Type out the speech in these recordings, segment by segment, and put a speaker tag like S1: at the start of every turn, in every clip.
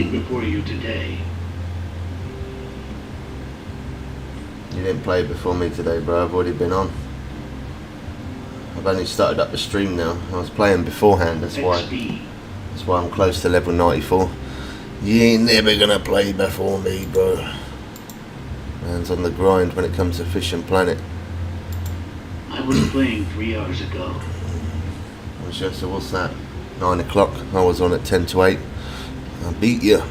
S1: played before you today.
S2: You didn't play before me today, bro. I've already been on. I've only started up the stream now. I was playing beforehand, that's why I'm close to level 94. You ain't never gonna play before me, bro. Man's on the grind when it comes to Fishing Planet.
S1: I was playing 3 hours ago.
S2: So what's that? 9 o'clock. I was on at 10 to 8. I beat you.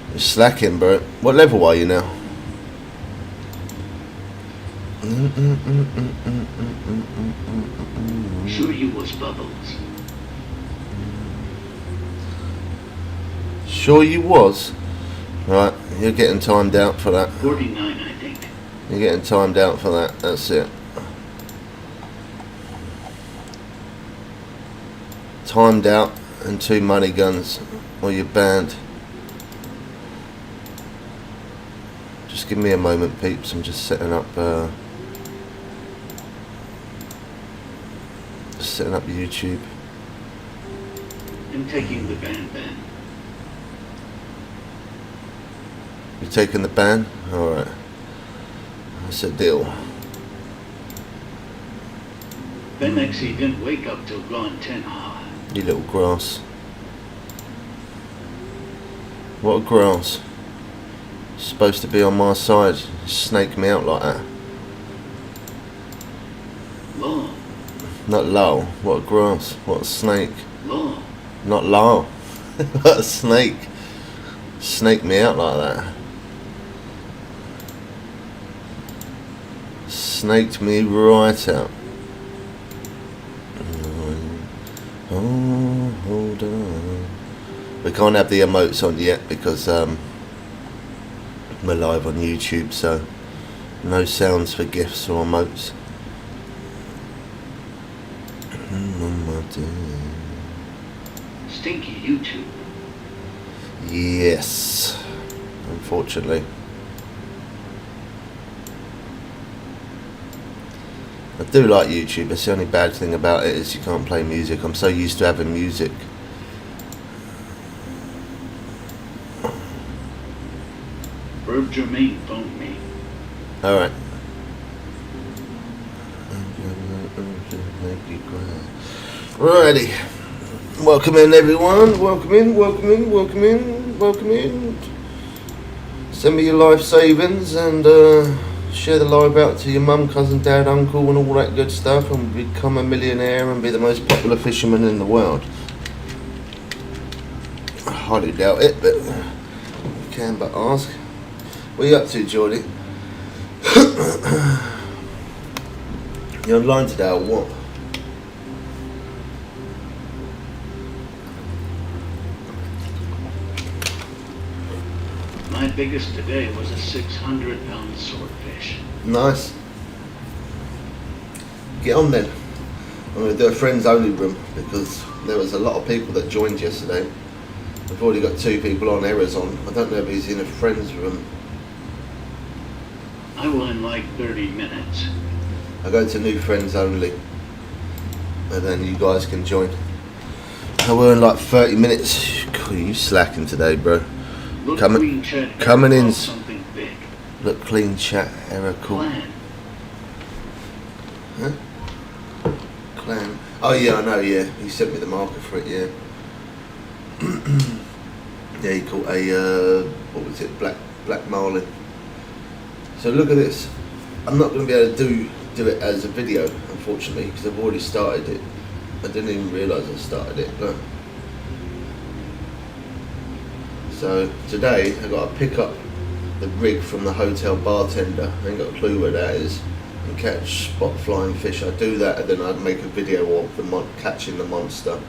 S2: You're slacking, bro. What level are you now?
S1: Sure you was Bubbles.
S2: Sure you was? Right, you're getting timed out for that.
S1: 49, I think.
S2: You're getting timed out for that, that's it. Timed out and 2 money guns, or you're banned. Just give me a moment, peeps. I'm just setting up YouTube.
S1: I'm taking the ban.
S2: You're taking the ban? Alright. That's a deal.
S1: Benexy didn't wake up till gone 10 high.
S2: You little grass. What a grass. You're supposed to be on my side. You snake me out like that.
S1: Law.
S2: Not low. What a grass. What a snake.
S1: Law.
S2: Not low. What a snake. Snake me out like that. Snaked me right out. Oh, hold on. We can't have the emotes on yet because we're live on YouTube, so no sounds for gifs or emotes.
S1: Stinky YouTube.
S2: Yes, unfortunately. I do like YouTube. It's the only bad thing about it is you can't play music. I'm so used to having music.
S1: Herb Germain phoned me.
S2: Alright. Alrighty. Welcome in, everyone. Welcome in, welcome in, welcome in, welcome in. Send me your life savings and share the live out to your mum, cousin, dad, uncle and all that good stuff and become a millionaire and be the most popular fisherman in the world. I highly doubt it, but you can but ask. What are you up to, Geordie? You online today or what?
S1: My biggest today was a 600-pound swordfish.
S2: Nice. Get on then. I'm going to do a friends only room because there was a lot of people that joined yesterday. We've already got 2 people on, errors on. I don't know if he's in a friends room.
S1: I will in like 30 minutes.
S2: I go to new friends only and then you guys can join. I will in like 30 minutes. God, you slacking today, bro.
S1: Look
S2: Coming in.
S1: Something big.
S2: Look clean chat, error cool.
S1: Clan.
S2: Huh? Clan. Oh yeah, I know, yeah. He sent me the marker for it, yeah. Yeah, he caught a, what was it, black marlin. So look at this. I'm not going to be able to do it as a video, unfortunately, because I've already started it. I didn't even realise I started it, but... So today I got to pick up the rig from the hotel bartender. I ain't got a clue where that is. And catch spot flying fish. I'd do that and then I'd make a video of the catching the monster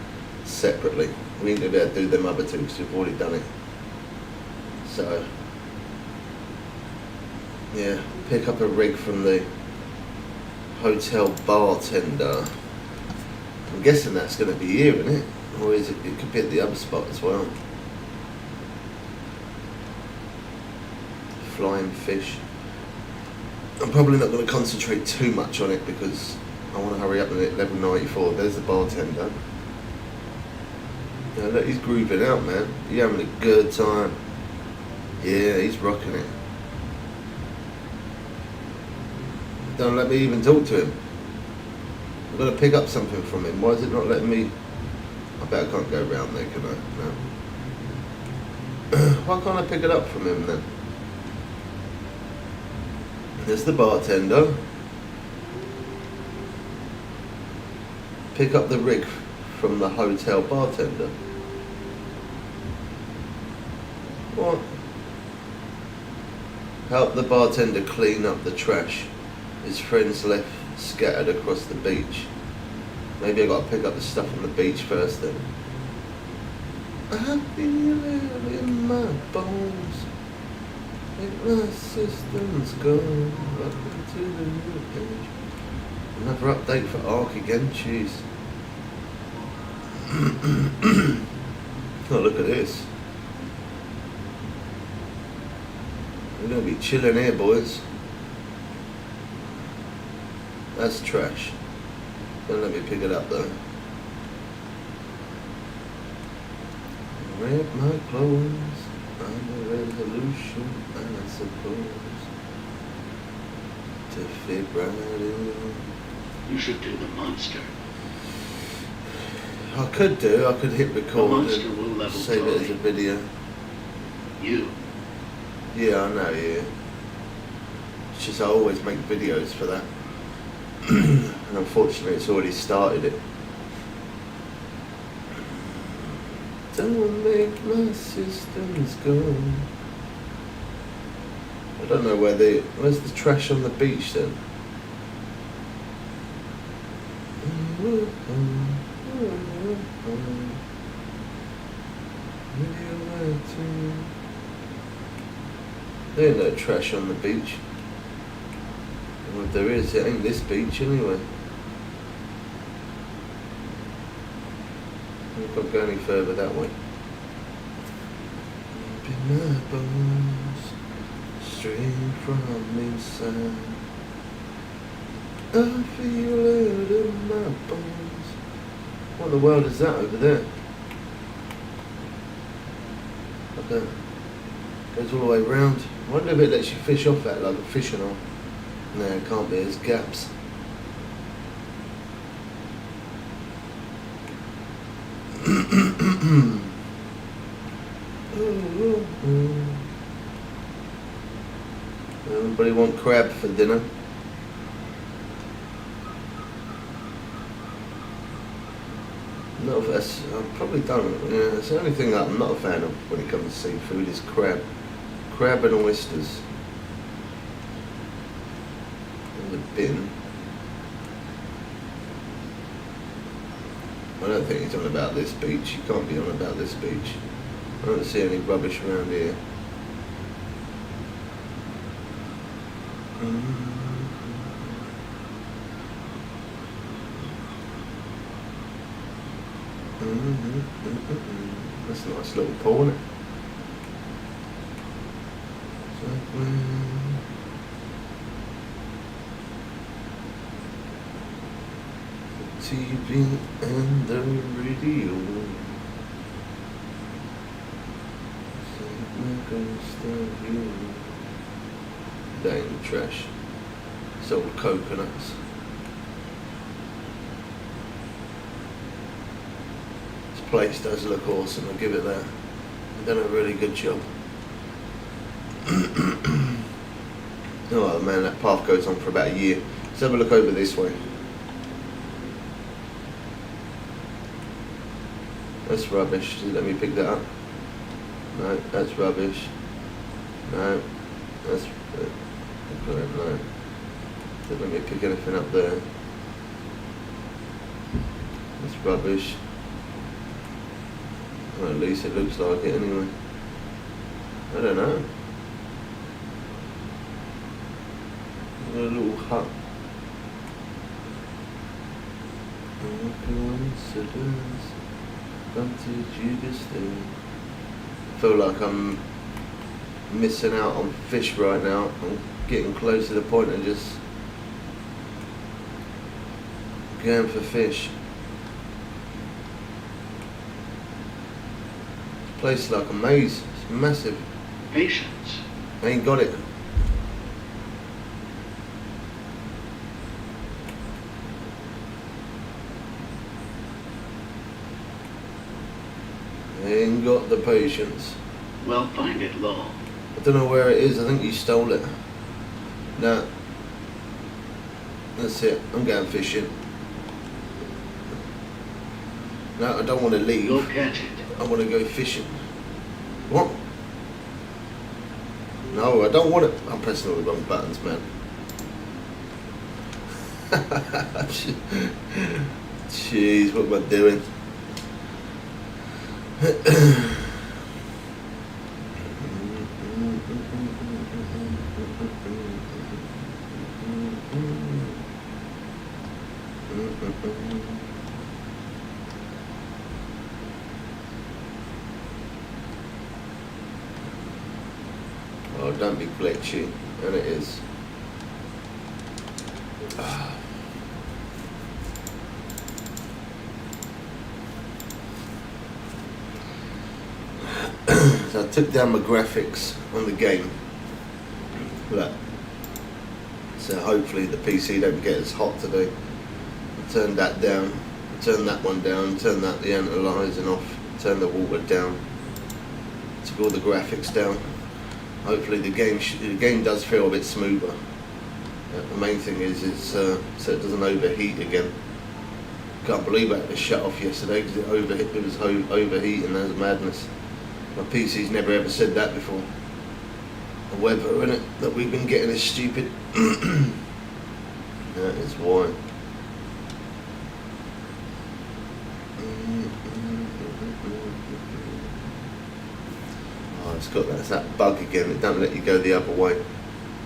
S2: separately. We ain't going to be able to do them other 2 because we've already done it. So yeah, pick up a rig from the hotel bartender. I'm guessing that's going to be here, isn't it? Or is it? It could be at the other spot as well. Flying fish. I'm probably not going to concentrate too much on it because I want to hurry up and hit level 94. There's the bartender. Yeah, look, he's grooving out, man. He's having a good time. Yeah, he's rocking it. Don't let me even talk to him. I've got to pick up something from him. Why is it not letting me? I bet I can't go round there, can I? No. Why can't I pick it up from him then? There's the bartender. Pick up the rig from the hotel bartender. What? Help the bartender clean up the trash his friends left scattered across the beach. Maybe I gotta pick up the stuff on the beach first then. I feel it in my bones. Like my system's gone. Welcome to the new age. Another update for Ark again, jeez. Oh, look at this. We're gonna be chilling here, boys. That's trash. Don't let me pick it up though. Rip my clothes. I'm a resolution, I suppose. To fit right in.
S1: You should do the monster.
S2: I could hit record
S1: monster will
S2: and
S1: level
S2: save it as a
S1: Tony.
S2: video.
S1: You.
S2: Yeah, I know, yeah. It's just I always make videos for that. And unfortunately it's already started it. Don't make my systems go. I don't know where's the trash on the beach then? There ain't no trash on the beach. Well, if there is, it ain't this beach anyway. I can't go any further that way. In my bones, straight from inside. I feel it in my bones. What in the world is that over there? Okay. Goes all the way round. I wonder if it lets you fish off that like a fishing hole. No, it can't be, there's gaps. Everybody want crab for dinner? No, that's I probably don't. Yeah, it's the only thing that I'm not a fan of when it comes to seafood is crab. Crab and oysters. In the bin. I don't think he's on about this beach. You can't be on about this beach. I don't see any rubbish around here. That's a nice little pool, isn't it? The TV and the radio. That ain't trash. It's all coconuts. This place does look awesome, I'll give it that. They've done a really good job. Oh man, that path goes on for about a year. Let's have a look over this way. That's rubbish. Does it let me pick that up? No, that's rubbish. No, that's no. Doesn't let me pick anything up there. That's rubbish. Well, at least it looks like it anyway. I don't know. A little hut. Coincidence. Did you just I feel like I'm missing out on fish right now. I'm getting close to the point of just going for fish. Place like a maze. It's massive.
S1: Patience.
S2: I ain't got it. I ain't got the patience.
S1: Well, find it low.
S2: I don't know where it is. I think you stole it. No. That's it. I'm going fishing. No, I don't want to leave.
S1: Go catch it.
S2: I want to go fishing. What? No, I don't want it. I'm pressing all the wrong buttons, man. Jeez, what am I doing? Oh, don't be glitchy. And it is. So I took down my graphics on the game. Look. So hopefully the PC don't get as hot today. I turned that down. I turned that one down. Turned the analyzing off. Turned the water down. Took all the graphics down. Hopefully the game does feel a bit smoother. The main thing is it's so it doesn't overheat again. Can't believe I had to shut off yesterday because it was overheating. That was madness. My PC's never ever said that before. The weather, innit, that we've been getting is stupid. That is why. Oh, it's got that bug again. It don't let you go the other way,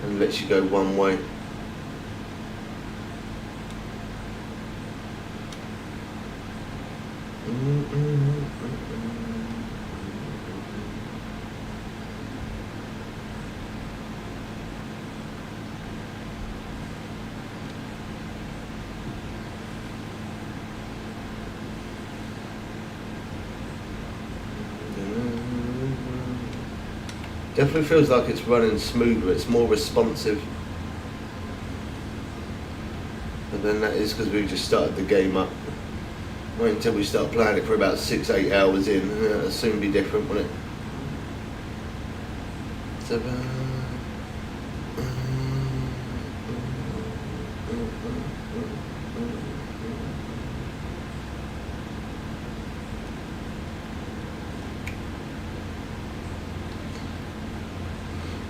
S2: and lets you go one way. Definitely feels like it's running smoother, it's more responsive. But then that is because we've just started the game up. Wait until we start playing it for about 6-8 hours in, and it'll soon be different, won't it? So,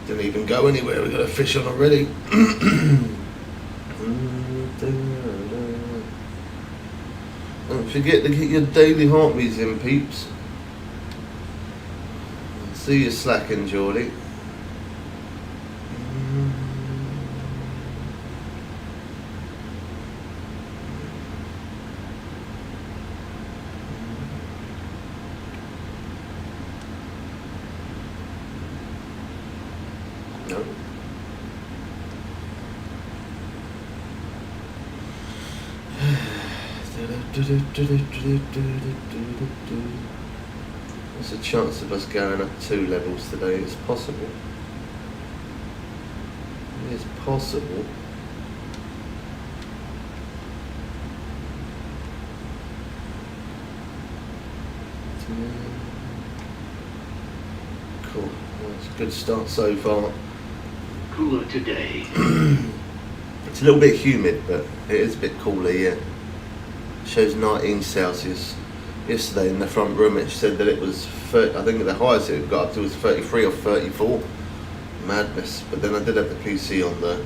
S2: didn't even go anywhere, we got a fish on already. Don't forget to get your daily heartbeats in, peeps. See you slacking, Geordie. No. There's a chance of us going up 2 levels today. It's possible. It is possible. Cool. Well, it's a good start so far.
S1: Cooler today.
S2: It's a little bit humid, but it is a bit cooler, yeah. Shows 19 Celsius. Yesterday in the front room it said that it was 30, I think the highest it got up to was 33 or 34. Madness. But then I did have the PC on there.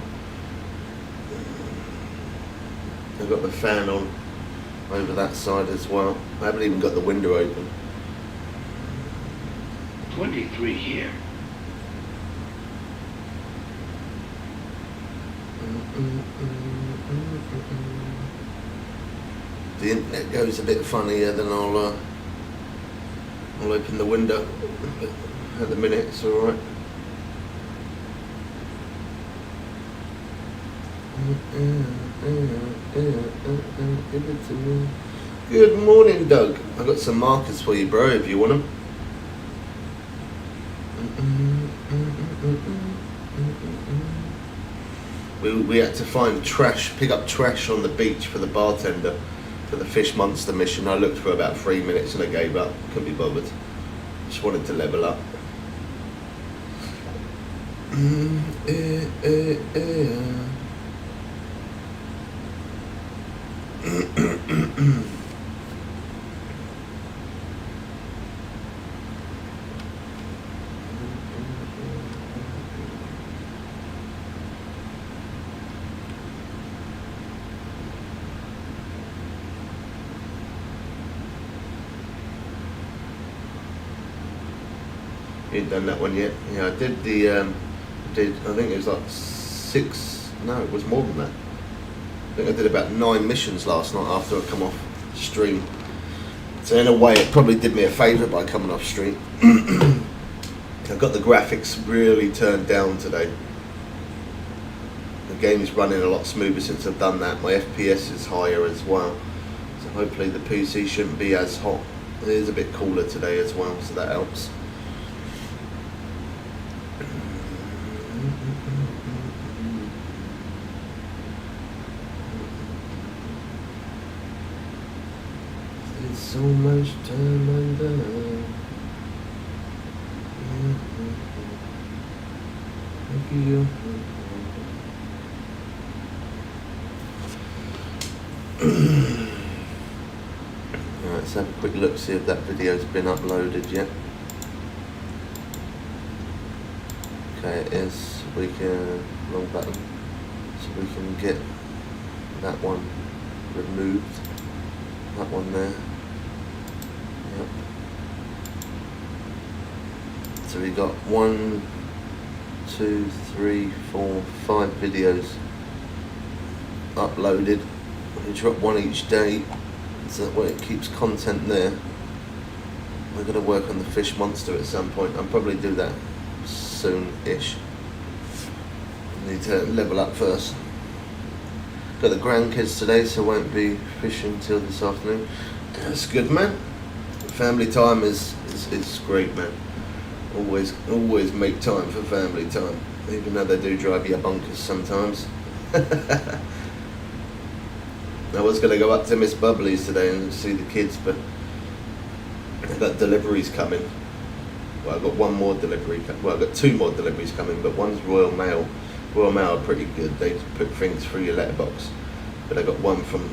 S2: I've got the fan on over that side as well. I haven't even got the window open.
S1: 23 here.
S2: The internet goes a bit funnier, then I'll open the window. But at the minute it's alright. Give it to me. Good morning, Doug. I've got some markers for you, bro, if you want them. We had to find trash, pick up trash on the beach for the bartender for the fish monster mission. I looked for about 3 minutes and I gave up. Couldn't be bothered. Just wanted to level up. You ain't done that one yet? Yeah, I did the, I think it was like 6, no, it was more than that. I think I did about 9 missions last night after I come off stream. So in a way it probably did me a favour by coming off stream. I've got the graphics really turned down today. The game's running a lot smoother since I've done that. My FPS is higher as well. So hopefully the PC shouldn't be as hot. It is a bit cooler today as well, so that helps. There's so much time undone. Thank you. Alright, let's have a quick look, see if that video's been uploaded yet. Okay, it is. We can, long button, so we can get that one removed. That one there. Yep. So we got 1, 2, 3, 4, 5 videos uploaded. We drop one each day, so that way it keeps content there. We're going to work on the fish monster at some point. I'll probably do that soon-ish. Need to level up first. Got the grandkids today, so won't be fishing till this afternoon. That's good, man. Family time is great, man. Always make time for family time, even though they do drive you bonkers sometimes. I was going to go up to Miss Bubbly's today and see the kids, but I've got deliveries coming. Well, I've got one more delivery. Well, I've got 2 more deliveries coming, but one's Royal Mail. Royal Mail are pretty good. They put things through your letterbox. But I got one from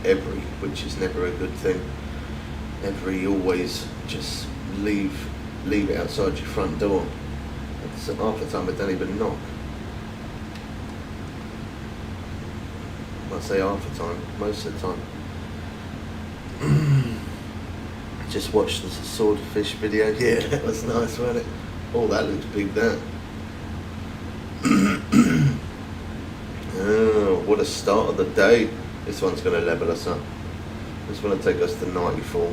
S2: Every, which is never a good thing. Every always just leave it outside your front door. So half the time I don't even knock. I say half the time, most of the time. Just watched the swordfish video. Yeah, that was nice, wasn't it? Oh, that looks big, that. Oh, what a start of the day. This one's going to level us up. This one will take us to 94.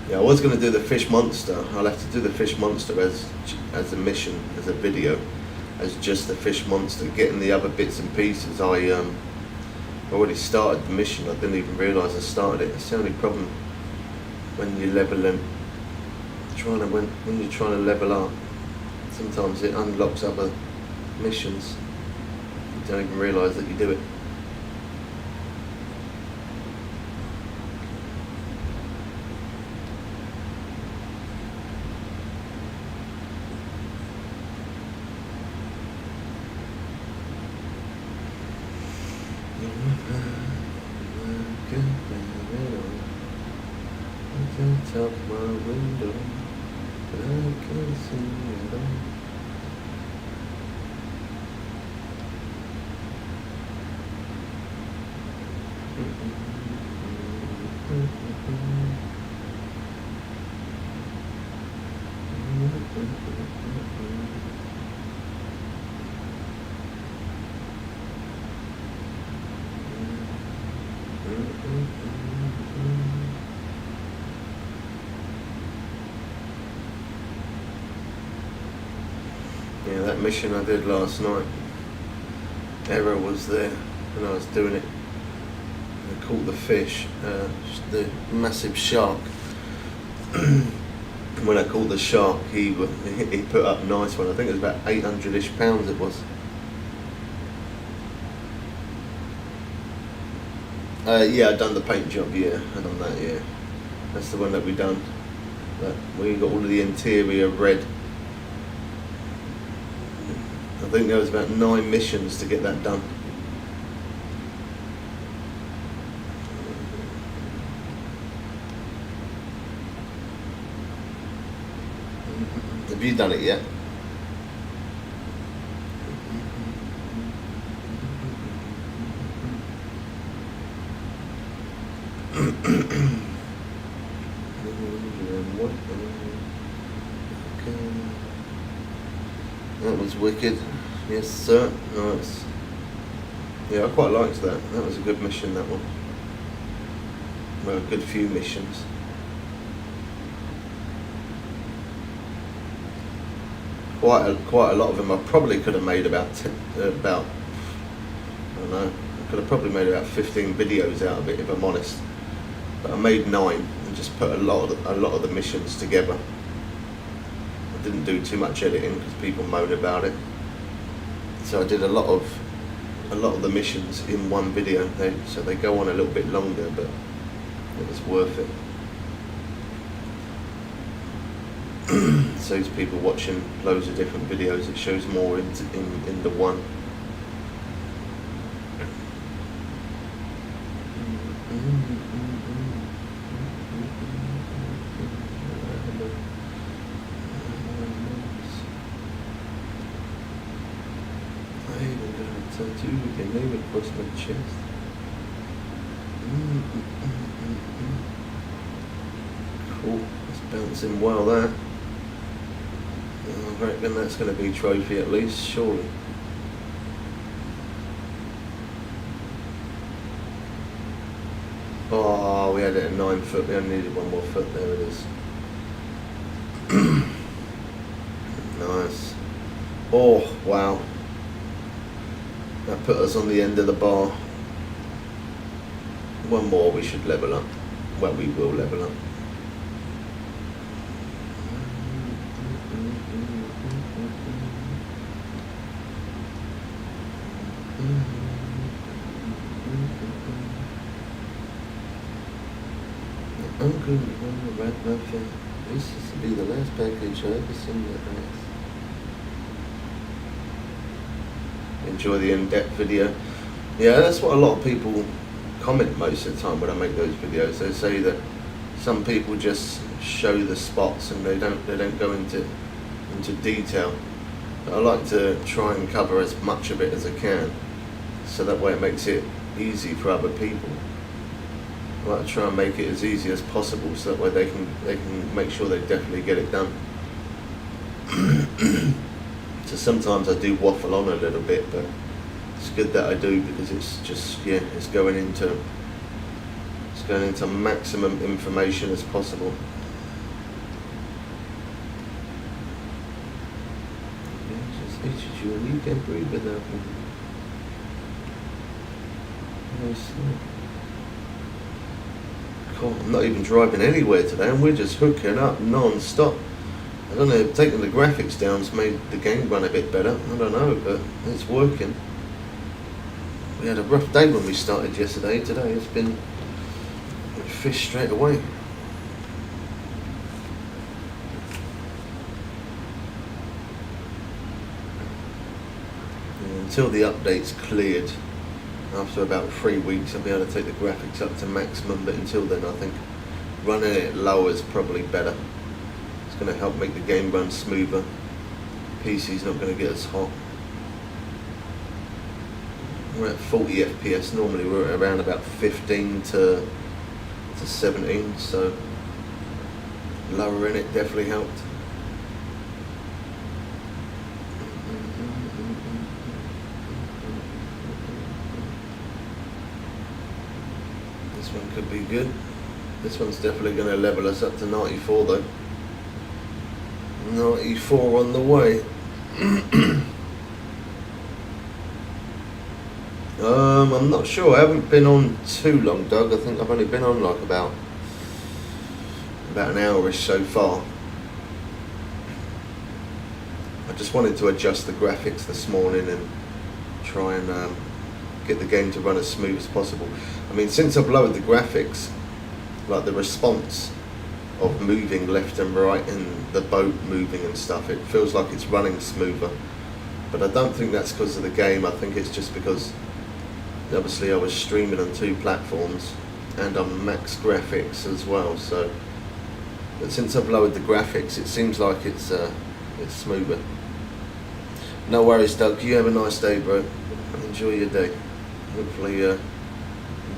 S2: Yeah, I was going to do the fish monster. I'll have to do the fish monster as a mission, as a video, as just the fish monster. Getting the other bits and pieces, I already started the mission. I didn't even realise I started it. It's the only problem when you're leveling, when you're trying to level up. Sometimes it unlocks other missions. You don't even realise that you do it. Top my window, but I can't see it all. Yeah, that mission I did last night, error was there when I was doing it. I caught the fish, the massive shark. When I caught the shark, he put up a nice one. I think it was about 800-ish pounds it was. Yeah, I done the paint job, yeah, I done that, yeah. That's the one that we done. But we got all of the interior red. I think there was about 9 missions to get that done. Have you done it yet? That was wicked. Yes, sir. Nice. Yeah, I quite liked that. That was a good mission, that one. Well, a good few missions. Quite a lot of them. I probably could have made about I don't know. I could have probably made about 15 videos out of it, if I'm honest. But I made 9 and just put a lot of the missions together. I didn't do too much editing because people moan about it. So I did a lot of the missions in one video. So they go on a little bit longer, but it was worth it. Saves people watching loads of different videos. It shows more in the one. I even got a tattoo with your name across my chest. Cool. It's bouncing well there. I reckon that's going to be trophy at least, surely. Oh, we had it at 9 foot. We only needed 1 more foot. There it is. Nice. Oh, wow. That put us on the end of the bar. 1 more, we should level up. Well, we will level up. Uncle, right, my friend. This is to be the last package I ever seen that nice. Enjoy the in-depth video. Yeah, that's what a lot of people comment most of the time when I make those videos. They say that some people just show the spots and they don't go into detail. But I like to try and cover as much of it as I can, so that way it makes it easy for other people. I like to try and make it as easy as possible, so that way they can make sure they definitely get it done. So sometimes I do waffle on a little bit, but it's good that I do, because it's just, yeah, it's going into maximum information as possible. Yeah, just itches you and you can't breathe without me. Nice. Cool. I'm not even driving anywhere today, and we're just hooking up non-stop. I don't know if taking the graphics down has made the game run a bit better. I don't know, but it's working. We had a rough day when we started yesterday. Today it's been fish straight away. And until the update's cleared, after about 3 weeks, I'll be able to take the graphics up to maximum, but until then I think running it lower is probably better. It's going to help make the game run smoother. PC's not going to get as hot. We're at 40 FPS, normally we're at around about 15 to 17, so lowering it definitely helped. This one could be good. This one's definitely going to level us up to 94 though. 94 on the way. I'm not sure. I haven't been on too long, Doug. I think I've only been on like about an hour-ish so far. I just wanted to adjust the graphics this morning and try and get the game to run as smooth as possible. I mean, since I've lowered the graphics, like the response of moving left and right and the boat moving and stuff, it feels like it's running smoother. But I don't think that's because of the game. I think it's just because obviously I was streaming on 2 platforms and on max graphics as well. So, but since I've lowered the graphics, it seems like it's smoother. No worries, Doug. You have a nice day, bro. Enjoy your day. Hopefully you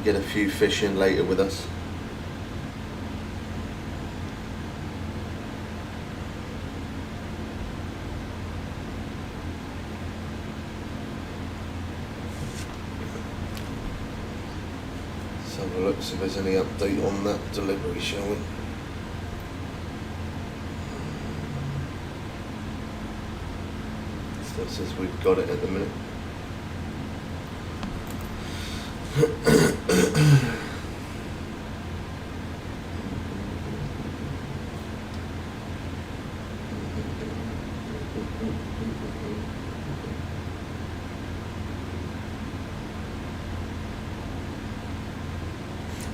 S2: get a few fish in later with us. Let's have a look, see if there's any update on that delivery, shall we? Still says we've got it at the minute.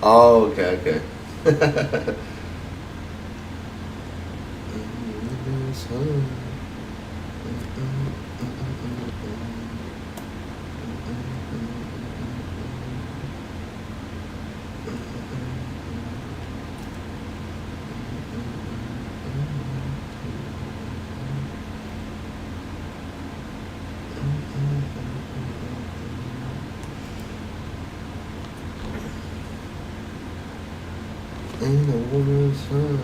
S2: Oh, okay. In the woman's hand.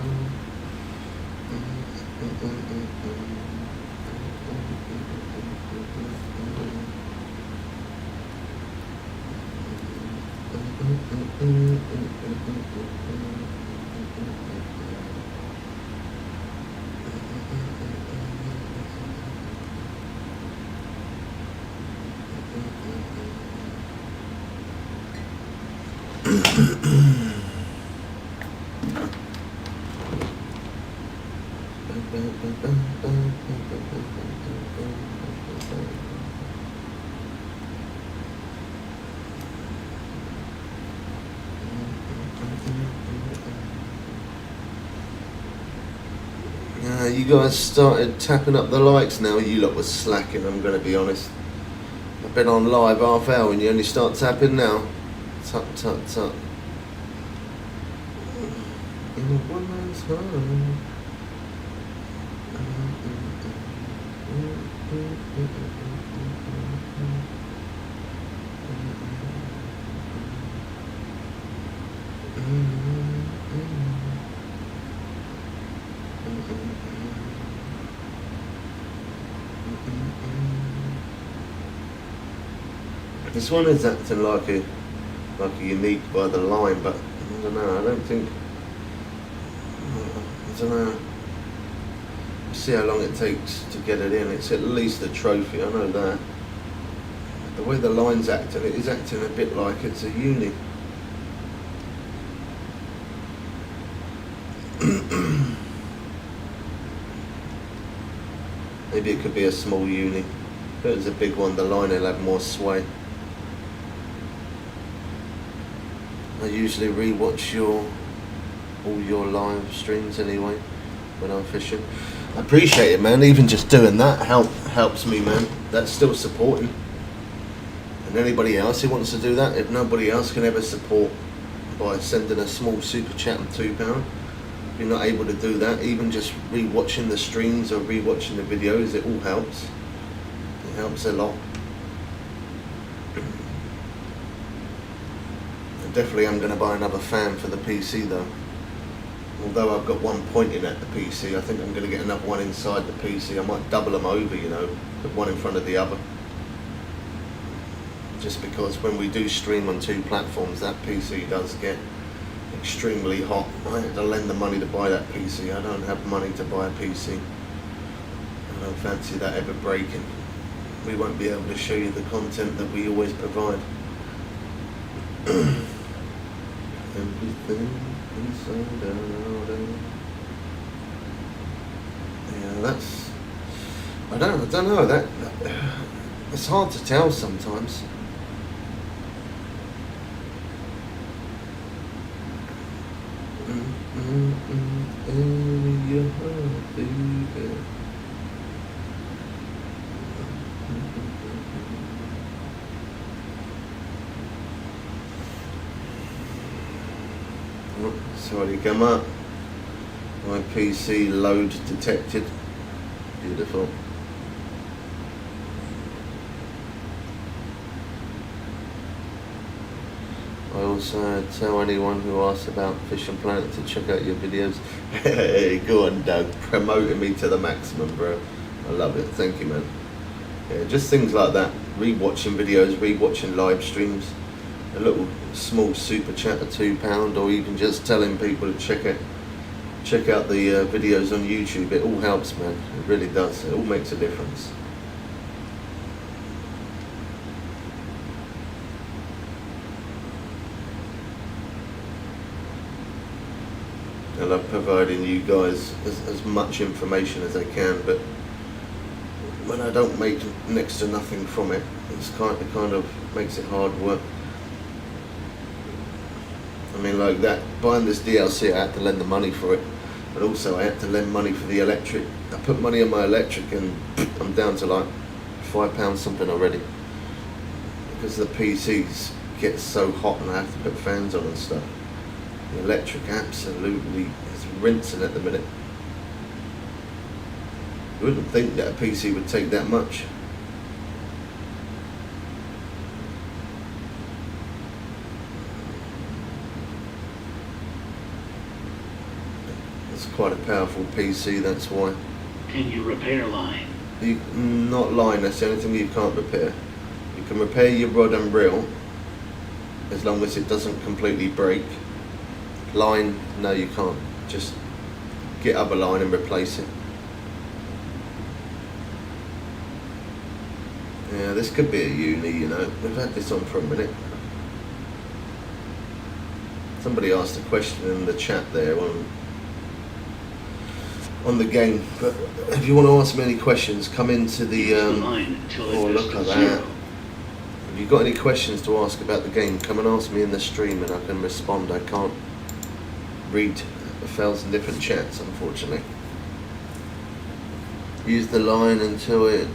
S2: You guys started tapping up the likes now. You lot was slacking, I'm going to be honest. I've been on live half hour and you only start tapping now. Tut. In a woman's heart. This one is acting like a unique by the line, but I don't know. I don't know. We'll see how long it takes to get it in. It's at least a trophy. I know that. The way the line's acting, it is acting a bit like it's a uni. Maybe it could be a small uni. If it was a big one, the line will have more sway. I usually re-watch all your live streams anyway when I'm fishing. I appreciate it, man. Even just doing that helps me, man. That's still supporting. And anybody else who wants to do that, if nobody else can ever support by sending a small super chat of £2, if you're not able to do that, even just re-watching the streams or re-watching the videos, it all helps. It helps a lot. Definitely I'm going to buy another fan for the PC though. Although I've got one pointing at the PC, I think I'm going to get another one inside the PC. I might double them over, you know, put one in front of the other. Just because when we do stream on 2 platforms, that PC does get extremely hot. I had to lend the money to buy that PC. I don't have money to buy a PC. I don't fancy that ever breaking. we won't be able to show you the content that we always provide. Everything inside out. Yeah, that's. I don't know that. It's hard to tell sometimes. In your heart, baby. Oh, it's already come up. My PC load detected. Beautiful. I also tell anyone who asks about Fish and Planet to check out your videos. Hey, go on, Doug. Promoting me to the maximum, bro. I love it. Thank you, man. Yeah, just things like that. Rewatching videos, rewatching live streams. A little small super chat of £2, or even just telling people to check out the videos on YouTube. It all helps, man. It really does. It all makes a difference. I love providing you guys as much information as I can, but when I don't make next to nothing from it, it kind of makes it hard work. I mean, like that, buying this DLC, I had to lend the money for it, but also I had to lend money for the electric. I put money on my electric and I'm down to like £5 something already, because the PCs get so hot and I have to put fans on and stuff. The electric absolutely is rinsing at the minute. You wouldn't think that a PC would take that much. It's quite a powerful PC, that's why.
S1: Can you repair line?
S2: Not line, that's the only thing you can't repair. You can repair your rod and reel as long as it doesn't completely break. Line, no, you can't. Just get other line and replace it. Yeah, this could be a uni, you know. We've had this on for a minute. Somebody asked a question in the chat there on the game, but if you want to ask me any questions, come into the oh, look at that. If you've got any questions to ask about the game, come and ask me in the stream and I can respond. I can't read 1,000 different chats, unfortunately. Use the line until it...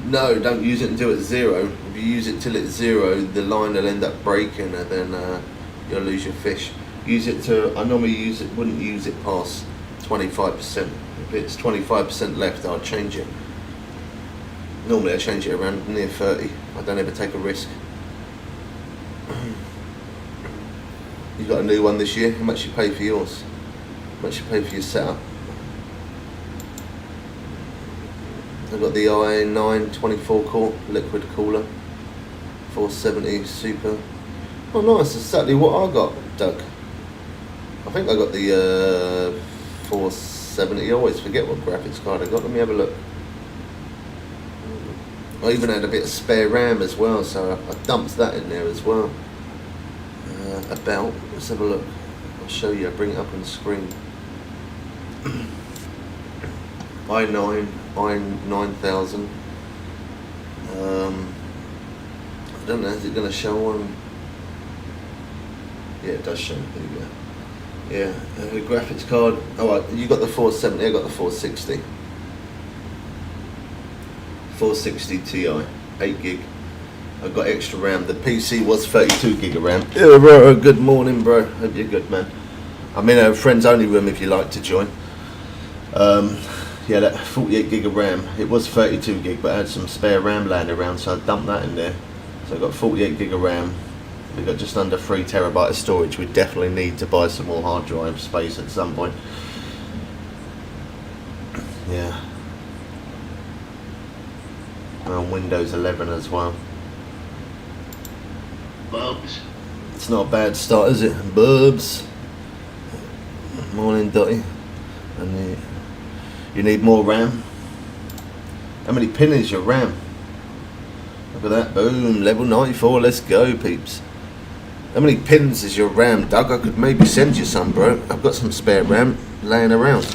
S2: No, don't use it until it's 0. If you use it till it's 0, the line will end up breaking and then you'll lose your fish. Use it to... I normally wouldn't use it past 25%. If it's 25% left, I'll change it. Normally I change it around near 30. I don't ever take a risk. You got a new one this year? How much you pay for yours? How much you pay for your setup? I've got the i9 24 core liquid cooler, 470 super. Oh nice, that's exactly what I got, Doug. I think I got the 470. I always forget what graphics card I got. Let me have a look. I even had a bit of spare RAM as well, so I dumped that in there as well. About, let's have a look. I'll show you, I'll bring it up on the screen. i9000. I don't know, is it going to show on? Yeah, it does show. There you go. Yeah, graphics card. Oh, you got the 470. I got the 460. 460 Ti, 8 gig. I've got extra RAM. The PC was 32 gig of RAM. Yeah, bro, good morning, bro. Hope you're good, man. I'm in a friends only room if you like to join. Yeah, that 48 gig of RAM. It was 32 gig, but I had some spare RAM laying around, so I dumped that in there. So I've got 48 gig of RAM. We've got just under 3 terabyte of storage. We definitely need to buy some more hard drive space at some point. Yeah. And Windows 11 as well.
S1: Bubs.
S2: It's not a bad start, is it? Bubs. Morning, Dotty. And you need more RAM. How many pin is your RAM? Look at that, boom, level 94, let's go, peeps. How many pins is your RAM, Doug? I could maybe send you some, bro. I've got some spare RAM laying around.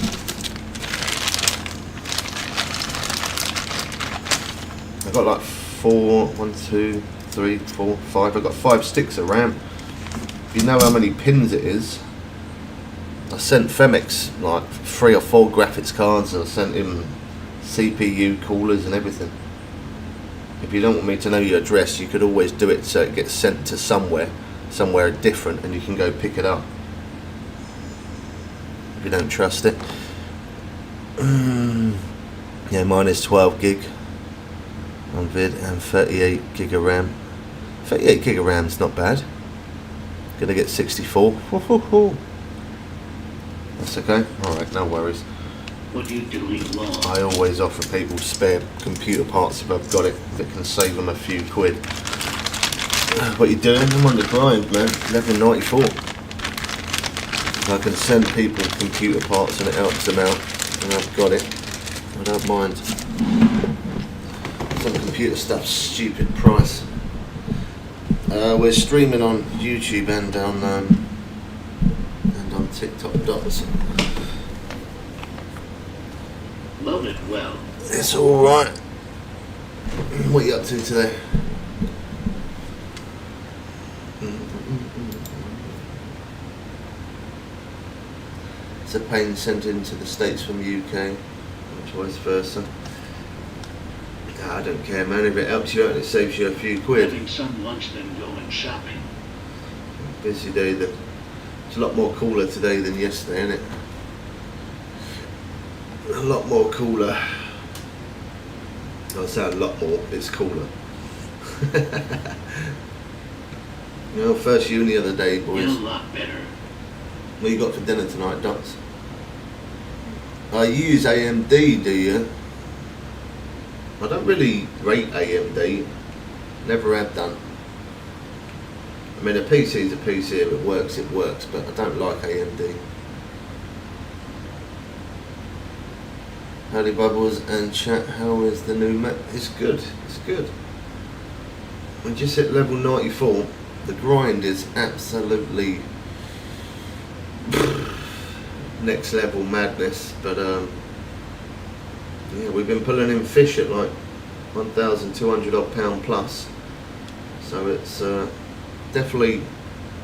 S2: I've got like 4, 1, 2, 3, 4, 5. I've got 5 sticks of RAM. If you know how many pins it is, I sent Femex like 3 or 4 graphics cards, and I sent him CPU coolers and everything. If you don't want me to know your address, you could always do it so it gets sent to somewhere different, and you can go pick it up if you don't trust it. Yeah, mine is 12 gig on vid and 38 gig of RAM. 38 gig of RAM's not bad. Gonna get 64. That's okay. Alright, no worries.
S1: What are you doing wrong?
S2: I always offer people spare computer parts if I've got it that can save them a few quid. What you doing? I'm on the grind, man. Level 94. If I can send people computer parts and it helps them out, and I've got it, I don't mind. Some computer stuff's stupid price. We're streaming on YouTube and on TikTok dots.
S1: Loaded well.
S2: It's alright. What are you up to today? It's a pain sent into the States from UK, or vice versa. I don't care, man. If it helps you out and it saves you a few quid.
S1: Having some lunch then going shopping.
S2: Busy day. It's a lot more cooler today than yesterday, isn't it? A lot more cooler. I'll say a lot more. It's cooler. You know, first uni of the day, boys.
S1: You're a lot better.
S2: What you got for dinner tonight, Dots? I use AMD, do you? I don't really rate AMD. Never have done. I mean, a PC is a PC. If it works, but I don't like AMD. Howdy Bubbles and chat, how is the Noomaa? It's good, it's good. We just hit level 94. The grind is absolutely next level madness, but yeah, we've been pulling in fish at like 1,200 odd pound plus, so it's definitely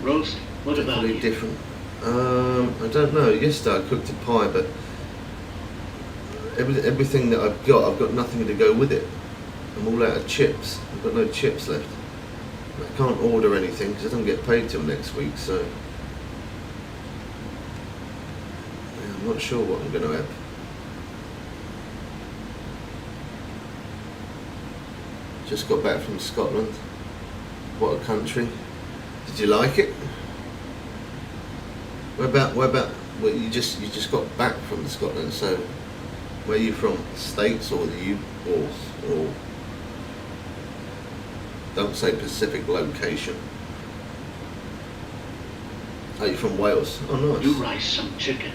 S1: Roast? What about
S2: definitely
S1: you?
S2: different. I don't know. Yesterday I cooked a pie, but everything that I've got nothing to go with it. I'm all out of chips. I've got no chips left. I can't order anything because I don't get paid till next week, so yeah, I'm not sure what I'm going to have. Just got back from Scotland. What a country. Did you like it? Where about well, you just got back from Scotland, so where are you from? States or the U or don't say Pacific location. Are you from Wales? Oh, nice.
S1: Do rice some chicken.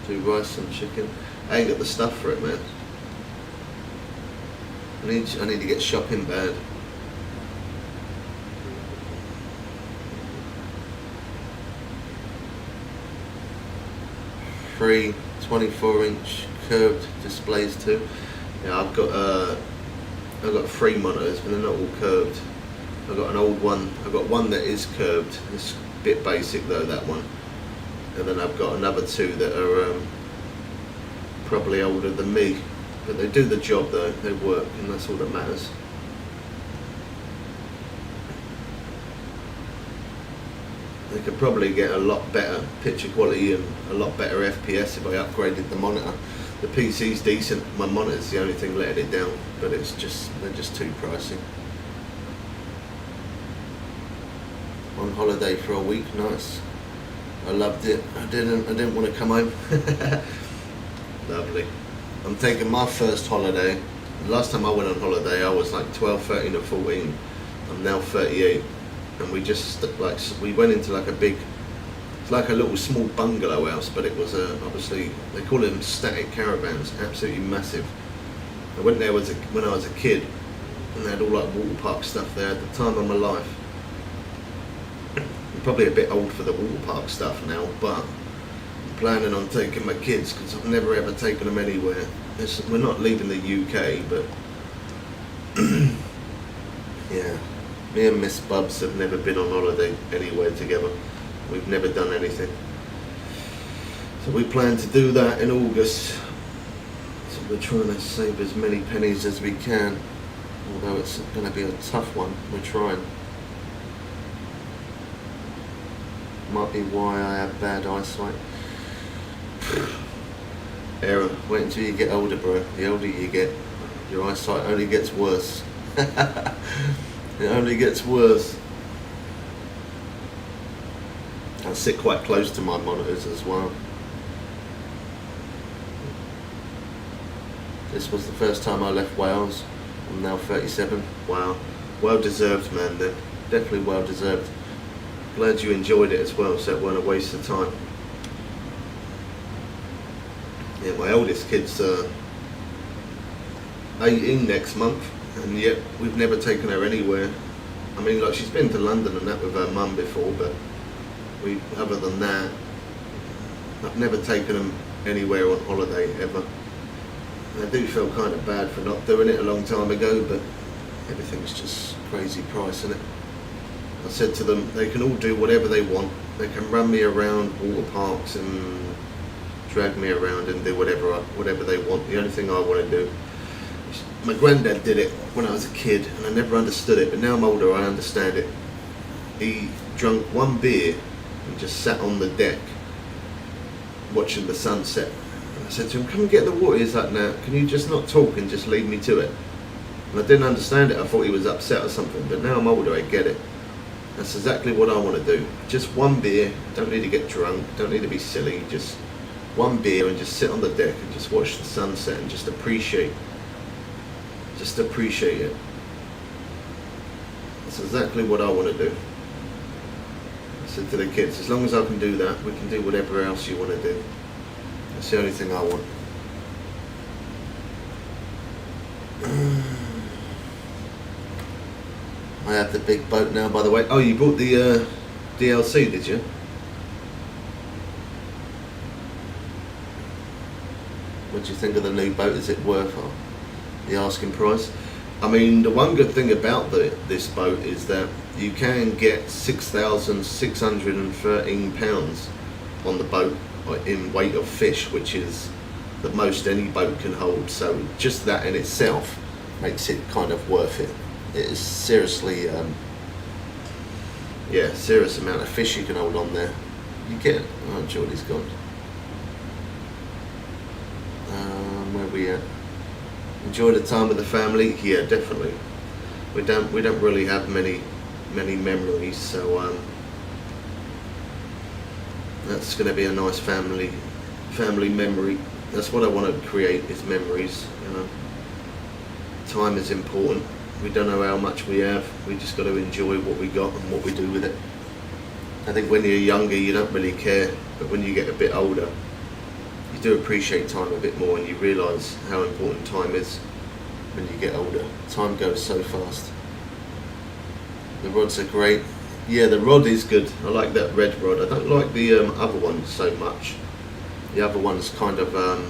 S2: Do rice and chicken. I ain't got the stuff for it, man. I need to get shopping bad. Free 24-inch curved displays too. Yeah, I've got 3 monitors, but they're not all curved. I've got an old one. I've got one that is curved. It's a bit basic though, that one. And then I've got another 2 that are probably older than me, but they do the job though. They work, and that's all that matters. They could probably get a lot better picture quality and a lot better FPS if I upgraded the monitor. The PC's decent, my monitor's the only thing letting it down, but they're just too pricey. On holiday for a week, nice. I loved it. I didn't want to come home. Lovely. I'm taking my first holiday. The last time I went on holiday I was like 12, 13 or 14. I'm now 38. And we just we went into like a big, it's like a little small bungalow house, but it was obviously they call them static caravans, absolutely massive. I went there when I was a kid, and they had all like water park stuff there at the time of my life. I'm probably a bit old for the water park stuff now, but I'm planning on taking my kids because I've never ever taken them anywhere. We're not leaving the UK, but yeah, me and Miss Bubs have never been on holiday anywhere together. We've never done anything. So we plan to do that in August. So we're trying to save as many pennies as we can, although it's going to be a tough one. We're trying. Might be why I have bad eyesight. Aaron, wait until you get older, bro. The older you get, your eyesight only gets worse. It only gets worse. I sit quite close to my monitors as well. This was the first time I left Wales. I'm now 37. Wow. Well deserved, man, then. Definitely well deserved. Glad you enjoyed it as well, so it weren't a waste of time. Yeah, my oldest kid's 18 next month, and yet we've never taken her anywhere. I mean, like, she's been to London and that with her mum before, but other than that, I've never taken them anywhere on holiday ever. I do feel kind of bad for not doing it a long time ago, but everything's just crazy price, isn't it? I said to them, they can all do whatever they want. They can run me around water parks and drag me around and do whatever they want. The only thing I want to do, my granddad did it when I was a kid, and I never understood it, but now I'm older, I understand it. He drank one beer and just sat on the deck watching the sunset. And I said to him, come and get the water. He's like, no, can you just not talk and just lead me to it? And I didn't understand it. I thought he was upset or something, but now I'm older, I get it. That's exactly what I want to do. Just one beer, don't need to get drunk, don't need to be silly, just one beer and just sit on the deck and just watch the sunset and just appreciate it. That's exactly what I want to do. I said to the kids, as long as I can do that, we can do whatever else you want to do. That's the only thing I want. I have the big boat now, by the way. Oh, you bought the DLC, did you? What do you think of the new boat? Is it worth the asking price? I mean, the one good thing about this boat is that you can get 6,613 pounds on the boat in weight of fish, which is the most any boat can hold. So just that in itself makes it kind of worth it. It is seriously, serious amount of fish you can hold on there. You get, oh, Jordy's gone. Where are we at? Enjoy the time with the family. Yeah, definitely. We don't really have many memories, so that's going to be a nice family memory. That's what I want to create, is memories. You know, time is important. We don't know how much we have. We just got to enjoy what we got and what we do with it. I think when you're younger, you don't really care, but when you get a bit older, you do appreciate time a bit more, and you realise how important time is when you get older. Time goes so fast. The rods are great. Yeah, the rod is good. I like that red rod. I don't like the other one so much. The other one's kind of I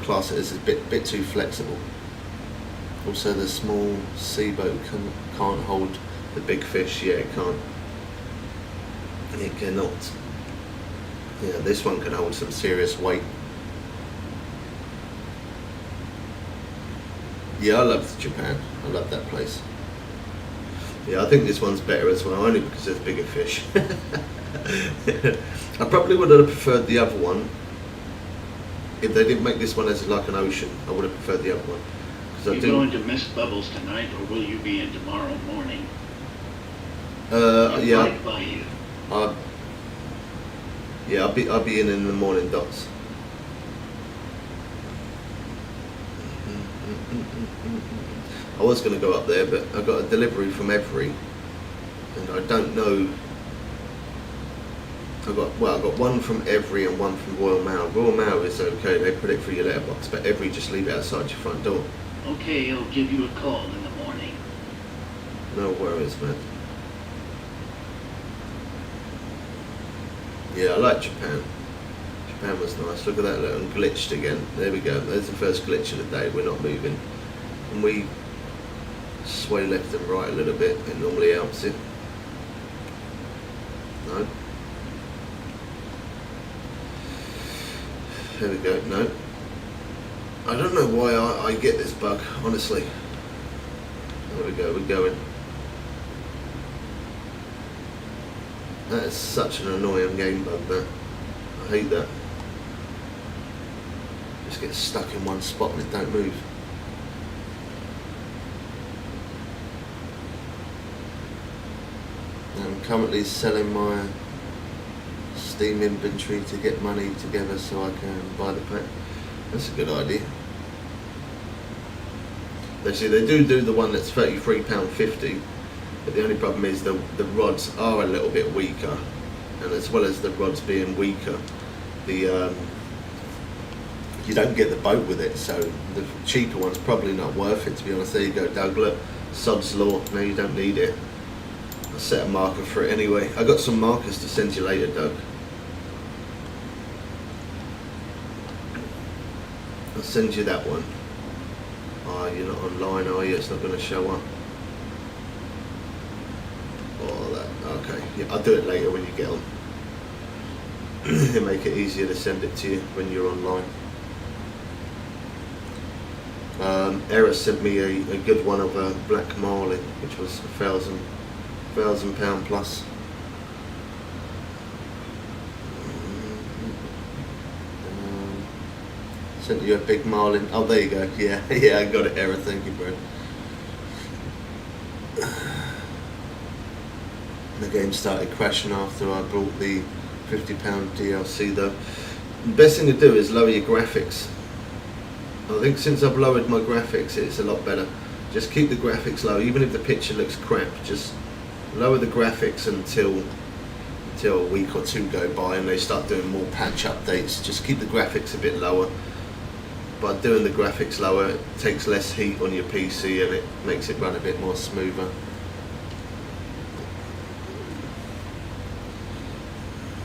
S2: class it as a bit too flexible. Also, the small seaboat can't hold the big fish. Yeah, it can't. It cannot. Yeah, this one can hold some serious weight. Yeah, I loved Japan. I love that place. Yeah, I think this one's better as well, only because there's bigger fish. I probably would have preferred the other one. If they didn't make this one as like an ocean, I would have preferred the other one.
S1: Are you going to miss Bubbles tonight, or will you be in tomorrow morning?
S2: Yeah.
S1: Right by you.
S2: I'll be in the morning, Dots. I was going to go up there, but I got a delivery from Every, and I don't know. I got one from Every and one from Royal Mail. Royal Mail is okay; they put it through your letterbox, but Every just leave it outside your front door.
S1: Okay, I'll give you a call in the morning.
S2: No worries, man. Yeah, I like Japan. Japan was nice. Look at that little glitched again. There we go. There's the first glitch of the day. We're not moving. And we sway left and right a little bit. It normally helps it. No. There we go. No. I don't know why I get this bug, honestly. There we go. We're going. That is such an annoying game bug, that. I hate that. Just get stuck in one spot and it don't move. I'm currently selling my Steam inventory to get money together so I can buy the pack. That's a good idea. They see they do the one that's £33.50, but the only problem is the rods are a little bit weaker, and as well as the rods being weaker, the you don't get the boat with it, so the cheaper one's probably not worth it, to be honest. There you go, Doug, look, Sod's Law. No, you don't need it. I'll set a marker for it anyway. I got some markers to send you later, Doug. I'll send you that one. Oh, you're not online, are you? It's not going to show up. Oh, that. Okay. Yeah, I'll do it later when you get on. It'll make it easier to send it to you when you're online. Era sent me a good one of a black marlin, which was £1,000 plus. Sent you a big marlin. Oh, there you go. Yeah, yeah, I got it, Era. Thank you, bro. The game started crashing after I bought the £50 DLC, though. The best thing to do is lower your graphics. I think since I've lowered my graphics, it's a lot better. Just keep the graphics low, even if the picture looks crap. Just lower the graphics until a week or two go by and they start doing more patch updates. Just keep the graphics a bit lower. By doing the graphics lower, it takes less heat on your PC and it makes it run a bit more smoother.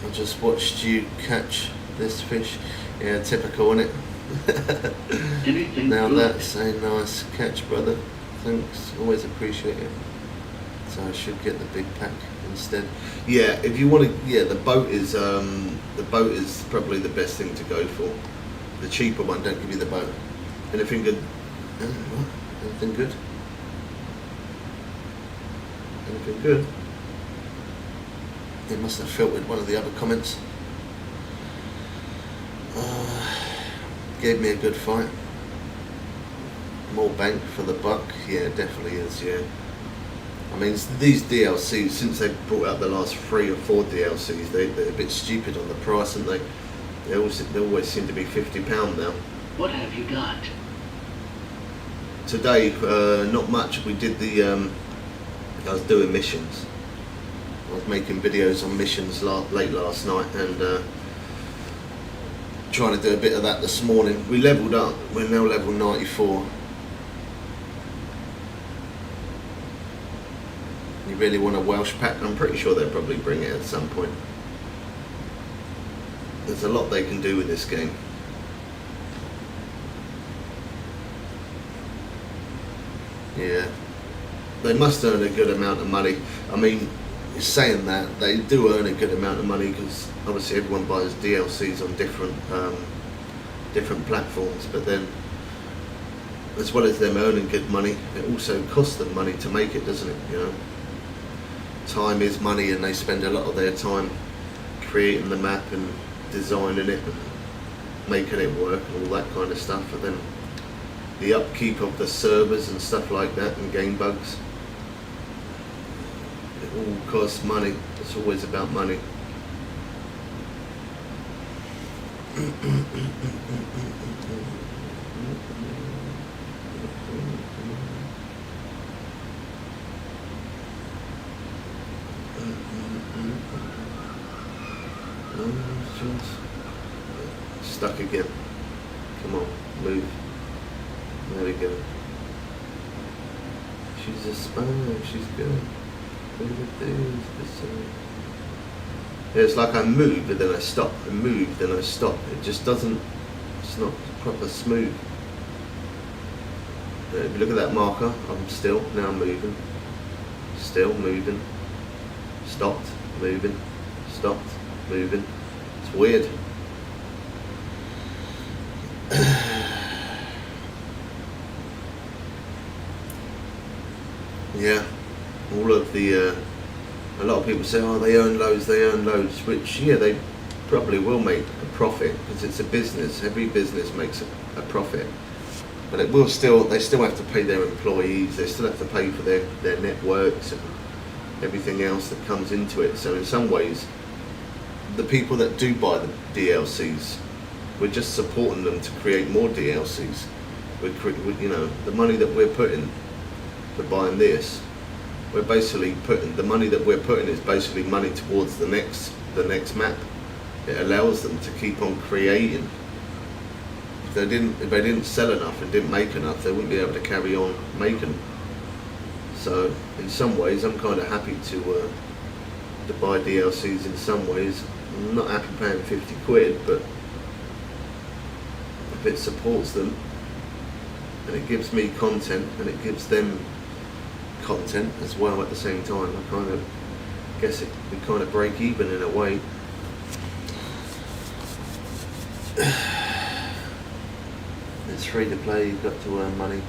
S2: I just watched you catch this fish. Yeah, typical, innit? Now that's a nice catch, brother. Thanks, always appreciate it. So I should get the big pack instead. Yeah, if you want to, yeah, the boat is probably the best thing to go for. The cheaper one, don't give you the boat. Anything good? What? Anything good? Anything good? It must have filtered one of the other comments. Gave me a good fight. More bank for the buck. Yeah, it definitely is, yeah. I mean, these DLCs, since they brought out the last 3 or 4 DLCs, they're a bit stupid on the price, aren't they? They always seem to be £50 now.
S1: What have you got?
S2: Today, not much. We did I was doing missions. I was making videos on missions late last night and trying to do a bit of that this morning. We leveled up. We're now level 94. You really want a Welsh pack? I'm pretty sure they'll probably bring it at some point. There's a lot they can do with this game. Yeah. They must earn a good amount of money. I mean, saying that, they do earn a good amount of money because obviously everyone buys DLCs on different platforms, but then as well as them earning good money, it also costs them money to make it, doesn't it? You know, time is money, and they spend a lot of their time creating the map and designing it and making it work and all that kind of stuff, and then the upkeep of the servers and stuff like that and game bugs. It all costs money. It's always about money. Stuck again. Come on, move. There we go. She's a spy, she's good. It's like I move but then I stop, I move then I stop. It just doesn't, it's not proper smooth. If you look at that marker, I'm still, now I'm moving. Still moving. Stopped, moving. Stopped, moving. It's weird. Yeah, all of the, a lot of people say, oh, they earn loads, which, yeah, they probably will make a profit because it's a business. Every business makes a profit. But it will still, they still have to pay their employees, they still have to pay for their networks and everything else that comes into it. So in some ways, the people that do buy the DLCs, we're just supporting them to create more DLCs. You know, the money that we're putting for buying this, we're basically putting, the money that we're putting is basically money towards the next map. It allows them to keep on creating. If they didn't sell enough and didn't make enough, they wouldn't be able to carry on making. So in some ways, I'm kind of happy to buy DLCs. In some ways, I'm not happy paying 50 quid, but if it supports them and it gives me content and it gives them content as well at the same time, I kind of guess we kind of break even in a way. It's free to play, you've got to earn money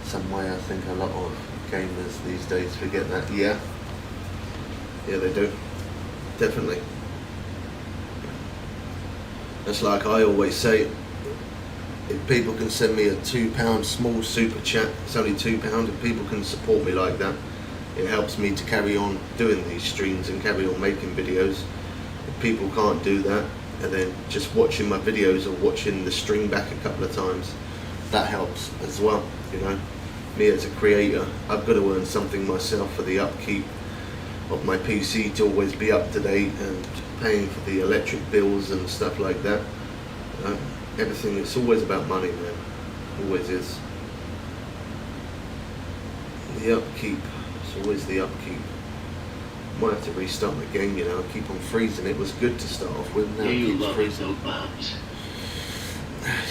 S2: some way. I think a lot of gamers these days forget that. Yeah, they do, definitely. It's like I always say, if people can send me a £2 small super chat, it's only £2, if people can support me like that, it helps me to carry on doing these streams and carry on making videos. If people can't do that, and then just watching my videos or watching the stream back a couple of times, that helps as well. You know, me as a creator, I've got to earn something myself for the upkeep of my PC to always be up to date and paying for the electric bills and stuff like that. Everything, it's always about money, man. Always is. The upkeep, it's always the upkeep. Might have to restart my game, you know. I keep on freezing. It was good to start off with. Now it keeps freezing.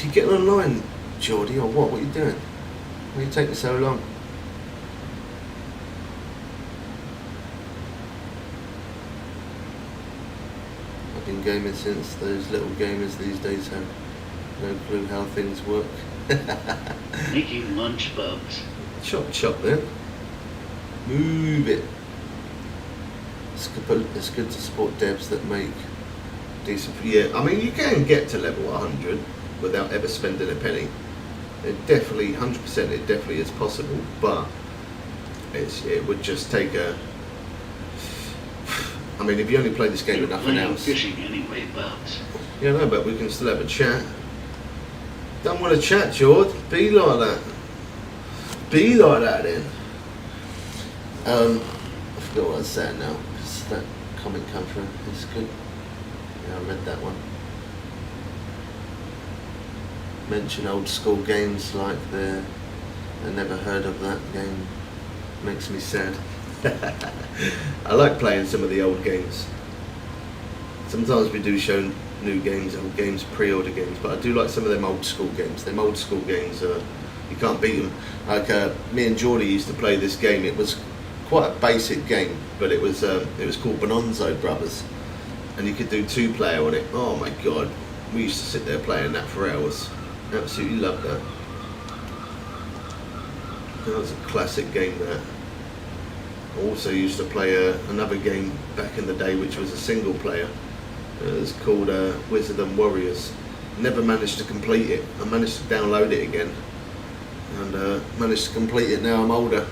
S2: You getting online, Geordie, or what? What are you doing? Why are you taking so long? I've been gaming since those little gamers these days have no clue how things work.
S1: Making lunch bugs.
S2: Chop then. Move it. It's good to support devs that make decent. Yeah, I mean, you can get to level 100 without ever spending a penny. It definitely, 100%, it definitely is possible, but it would just take a. I mean, if you only play this game with nothing else.
S1: Fishing anyway, Bubs.
S2: Yeah, no, but we can still have a chat. Don't want to chat, George. Be like that. Be like that then. I forgot what I was saying now. That comment come through. It's good. Yeah, I read that one. Mention old school games like I never heard of that game. Makes me sad. I like playing some of the old games. Sometimes we do show new games, old games, pre-order games, but I do like some of them old school games. Them old school games, you can't beat them. Like me and Geordie used to play this game. It was quite a basic game, but it was called Bonanza Brothers, and you could do 2-player on it. Oh my god, we used to sit there playing that for hours. Absolutely loved that. That was a classic game. That I also used to play another game back in the day, which was a single player. It was called Wizard and Warriors. Never managed to complete it. I managed to download it again and managed to complete it. Now I'm older.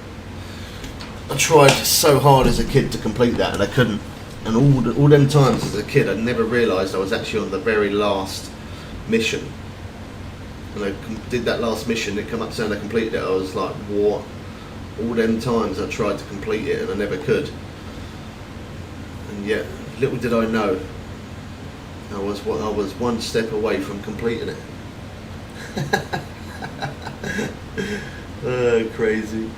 S2: I tried so hard as a kid to complete that and I couldn't. And all them times as a kid, I never realised I was actually on the very last mission. And I did that last mission, it came up saying I completed it. I was like, what? All them times I tried to complete it and I never could. And yet, little did I know, I was one step away from completing it. Oh, crazy.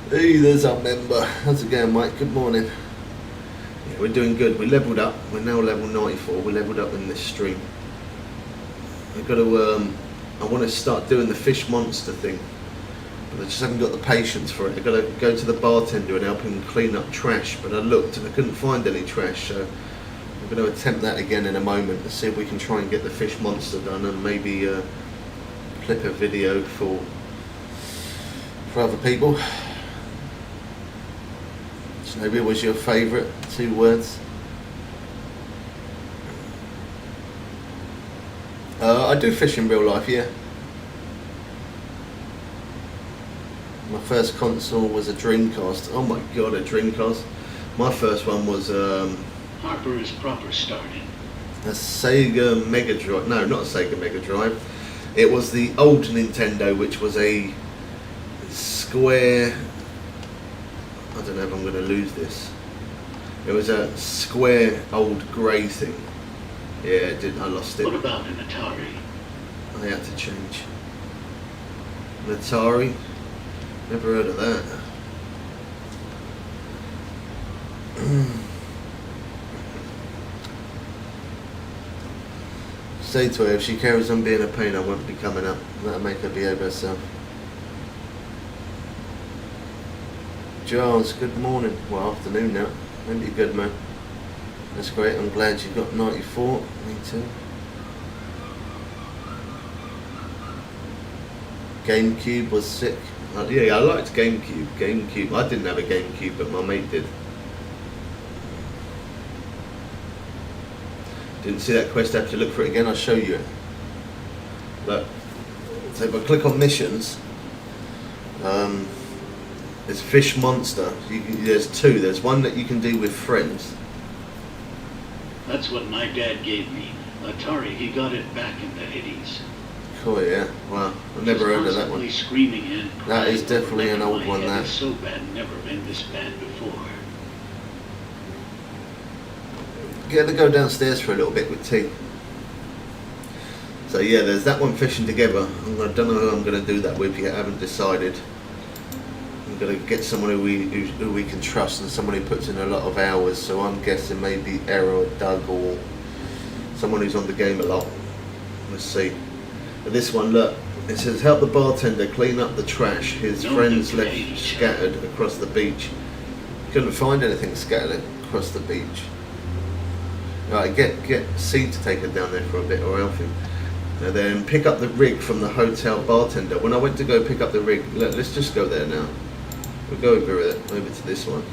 S2: Hey, there's our member. How's it going, Mike? Good morning. Yeah, we're doing good. We leveled up. We're now level 94. We leveled up in this stream. I've got to. I want to start doing the fish monster thing, but I just haven't got the patience for it. I've got to go to the bartender and help him clean up trash. But I looked and I couldn't find any trash, so I'm going to attempt that again in a moment to see if we can try and get the fish monster done and maybe clip a video for other people. Maybe it was your favourite 2 words. I do fish in real life, yeah. My first console was a Dreamcast. Oh my god, a Dreamcast. My first one was
S1: Harper is proper started.
S2: a Sega Mega Drive. No, not a Sega Mega Drive. It was the old Nintendo, which was a square. I don't know if I'm going to lose this. It was a square old grey thing. Yeah, I lost it.
S1: What about an Atari?
S2: I had to change. An Atari? Never heard of that. Say to her, if she carries on being a pain, I won't be coming up. That'll make her behave herself. Giles, good morning. Well, afternoon now. Maybe you're good, man. That's great. I'm glad you got 94. Me too. GameCube was sick. Yeah, I liked GameCube. I didn't have a GameCube, but my mate did. Didn't see that quest. I have to look for it again. I'll show you it. Look. So if I click on missions, there's Fish Monster. There's 2. There's one that you can do with friends.
S1: That's what my dad gave me. Atari, he got it back in the 80s.
S2: Cool, yeah. Well, I've never heard of that one.
S1: Screaming and
S2: That is definitely an old one, that.
S1: It's so bad, never been this bad before.
S2: Get to go downstairs for a little bit with tea. So yeah, there's that one fishing together. I don't know who I'm going to do that with yet. I haven't decided. I'm going to get someone who we can trust and someone who puts in a lot of hours. So I'm guessing maybe Era or Doug or someone who's on the game a lot. Let's see. But this one, look, it says help the bartender clean up the trash his friends left scattered across the beach. Couldn't find anything scattered across the beach. Right, get C to take her down there for a bit, or Alfie. And then pick up the rig from the hotel bartender. When I went to go pick up the rig, let's just go there now. We'll go over to this one.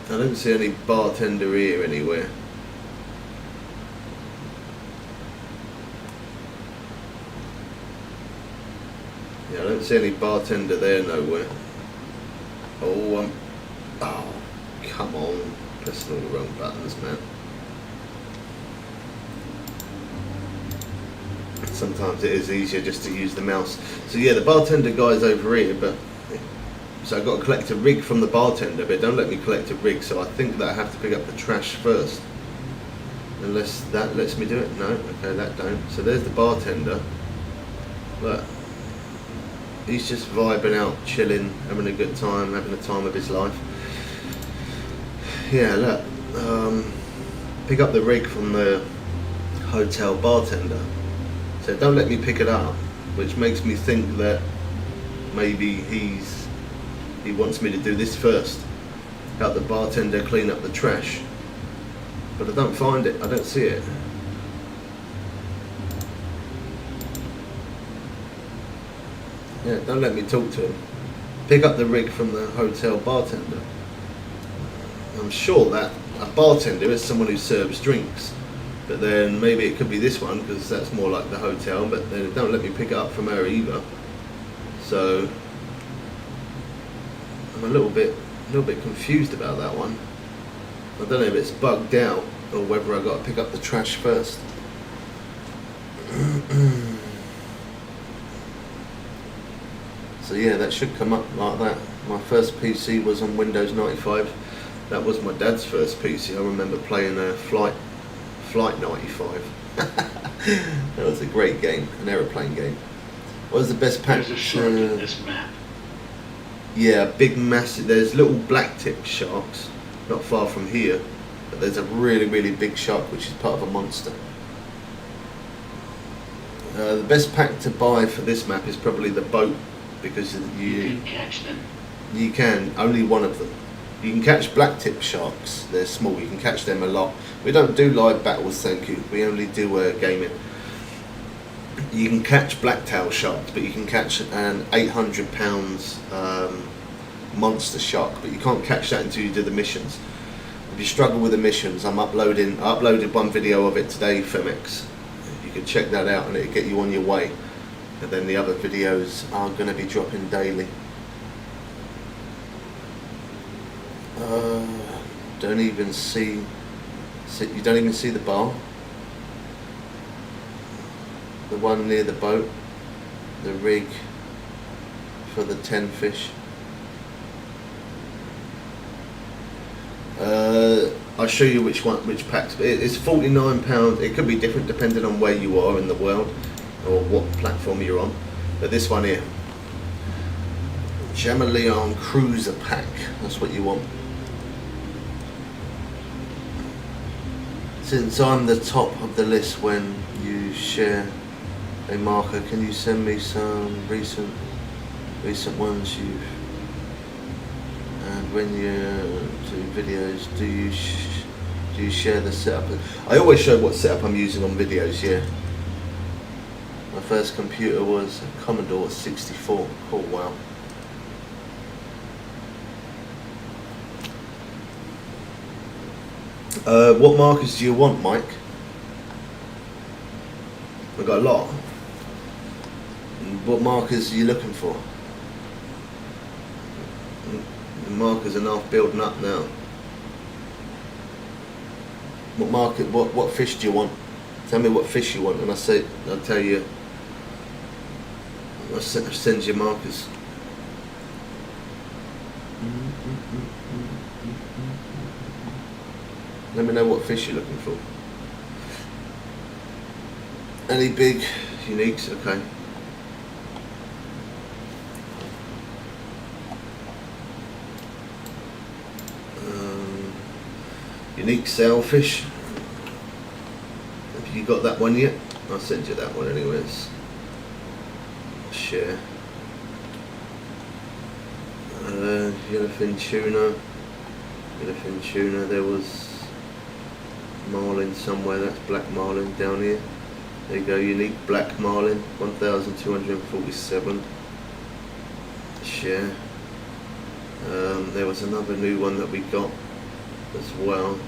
S2: I don't see any bartender here anywhere. Yeah, I don't see any bartender there nowhere. Oh, come on. Pressing all the wrong buttons, man. Sometimes it is easier just to use the mouse. So yeah, the bartender guy's over here, but so I've got to collect a rig from the bartender, but don't let me collect a rig, so I think that I have to pick up the trash first. Unless that lets me do it. No, okay, that don't. So there's the bartender. Look. He's just vibing out, chilling, having a good time, having the time of his life. Yeah, look. Pick up the rig from the hotel bartender. So don't let me pick it up, which makes me think that maybe he wants me to do this first. Help the bartender clean up the trash. But I don't find it, I don't see it. Yeah, don't let me talk to him. Pick up the rig from the hotel bartender. I'm sure that a bartender is someone who serves drinks. But then maybe it could be this one, because that's more like the hotel, but then don't let me pick it up from her either. So I'm a little bit confused about that one. I don't know if it's bugged out or whether I got to pick up the trash first. So yeah, that should come up like that. My first PC was on Windows 95. That was my dad's first PC. I remember playing a Flight 95. That was a great game, an aeroplane game. What was the best pack?
S1: There's a shark in this map.
S2: Yeah, big massive. There's little black tip sharks not far from here, but there's a really big shark which is part of a monster. The best pack to buy for this map is probably the boat, because
S1: You can catch them.
S2: you can only one of them. You can catch black tip sharks. They're small. You can catch them a lot. We don't do live battles, thank you. We only do gaming. You can catch blacktail sharks, but you can catch an 800 pounds monster shark, but you can't catch that until you do the missions. If you struggle with the missions, I uploaded one video of it today, Femex. You can check that out and it'll get you on your way. And then the other videos are going to be dropping daily. Don't even see. You don't even see the bar. The one near the boat, the rig for the 10 fish. I'll show you which packs. It's £49. It could be different depending on where you are in the world or what platform you're on. But this one here, Jamaleon Cruiser Pack. That's what you want. Since I'm the top of the list when you share a marker, can you send me some recent ones you've, and when you do videos, do you share the setup? I always show what setup I'm using on videos. Yeah, my first computer was a Commodore 64. Oh wow. What markers do you want, Mike? I've got a lot. What markers are you looking for? The markers are now building up now. What fish do you want? Tell me what fish you want, and I'll tell you. I'll send you markers. Let me know what fish you're looking for. Any big uniques? Okay. Unique sailfish. Have you got that one yet? I'll send you that one anyways. Share. Yellowfin tuna. Yellowfin tuna. There was marlin somewhere. That's black marlin down here. There you go. Unique black marlin. 1,247. Share. There was another new one that we got as well.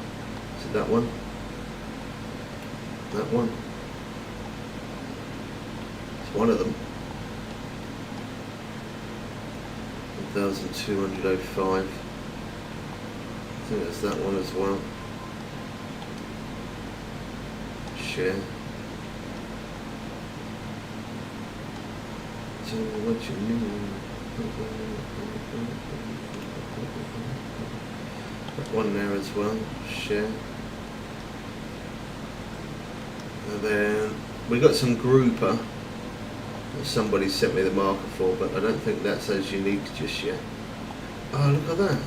S2: Is it that one? That one? It's one of them. 1,205. I think it's that one as well. Share. Tell me what you need. That one there as well. Share. And then we got some grouper that somebody sent me the marker for, but I don't think that's as unique just yet. Oh, look at that.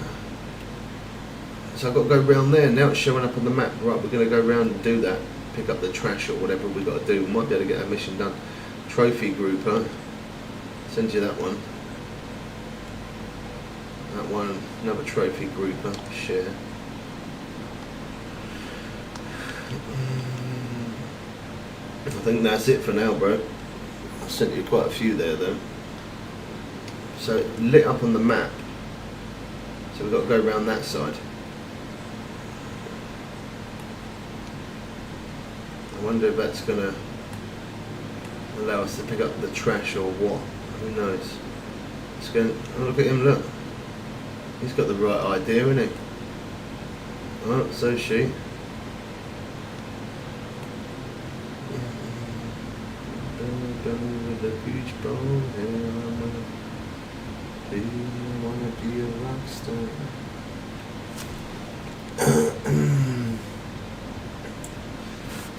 S2: So I've got to go round there. Now it's showing up on the map. Right, we're going to go round and do that. Pick up the trash or whatever we've got to do. We might be able to get our mission done. Trophy grouper. Send you that one. That one, another trophy grouper. Share. I think that's it for now, bro. I sent you quite a few there though. So it lit up on the map. So we've got to go around that side. I wonder if that's going to allow us to pick up the trash or what. Who knows? It's going. Oh, look at him! Look, he's got the right idea, isn't he? Oh, so she. With a huge brown hair, do you wanna be a rock star?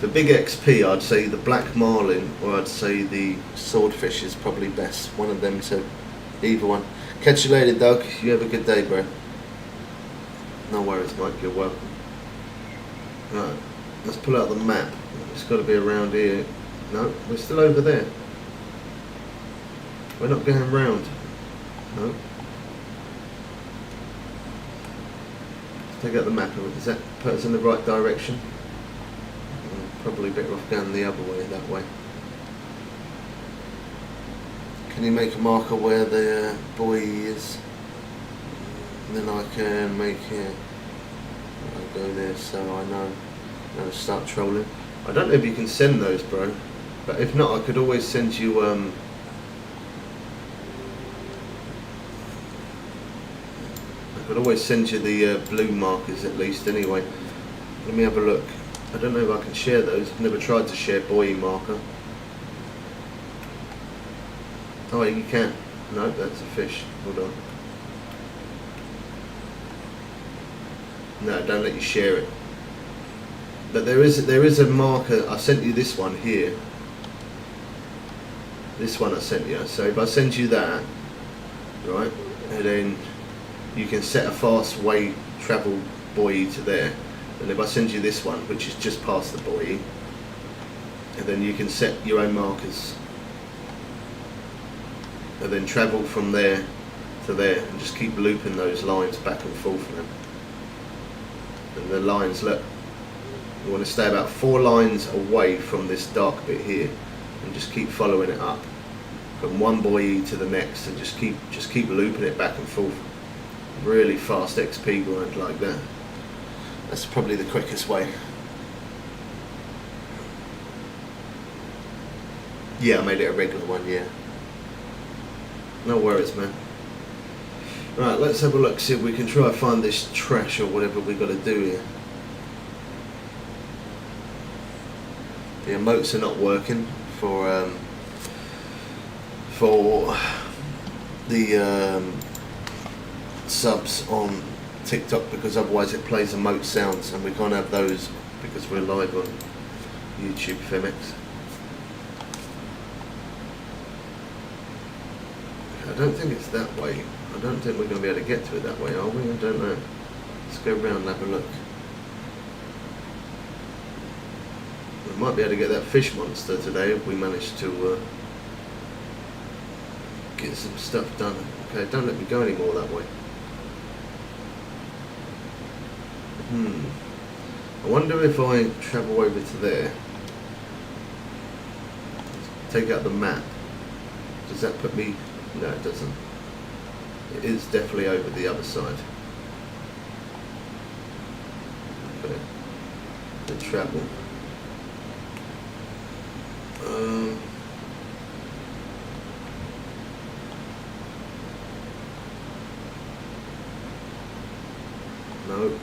S2: For big XP, I'd say the black marlin, or I'd say the swordfish is probably best. One of them, so either one. Catch you later, Doug. You have a good day, bro. No worries, Mike. You're welcome. Right, let's pull out the map. It's got to be around here. No, we're still over there. We're not going round. No. Let's take out the map. Does that put us in the right direction? Probably better off going the other way, that way. Can you make a marker where the buoy is? And then I can make it. I'll go there so I know how to start trolling. I don't know if you can send those, bro. But if not, I could always send you I could always send you the blue markers at least anyway. Let me have a look. I don't know if I can share those. I've never tried to share buoy marker. Oh, you can. No, that's a fish. Hold on. No, don't let you share it. But there is a marker. I sent you this one here. This one I sent you. So if I send you that, right, and then you can set a fast way travel buoy to there. And if I send you this one, which is just past the buoy, and then you can set your own markers. And then travel from there to there and just keep looping those lines back and forth now. And the lines, look, you want to stay about 4 lines away from this dark bit here and just keep following it up from one buoy to the next and just keep looping it back and forth. Really fast XP grind like that. That's probably the quickest way. Yeah, I made it a regular one, yeah. No worries, man. Right, let's have a look, see if we can try and find this trash or whatever we got to do here. The emotes are not working for the subs on TikTok, because otherwise it plays emote sounds and we can't have those because we're live on YouTube FMX. I don't think it's that way. I don't think we're going to be able to get to it that way, are we? I don't know. Let's go around and have a look. We might be able to get that fish monster today if we manage to get some stuff done. Okay, don't let me go any more that way. I wonder if I travel over to there, take out the map, does that put me... No, it doesn't. It is definitely over the other side. Okay. The travel. No.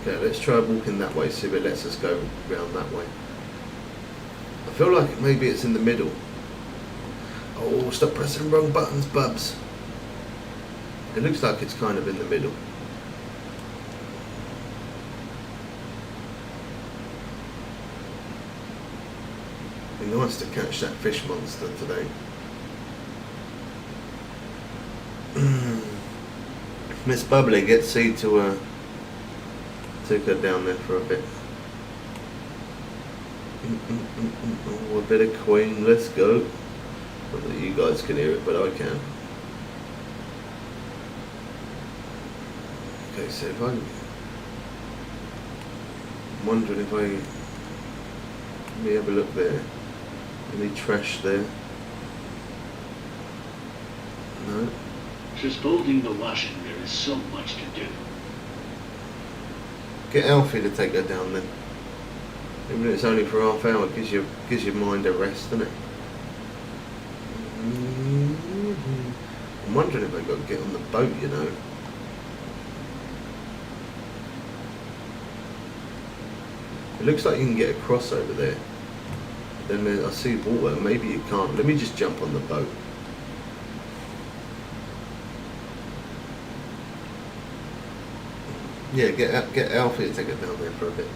S2: Okay, let's try walking that way, see if it lets us go round that way. I feel like maybe it's in the middle. Oh, stop pressing wrong buttons, bubs. It looks like it's kind of in the middle. It'd be nice to catch that fish monster today. Miss Bubbly, get C to take her down there for a bit. Oh, a bit of Queen, let's go. Not that you guys can hear it, but I can. Okay, so if I'm wondering if let me have a look there. Any trash there? No.
S1: Just folding the washing, there is so much to do.
S2: Get Alfie to take her down then. Even if it's only for half hour, gives your mind a rest, doesn't it? I'm wondering if I've got to get on the boat, you know. It looks like you can get across over there. Then I see water, maybe you can't. Let me just jump on the boat. Yeah, get Alfie to take it down there for a bit.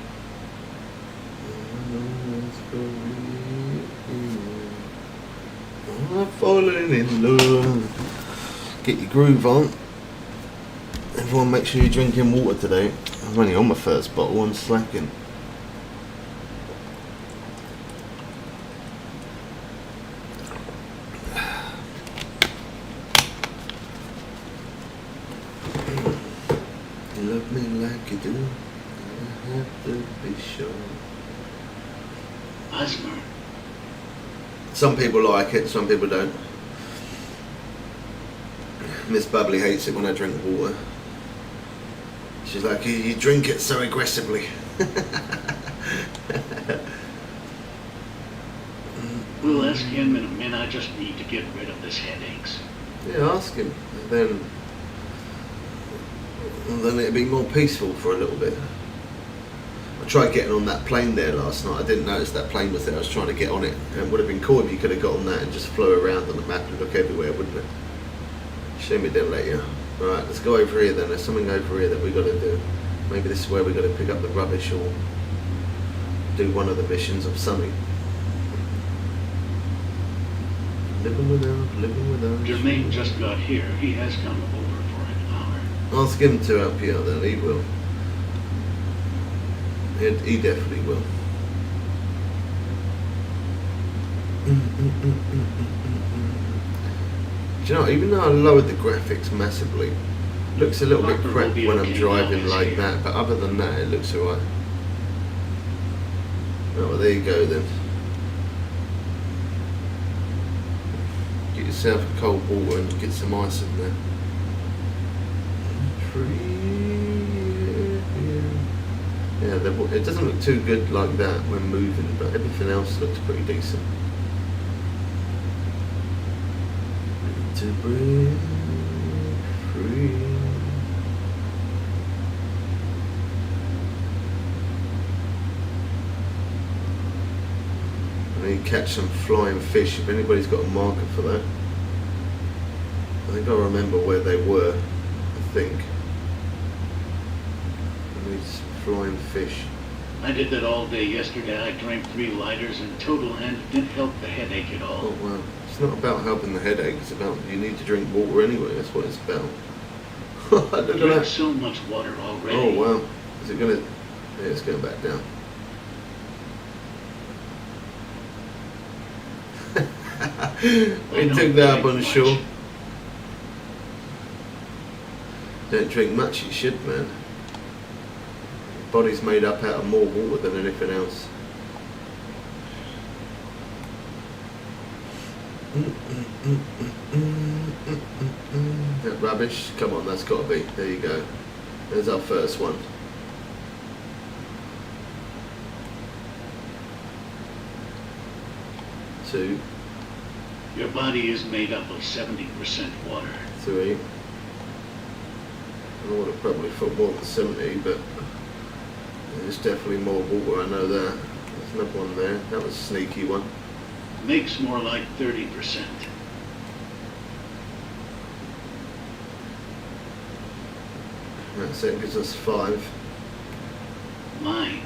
S2: I'm falling in love. Get your groove on. Everyone make sure you're drinking water today. I'm only on my first bottle, I'm slacking. You love me like you do, I have to be sure.
S1: Asthma.
S2: Some people like it, some people don't. Miss Bubbly hates it when I drink water. She's like, you drink it so aggressively.
S1: We'll ask him in a minute. I just need to get rid of this headaches.
S2: Yeah, ask him. Then it'd be more peaceful for a little bit. I tried getting on that plane there last night. I didn't notice that plane was there. I was trying to get on it. And it would have been cool if you could have got on that and just flew around on the map and look everywhere, wouldn't it? Shame it didn't let you. Right, let's go over here then. There's something over here that we got to do. Maybe this is where we got to pick up the rubbish or do one of the missions of something. Living without.
S1: Jermaine just got here. He has come over for an hour.
S2: Ask him to help you out then. He will. He definitely will. Do you know, even though I lowered the graphics massively, it looks a little bit crap when I'm driving like that, but other than that, it looks alright. Oh, well, there you go then. Get yourself a cold water and get some ice in there. Yeah, it doesn't look too good like that when moving, but everything else looks pretty decent. To breathe free. I need to catch some flying fish. If anybody's got a marker for that, I think I remember where they were. I think. I need some flying fish.
S1: I did that all day yesterday. I drank 3 lighters in total and it didn't help the headache at all.
S2: Oh wow. It's not about helping the headache, it's about you need to drink water anyway, that's what it's about. Look
S1: I
S2: at
S1: drank
S2: that.
S1: so much water already.
S2: Oh wow. Is it gonna... Yeah, it's going back down. We took that up on the shore. Don't drink much, you should, man. Your body's made up out of more water than anything else. That rubbish? Come on, that's got to be. There you go. There's our first one. Two.
S1: Your body is made up of 70% water.
S2: 3. I would have probably thought more than 70, but there's definitely more water, I know that. There's another one there. That was a sneaky one.
S1: Makes more like 30%.
S2: That's it, gives us 5.
S1: Mind.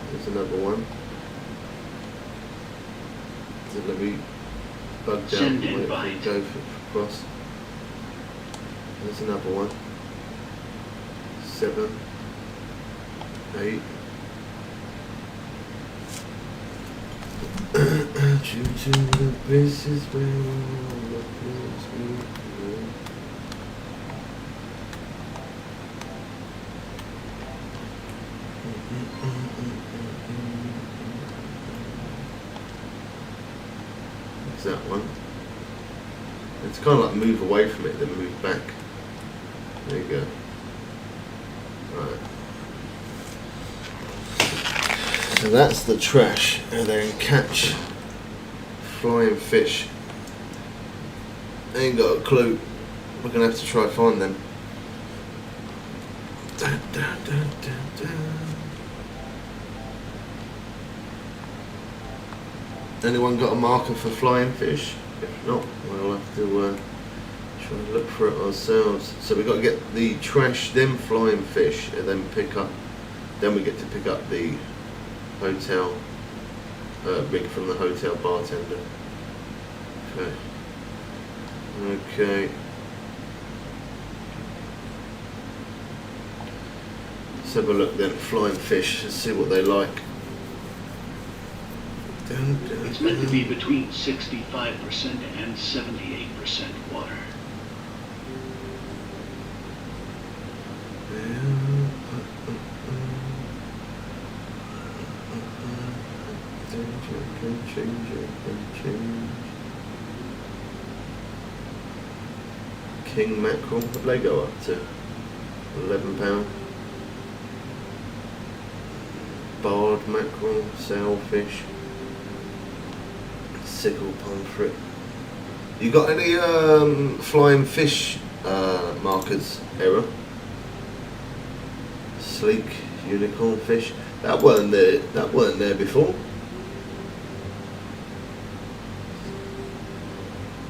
S2: There's another one. Is it going to be bugged out?
S1: Send
S2: Wait,
S1: invite.
S2: go across. There's another one. 7. 8. Due to the places where all the things we do. What's that one? It's kind of like move away from it, then move back. There you go. Right. So that's the trash, and then catch flying fish. Ain't got a clue. We're gonna have to try find them. Dun, dun, dun, dun, dun. Anyone got a marker for flying fish? If not, we'll have to Try and look for it ourselves. So we've got to get the trash, then flying fish, and then then we get to pick up the hotel rig from the hotel bartender. Okay. Let's have a look then at flying fish and see what they like.
S1: It's meant to be between 65% and 78% water.
S2: King mackerel, what do they go up to? £11. Barred mackerel, sailfish, sickle pomfret. You got any flying fish markers, Era? Sleek unicorn fish. That weren't there before.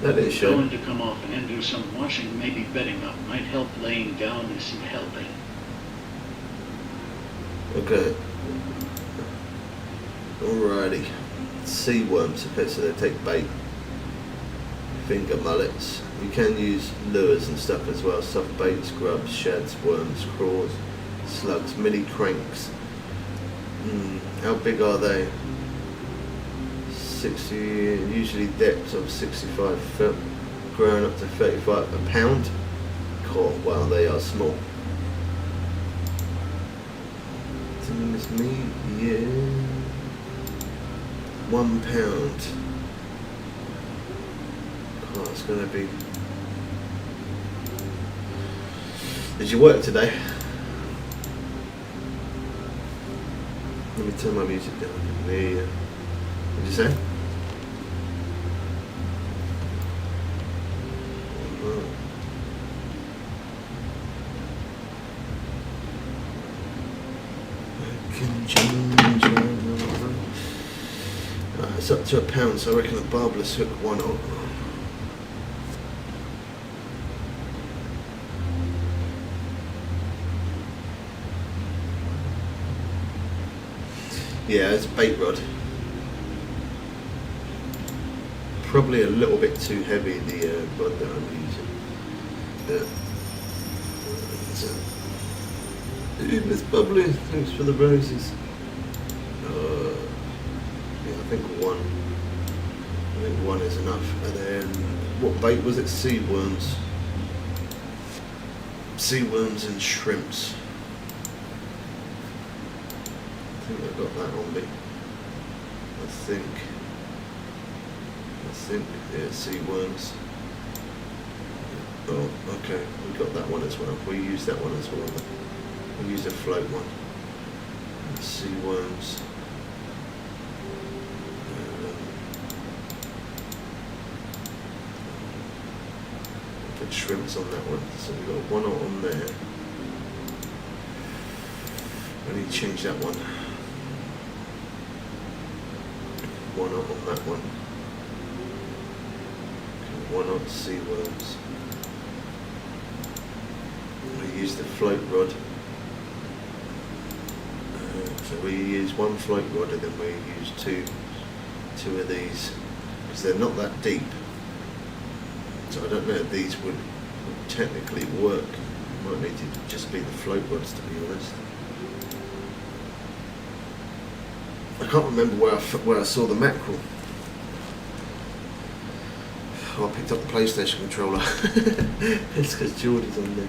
S2: That didn't show.
S1: Going to come off and do some washing, maybe bedding up. Might help. Laying down isn't helping.
S2: Okay. Alrighty. Sea worms, okay, so they take bait. Finger mullets. You can use lures and stuff as well. Soft baits, grubs, shads, worms, crawls, slugs, mini cranks. How big are they? 60, usually depths of 65 foot, growing up to 35 a pound. Cool, wow, they are small. It's me, yeah. £1. Oh, it's gonna be. Did you work today? Let me turn my music down. Yeah. What did you say? It's up to £1, so I reckon a barbless hook, why not? Yeah, it's a bait rod. Probably a little bit too heavy, the rod that I'm using. Yeah. So, Miss Bubbly, thanks for the roses. Yeah, I think one is enough. And then, what bait was it? Sea worms. Sea worms and shrimps. I think I've got that on me. I think, yeah, sea worms. Oh, okay, we got that one as well. We use that one as well. We use a float one. Sea worms. Put shrimps on that one. So we've got one on there. I need to change that one. One on that one. Okay, one on sea worms. We use the float rod. So we use one float rod and then we use two of these because they're not that deep. So I don't know if these would technically work. Might need to just be the float rods, to be honest. I can't remember where I saw the mackerel. Oh, I picked up the PlayStation controller. It's because Geordie's on there.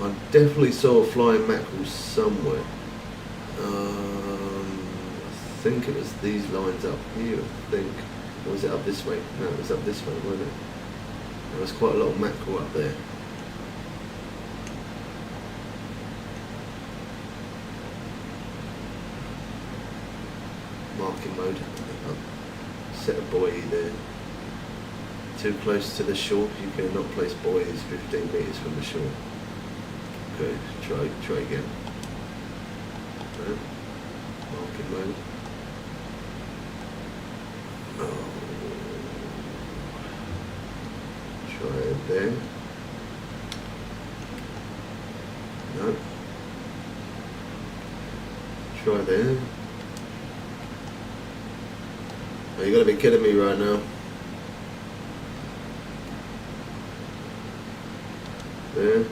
S2: I definitely saw a flying mackerel somewhere. I think it was these lines up here, I think. Or was it up this way? No, it was up this way, wasn't it? There was quite a lot of mackerel up there. Marking mode. Set a buoy there. Too close to the shore, you cannot place buoys 15 metres from the shore. Okay, try again. No. Marking mode. Oh, Try it there. No. Try there. Oh, you gotta be kidding me right now. There.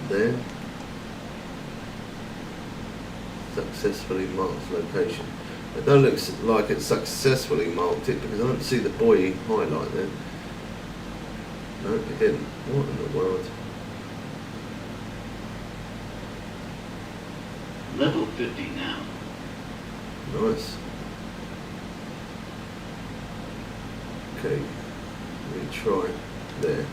S2: There. Successfully marked location. It don't look like it's successfully marked it because I don't see the buoy highlight there. No, it didn't. What in the world?
S1: Level 50 now.
S2: Nice. Okay, let me try there.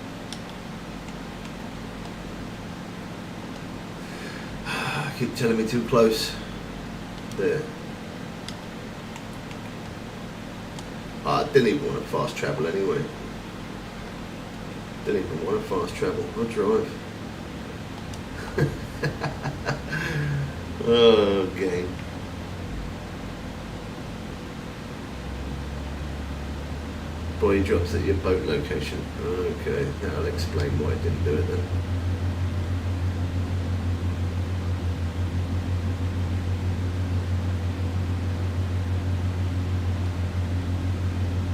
S2: Keep telling me too close. There. I didn't even want to fast travel anyway. Didn't even want to fast travel. I'll drive. Oh, game. Buoy drops at your boat location. Okay, that'll explain why I didn't do it then.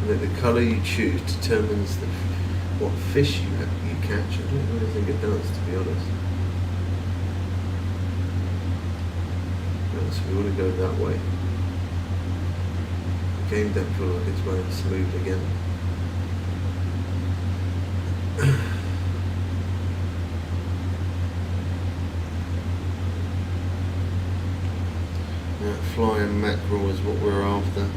S2: The colour you choose determines what fish you catch. I don't really think it does, to be honest. So we want to go that way. The game don't feel like it's running smooth again. That flying mackerel is what we're after.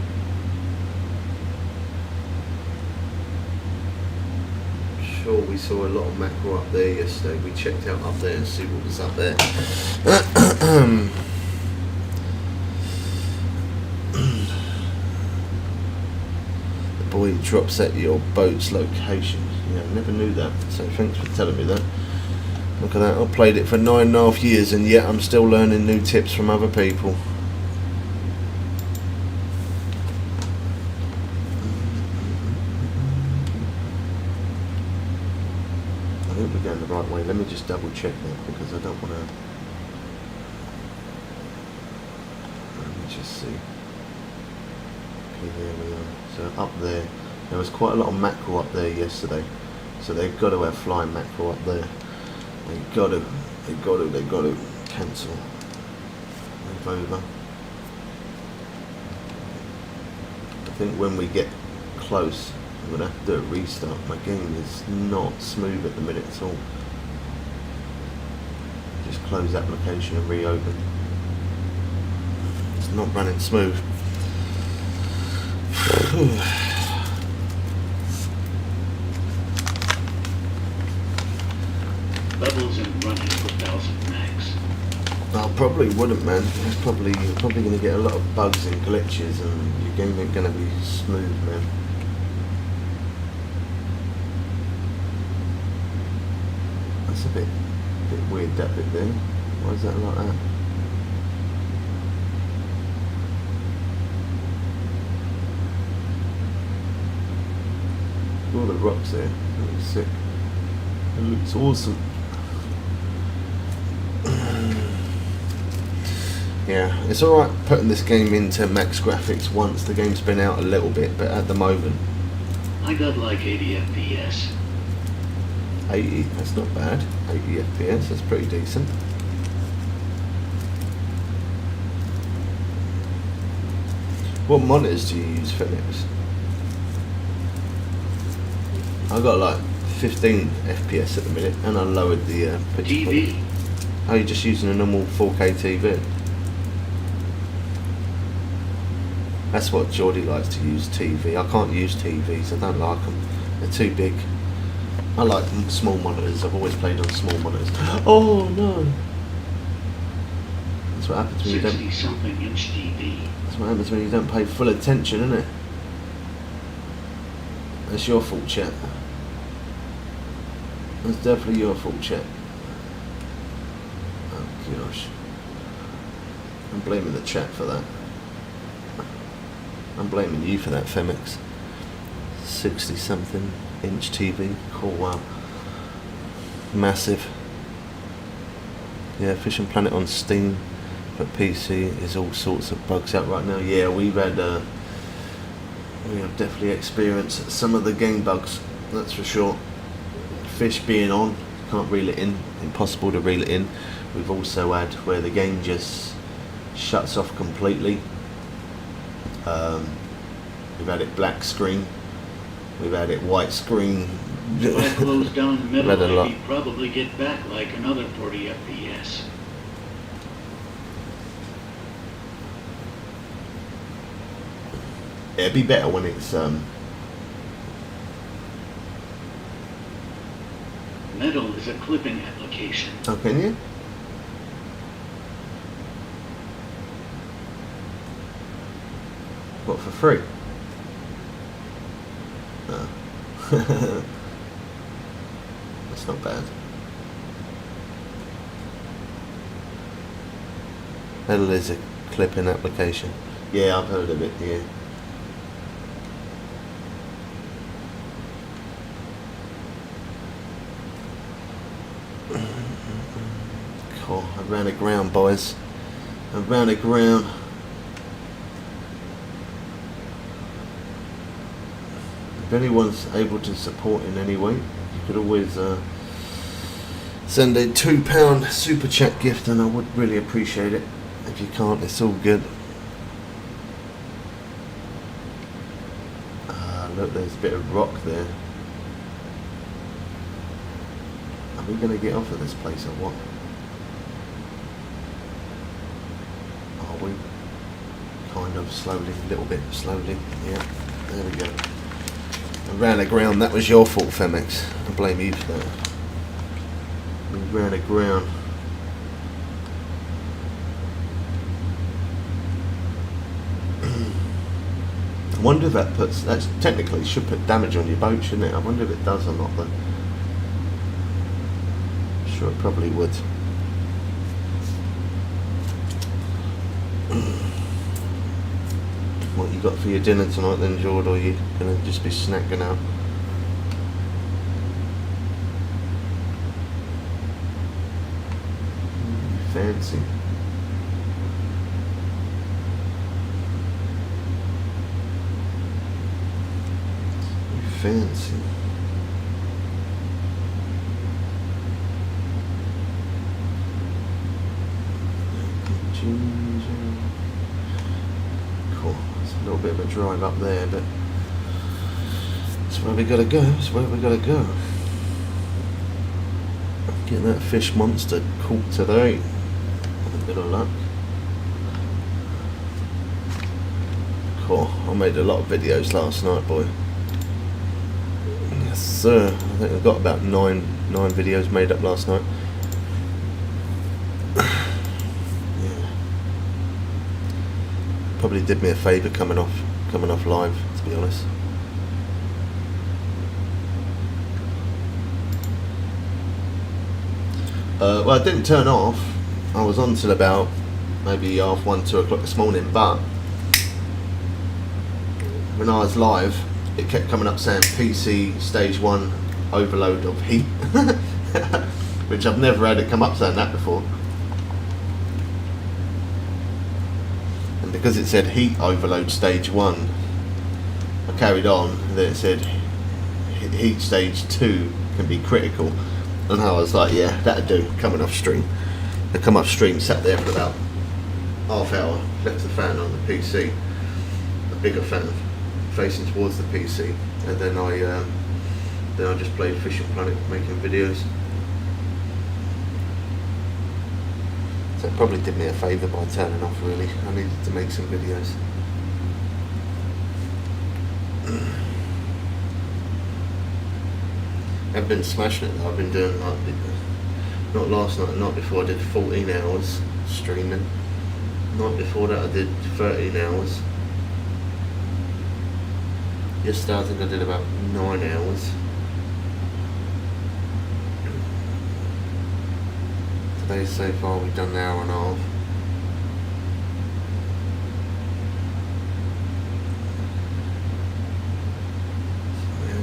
S2: Sure, we saw a lot of mackerel up there yesterday. We checked out up there and see what was up there. The buoy drops at your boat's location. Yeah, I never knew that, so thanks for telling me that. Look at that, I've played it for 9.5 years and yet I'm still learning new tips from other people. I think we're going the right way. Let me just double check that because I don't want to. Let me just see. Okay, there we are. So up there was quite a lot of mackerel up there yesterday. So they've got to have flying mackerel up there. They've got to cancel. Move over. I think when we get close, I'm going to have to do a restart. My game is not smooth at the minute at all. Just close application and reopen. It's not running smooth.
S1: Levels and running for 1000 max.
S2: I probably wouldn't, man. You're probably going to get a lot of bugs and glitches, and your game ain't going to be smooth, man. That's a bit weird, that bit there. Why is that like that? All the rocks there. That looks sick. It looks awesome. Yeah, it's alright putting this game into max graphics once the game's been out a little bit, but at the moment...
S1: I got like 80 FPS.
S2: 80, that's not bad. 80 FPS, that's pretty decent. What monitors do you use, Phillips? I got like 15 FPS at the minute, and I lowered the picture
S1: TV.
S2: quality. Oh, you're just using a normal 4K TV? That's what Geordie likes to use, TV. I can't use TVs, I don't like them. They're too big. I like small monitors. I've always played on small monitors. Oh no! That's what happens when you don't.
S1: 60-something inch TV.
S2: That's what happens when you don't pay full attention, isn't it? That's your fault, chat. That's definitely your fault, chat. Oh gosh. I'm blaming the chat for that. I'm blaming you for that, Femix. 60 something inch TV. Cool, wow. Massive. Yeah, Fishing Planet on Steam, but PC is all sorts of bugs out right now. Yeah, we have definitely experienced some of the game bugs, that's for sure. Fish being on, can't reel it in, impossible to reel it in. We've also had where the game just shuts off completely. We've had it black screen, we've had it white screen.
S1: If I close down middle, I'd probably get back like another 40 FPS.
S2: It'd be better when it's
S1: Metal is a clipping application.
S2: oh, can you? What, for free? No. That's not bad. Metal is a clipping application. Yeah, I've heard of it, yeah. Cool, I ran aground, boys. I ran aground. If anyone's able to support in any way, you could always send a £2 super chat gift, and I would really appreciate it. If you can't, it's all good. Look, there's a bit of rock there. Are we going to get off of this place or what? Are we? Kind of slowly, a little bit slowly. Yeah, there we go. I ran aground. That was your fault, Femix. I blame you for that. We ran aground. I wonder if that puts, that's technically should put damage on your boat, shouldn't it? I wonder if it does or not though. I'm sure it probably would. What you got for your dinner tonight then, Jord, or are you gonna just be snacking out? Fancy. Fancy. Ginger. Cool. It's a little bit of a drive up there, but that's where we gotta go. That's where we gotta go. Get that fish monster caught today. A bit of luck. Cool. I made a lot of videos last night, boy. Yes, sir. I think I got about nine videos made up last night. Yeah. Probably did me a favour coming off live, to be honest. Well, I didn't turn off. I was on till about maybe 1:30, 2 o'clock this morning, but when I was live, it kept coming up saying PC stage 1 overload of heat, which I've never had it come up saying that before. And because it said heat overload stage 1, I carried on, and then it said heat stage 2 can be critical. And I was like, yeah, that'd do, coming off stream. I come off stream, sat there for about half hour, left the fan on the PC, a bigger fan, facing towards the PC, and then I just played Fishing Planet, making videos. So it probably did me a favour by turning off, really. I needed to make some videos. I've been smashing it though. I've been doing like, not last night, the night before I did 14 hours streaming. The night before that I did 13 hours. Yesterday I think I did about 9 hours. Today so far we've done an hour and a half.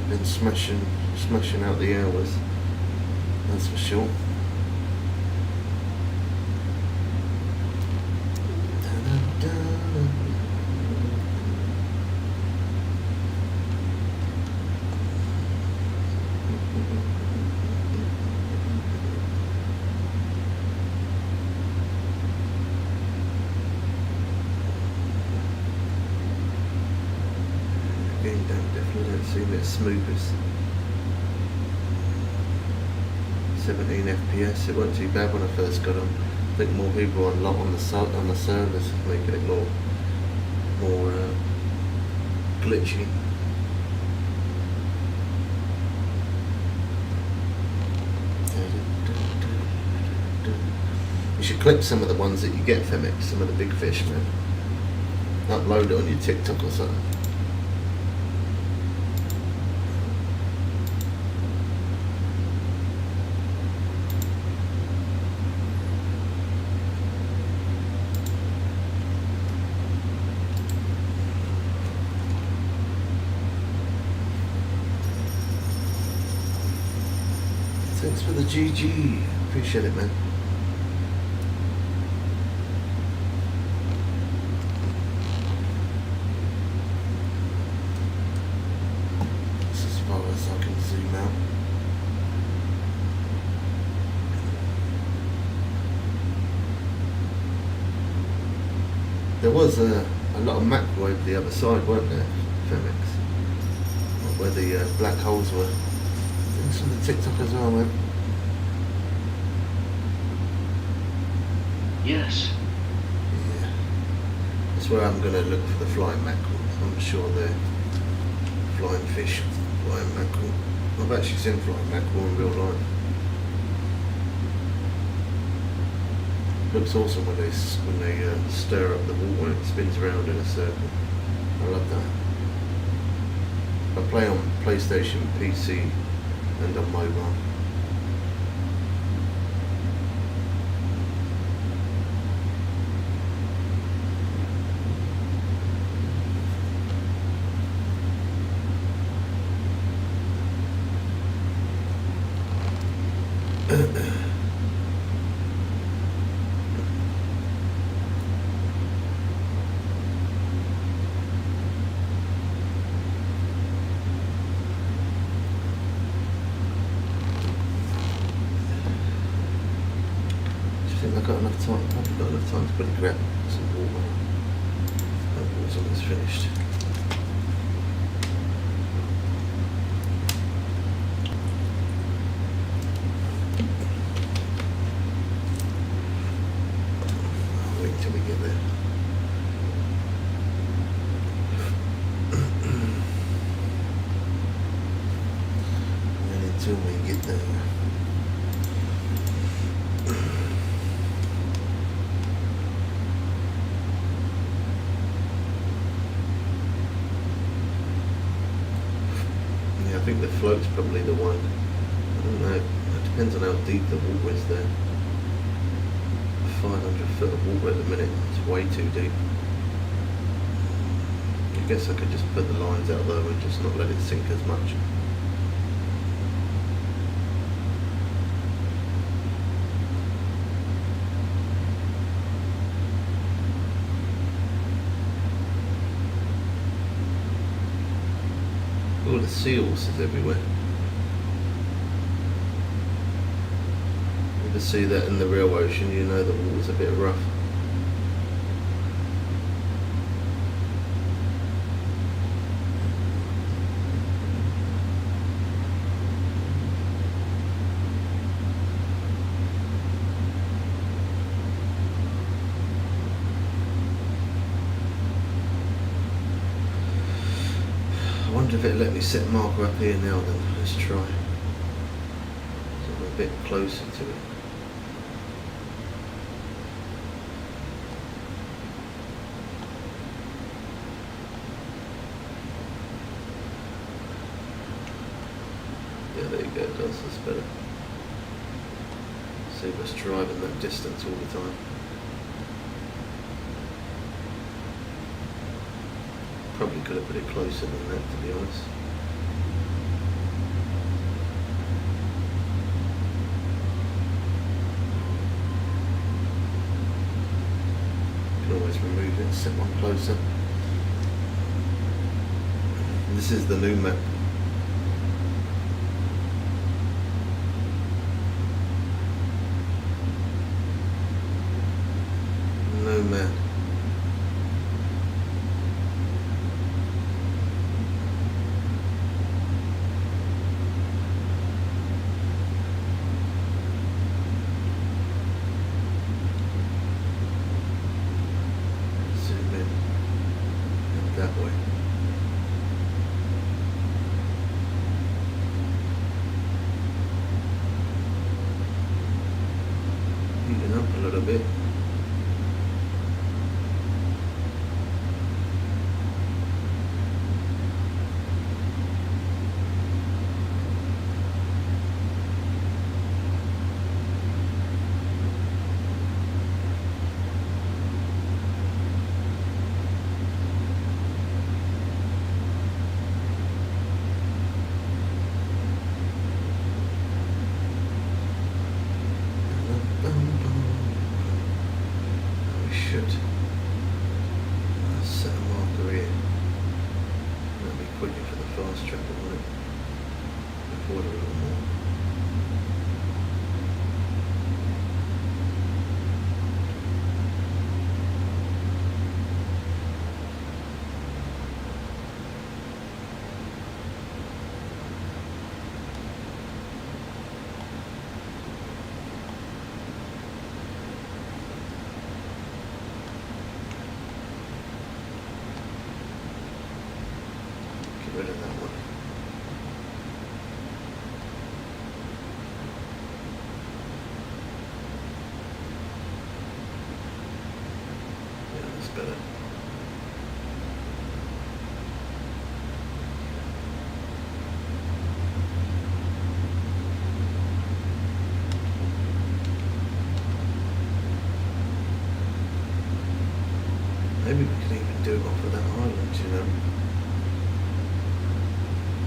S2: been smashing out the hours, that's for sure. Definitely don't seem it smoothest. 17 FPS. It wasn't too bad when I first got on. I think more people on the servers, making it more glitchy. You should clip some of the ones that you get, Femix, some of the big fish, man. Upload it on your TikTok or something. Thanks for the GG. Appreciate it, man. That's as far as I can zoom out. There was a lot of mackerel over the other side, weren't there, Femix? Where the black holes were. Thanks for the TikTok as well, man.
S1: Yes.
S2: Yeah. That's where I'm going to look for the flying mackerel. I'm sure they're flying fish, flying mackerel. I've actually seen flying mackerel in real life. Looks awesome when they stir up the water and it spins around in a circle. I love that. I play on PlayStation, PC and on mobile. I've got enough time. I've got enough time to put a grab some water. That water's almost finished. I'll wait until we get there. And until we get there. I think the float's probably the one. I don't know. It depends on how deep the water is there. 500 foot of water at the minute. It's way too deep. I guess I could just put the lines out there and just not let it sink as much. All the seahorses everywhere. If you see that in the real ocean, you know the water's a bit rough. I wonder if it'll let me set a marker up here now then. Let's try. So I'm a bit closer to it. Yeah, there you go, it does. That's better. Save us driving that distance all the time. Probably could have put it closer than that, to be honest. set one closer. This is the new map. Noomaa. Zoom in and that way. Heating up a little bit. We should set a marker here. That'll be quicker for the fast travel, won't it? Before a little more. Get rid of that one. Yeah, that's better. Maybe we can even do it off of that island, you know.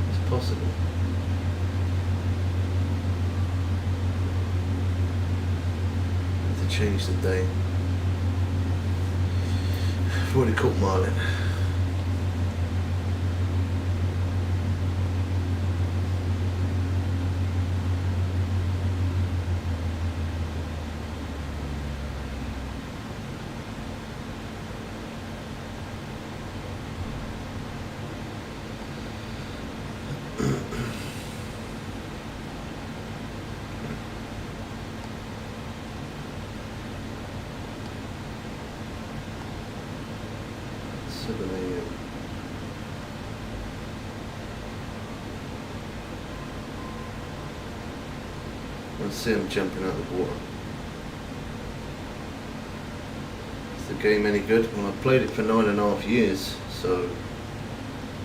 S2: It's possible. Have to change the day. I've already caught marlin. Let's see him jumping out of the water. Is the game any good? Well, I've played it for 9.5 years, so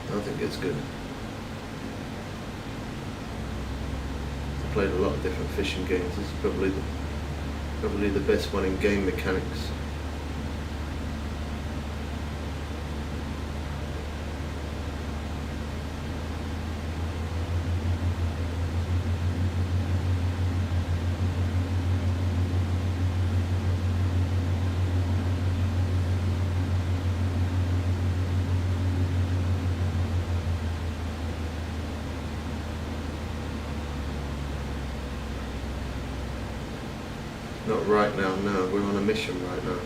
S2: I think it's good. I've played a lot of different fishing games. This is probably the best one in game mechanics. Not right now, no. We're on a mission right now.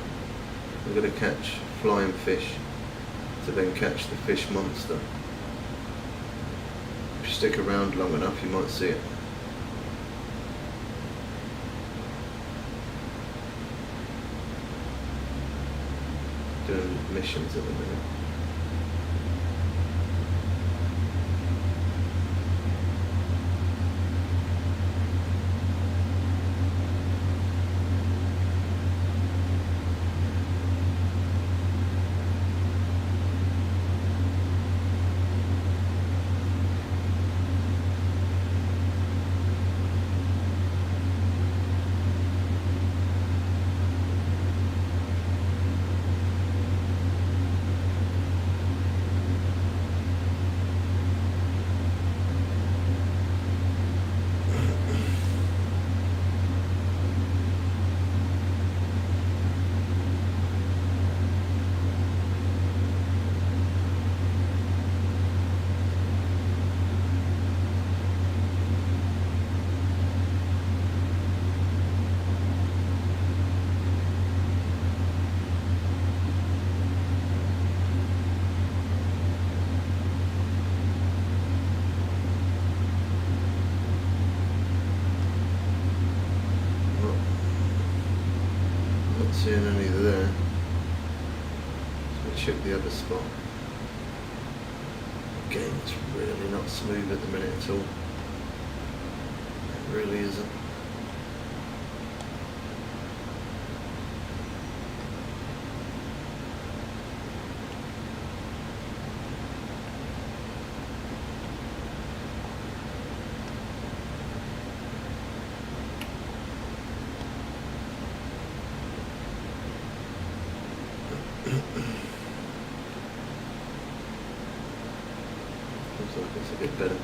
S2: We're going to catch flying fish to then catch the fish monster. If you stick around long enough, you might see it. Doing missions at the minute. seeing any there. So check the other spot. Again, it's really not smooth at the minute at all. It really isn't. Looks like it's a bit better.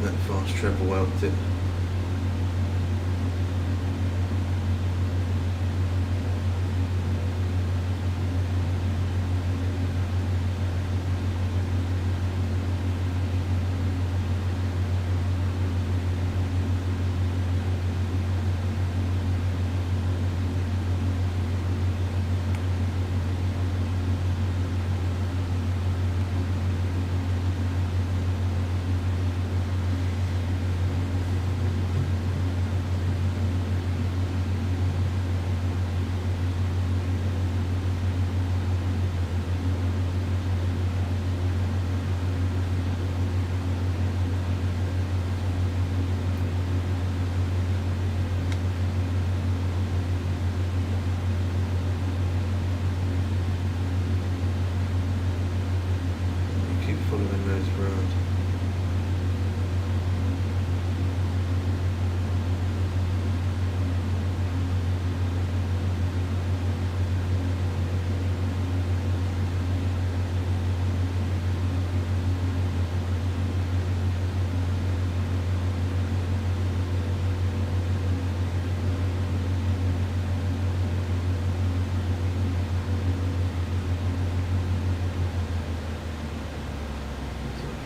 S2: That fast treble out it. Following those around.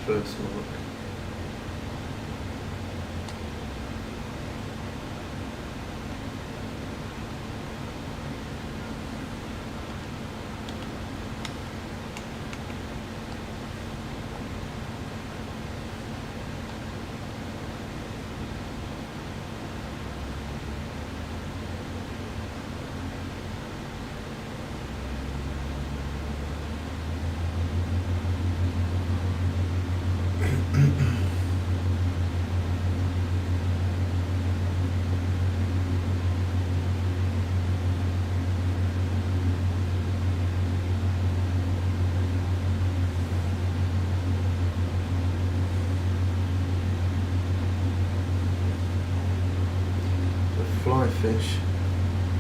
S2: First mark.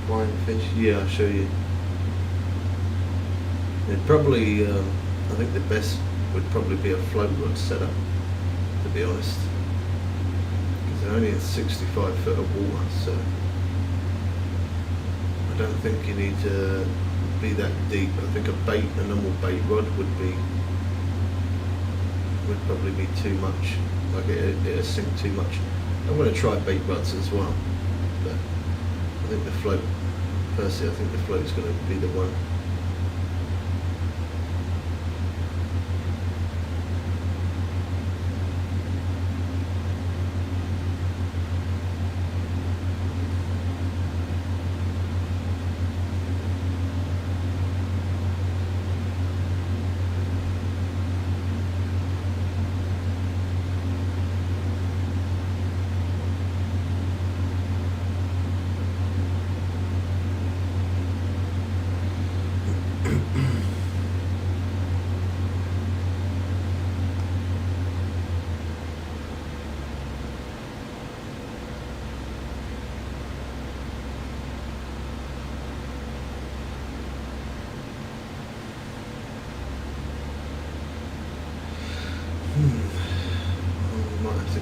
S2: Flying fish, yeah, I'll show you. It'd probably, I think the best would probably be a float rod setup, to be honest, because they're only at 65 foot of water, so I don't think you need to be that deep. I think a normal bait rod would probably be too much, like it'll sink too much. I'm going to try bait rods as well, but I think the float, personally, I think the float's going to be the one.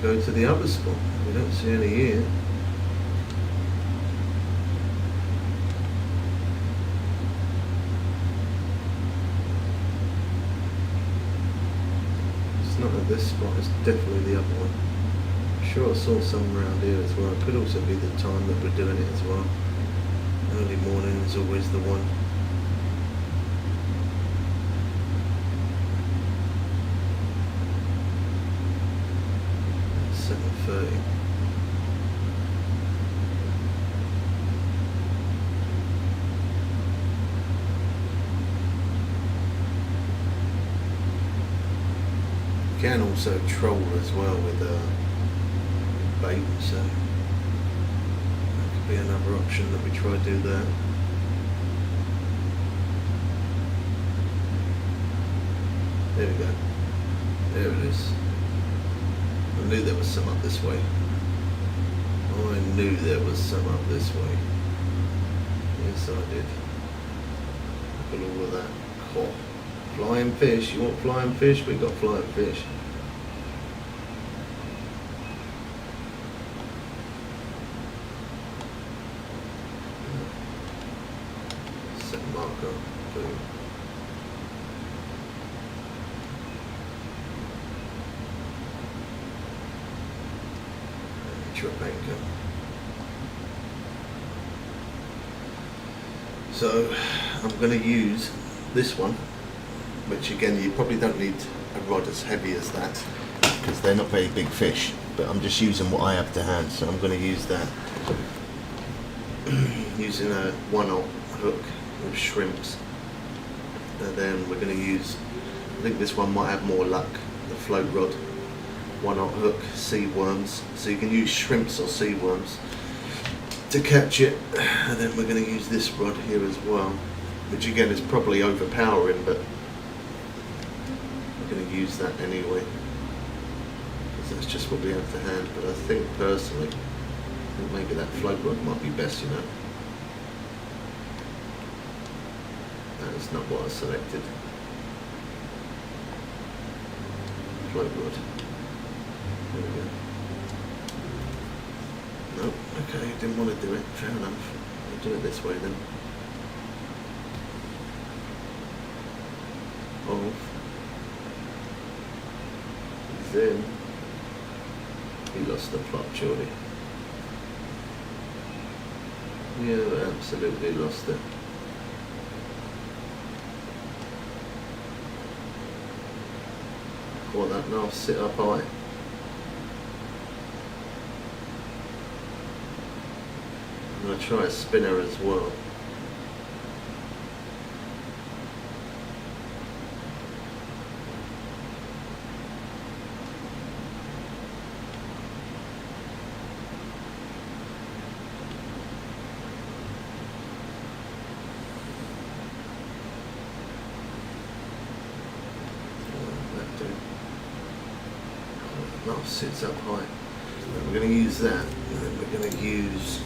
S2: go to the other spot. We don't see any here. It's not at this spot, it's definitely the other one. I'm sure I saw some around here as well. It could also be the time that we're doing it as well. Early morning is always the one. 7:30. You can also troll as well with bait, so that could be another option that we try to do that. There we go. There it is. I knew there was some up this way. I knew there was some up this way. Yes, I did. Look at all of that. Oh, flying fish. You want flying fish? We got flying fish. Set marker. Boom. Anchor. So I'm going to use this one, which again you probably don't need a rod as heavy as that because they're not very big fish, but I'm just using what I have to hand, so I'm going to use that. Using a 1/0 hook with shrimps, and then we're going to use, I think this one might have more luck, the float rod. 1/0 hook, sea worms, so you can use shrimps or sea worms to catch it. And then we're going to use this rod here as well, which again is probably overpowering, but we're going to use that anyway because that's just what we have to hand. But I think personally, I think maybe that float rod might be best, you know. That is not what I selected. Float rod. There we go. No, okay, didn't want to do it, fair enough. I'll do it this way then. Off. He's in. He lost the plot, surely. Yeah, absolutely lost it. Caught that now, sit up high. I'm going to try a spinner as well. No, sits up high. And we're going to use that, and then we're going to use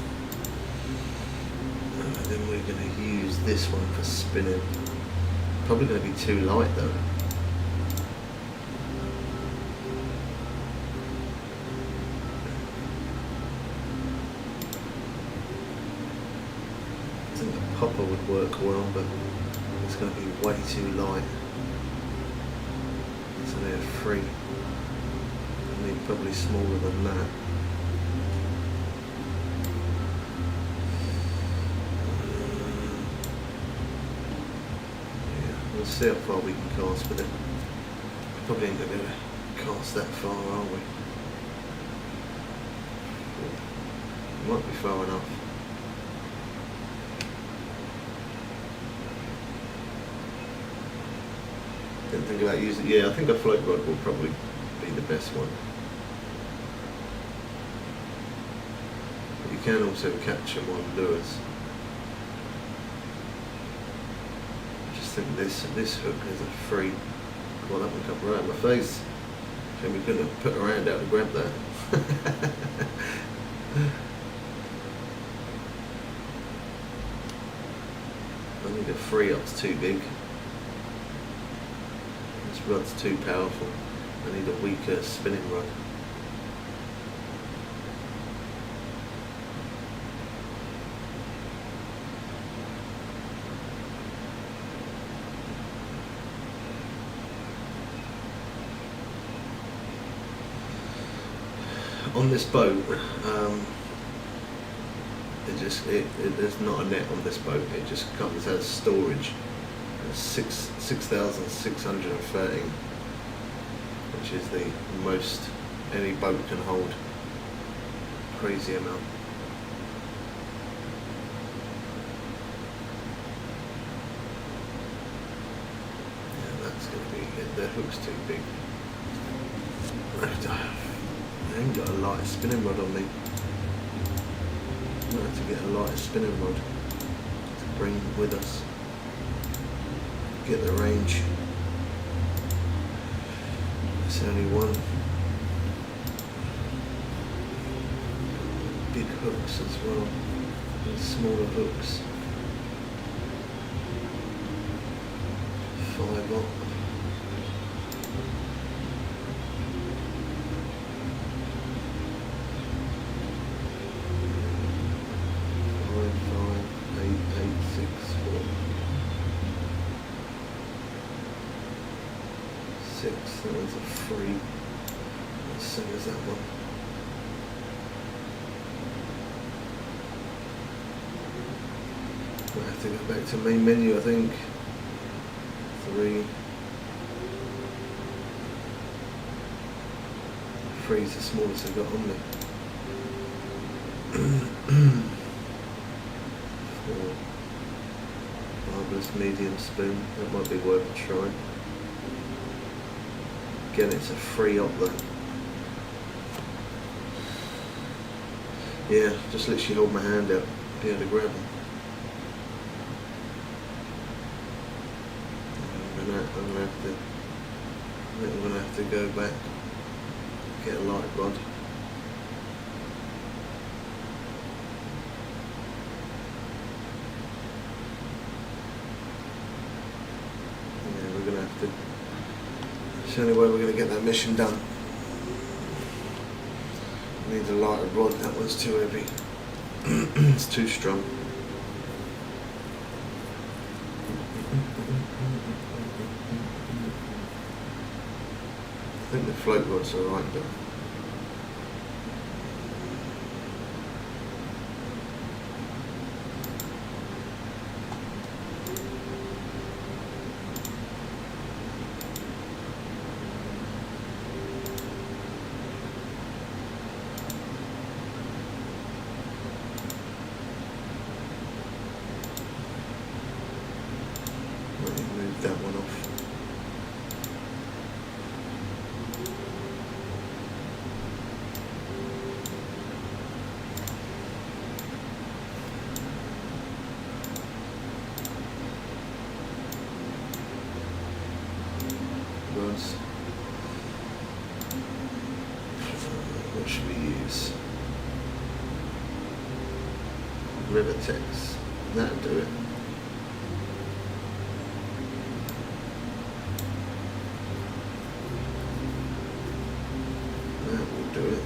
S2: this one for spinning. Probably going to be too light though. I think the popper would work well, but it's going to be way too light. It's only a 3. I need probably smaller than that. We'll see how far we can cast with it. Probably ain't going to cast that far, are we? Might be far enough. Didn't think about using it. Yeah, I think a float rod will probably be the best one. But you can also catch them on lures. I think this hook is a 3. Well, that one come right in my face. So we couldn't have put her hand out to grab that. I think a 3/0's too big. This rod's too powerful. I need a weaker spinning rod. on this boat, there's not a net on this boat. It just comes as storage. 6,613, which is the most any boat can hold. Crazy amount. Yeah, that's going to be it. The hook's too big. I ain't got a lighter spinning rod on me. Might have to get a lighter spinning rod to bring with us. Get the range. It's only one. Big hooks as well, and smaller hooks. 5 up. That one's a 3, the same as that one. I have to go back to main menu, I think. 3. 3 is the smallest I've got on me. 4. Marvellous medium spoon, that might be worth a try. Again, it's a 3 up there. Yeah, just literally hold my hand out, be able to grab them. I'm gonna have to go back, get a light rod. Yeah, we're gonna have to. It's the only way we're going to get that mission done. Need a lighter rod, that one's too heavy. It's too strong. I think the float rod's alright though. That one off. Rods. What should we use? Rivertex. That'll do it. Do it.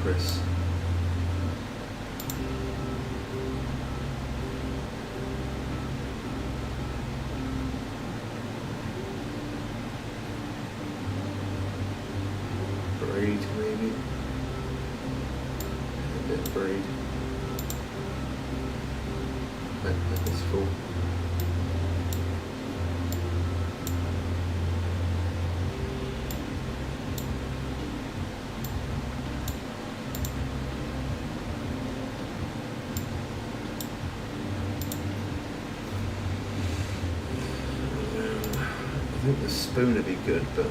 S2: Press. Braid maybe. A bit of braid. Backpack is full. I think the spoon would be good, but I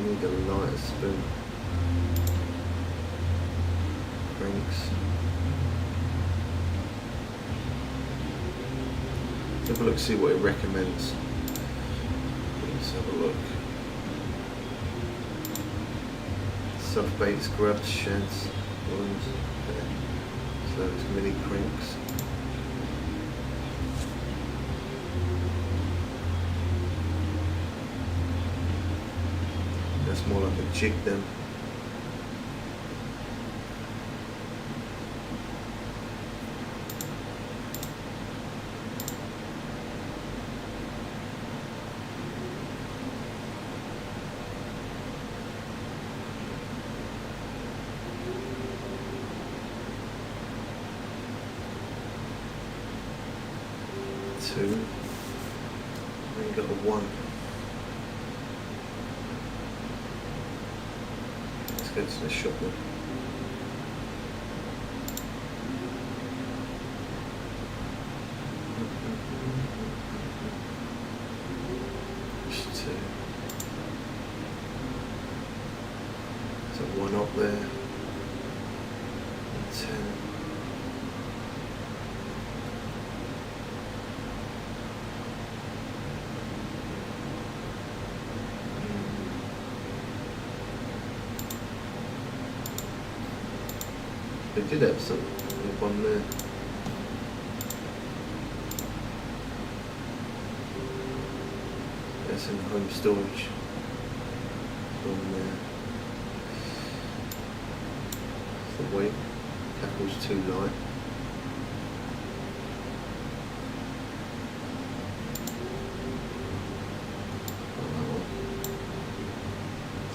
S2: need a lighter spoon. Cranks. Let's have a look, see what it recommends. Let's have a look. Soft baits, grubs, sheds, worms. Okay. So it's mini cranks. That's more like a jig then. 2. Then you got a 1. Let's go to the shop then. There's 2. There's a 1 up there. And 10. They did have some one there. There's some home storage on there. The weight tackle's too light.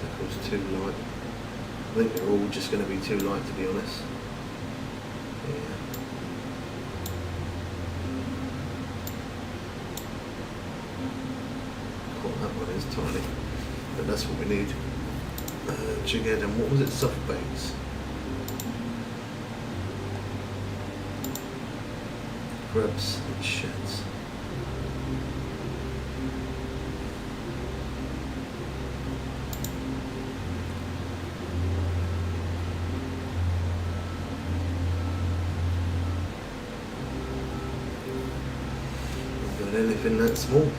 S2: Tackle's too light. I think they're all just going to be too light, to be honest. That one is tiny, but that's what we need. Jighead and what was it? Soft baits. Grubs and sheds. Not got anything that small.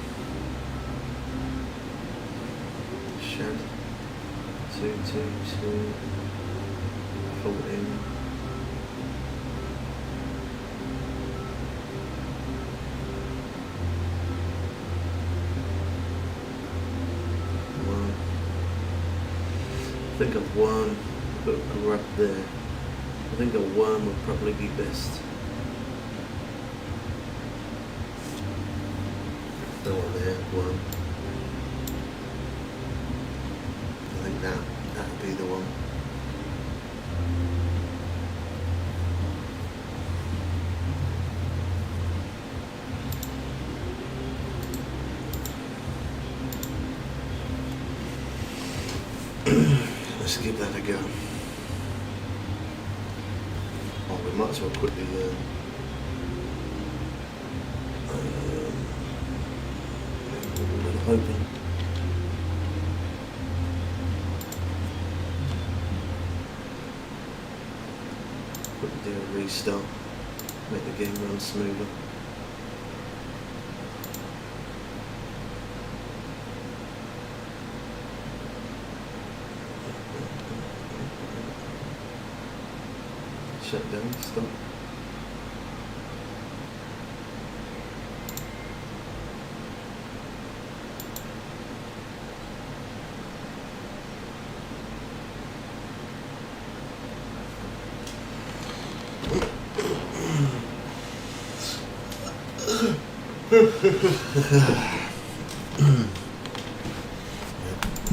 S2: Shed 222 14. One. I think a worm, put a grub there. I think a worm would probably be best. No one there, worm. I think that'll be the one. Let's give that a go. Oh, we might as well quickly open. Do a restart, make the game run smoother. Shut down, stop.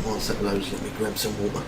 S2: Once that loads, let me grab some water.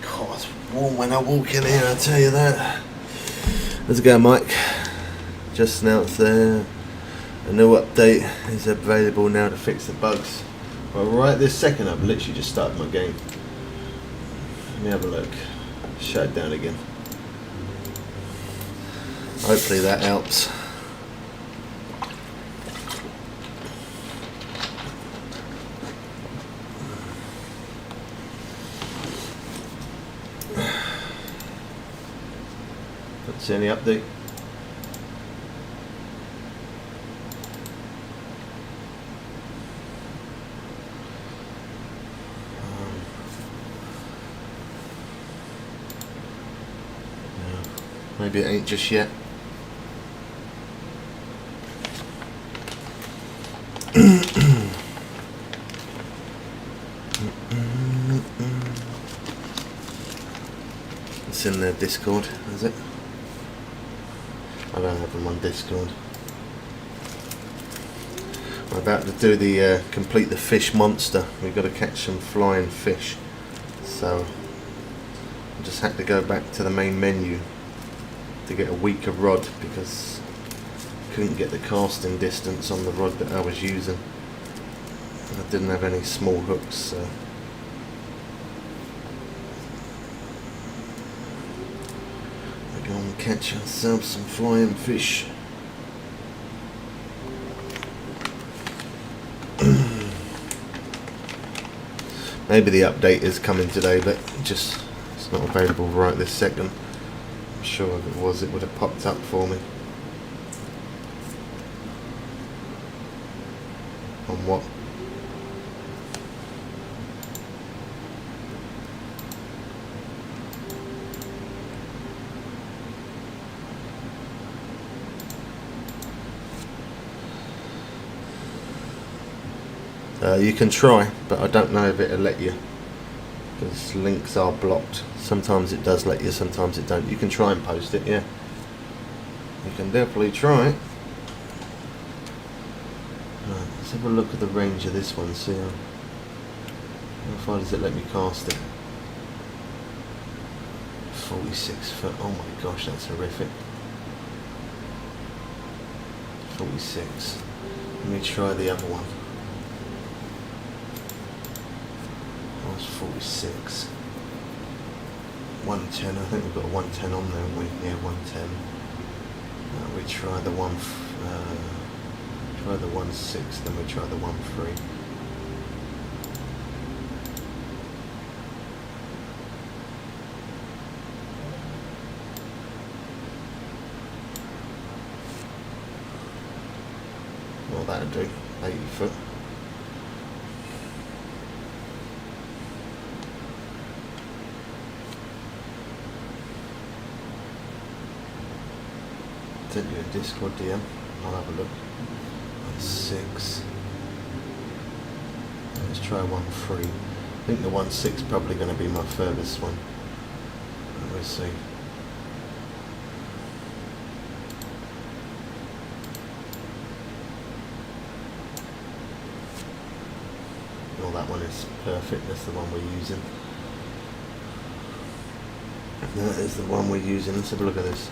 S2: God, it's warm when I walk in here, I tell you that. Let's go, Mike. just announced there a new update is available now to fix the bugs. Well, right this second I've literally just started my game. Let me have a look. Shut it down again. Hopefully that helps. Don't see any update. Maybe it ain't just yet. It's in the Discord, is it? I don't have them on Discord. I'm about to do the complete the fish monster. We've got to catch some flying fish. So I just had to go back to the main menu to get a weaker rod because I couldn't get the casting distance on the rod that I was using. I didn't have any small hooks, so we're going to catch ourselves some flying fish. Maybe the update is coming today, but it's not available right this second. I'm sure if it was, it would have popped up for me. On what? You can try, but I don't know if it'll let you because links are blocked. Sometimes it does let you, sometimes it don't. You can try and post it, yeah. You can definitely try it. Right, let's have a look at the range of this one, see how far does it let me cast it. 46 foot, oh my gosh, that's horrific. 46. Let me try the other one. That was 46. 110, I think we've got a 110 on there, haven't we? Yeah, 110. We try the 1.6, then we try the 1.3. Well, that'll do. 80 foot. Send you a Discord DM. I'll have a look. 1.6. Let's try 1.3. I think the 1.6 is probably going to be my furthest one. We'll see. Well, that one is perfect. That's the one we're using. That is the one we're using. Let's have a look at this.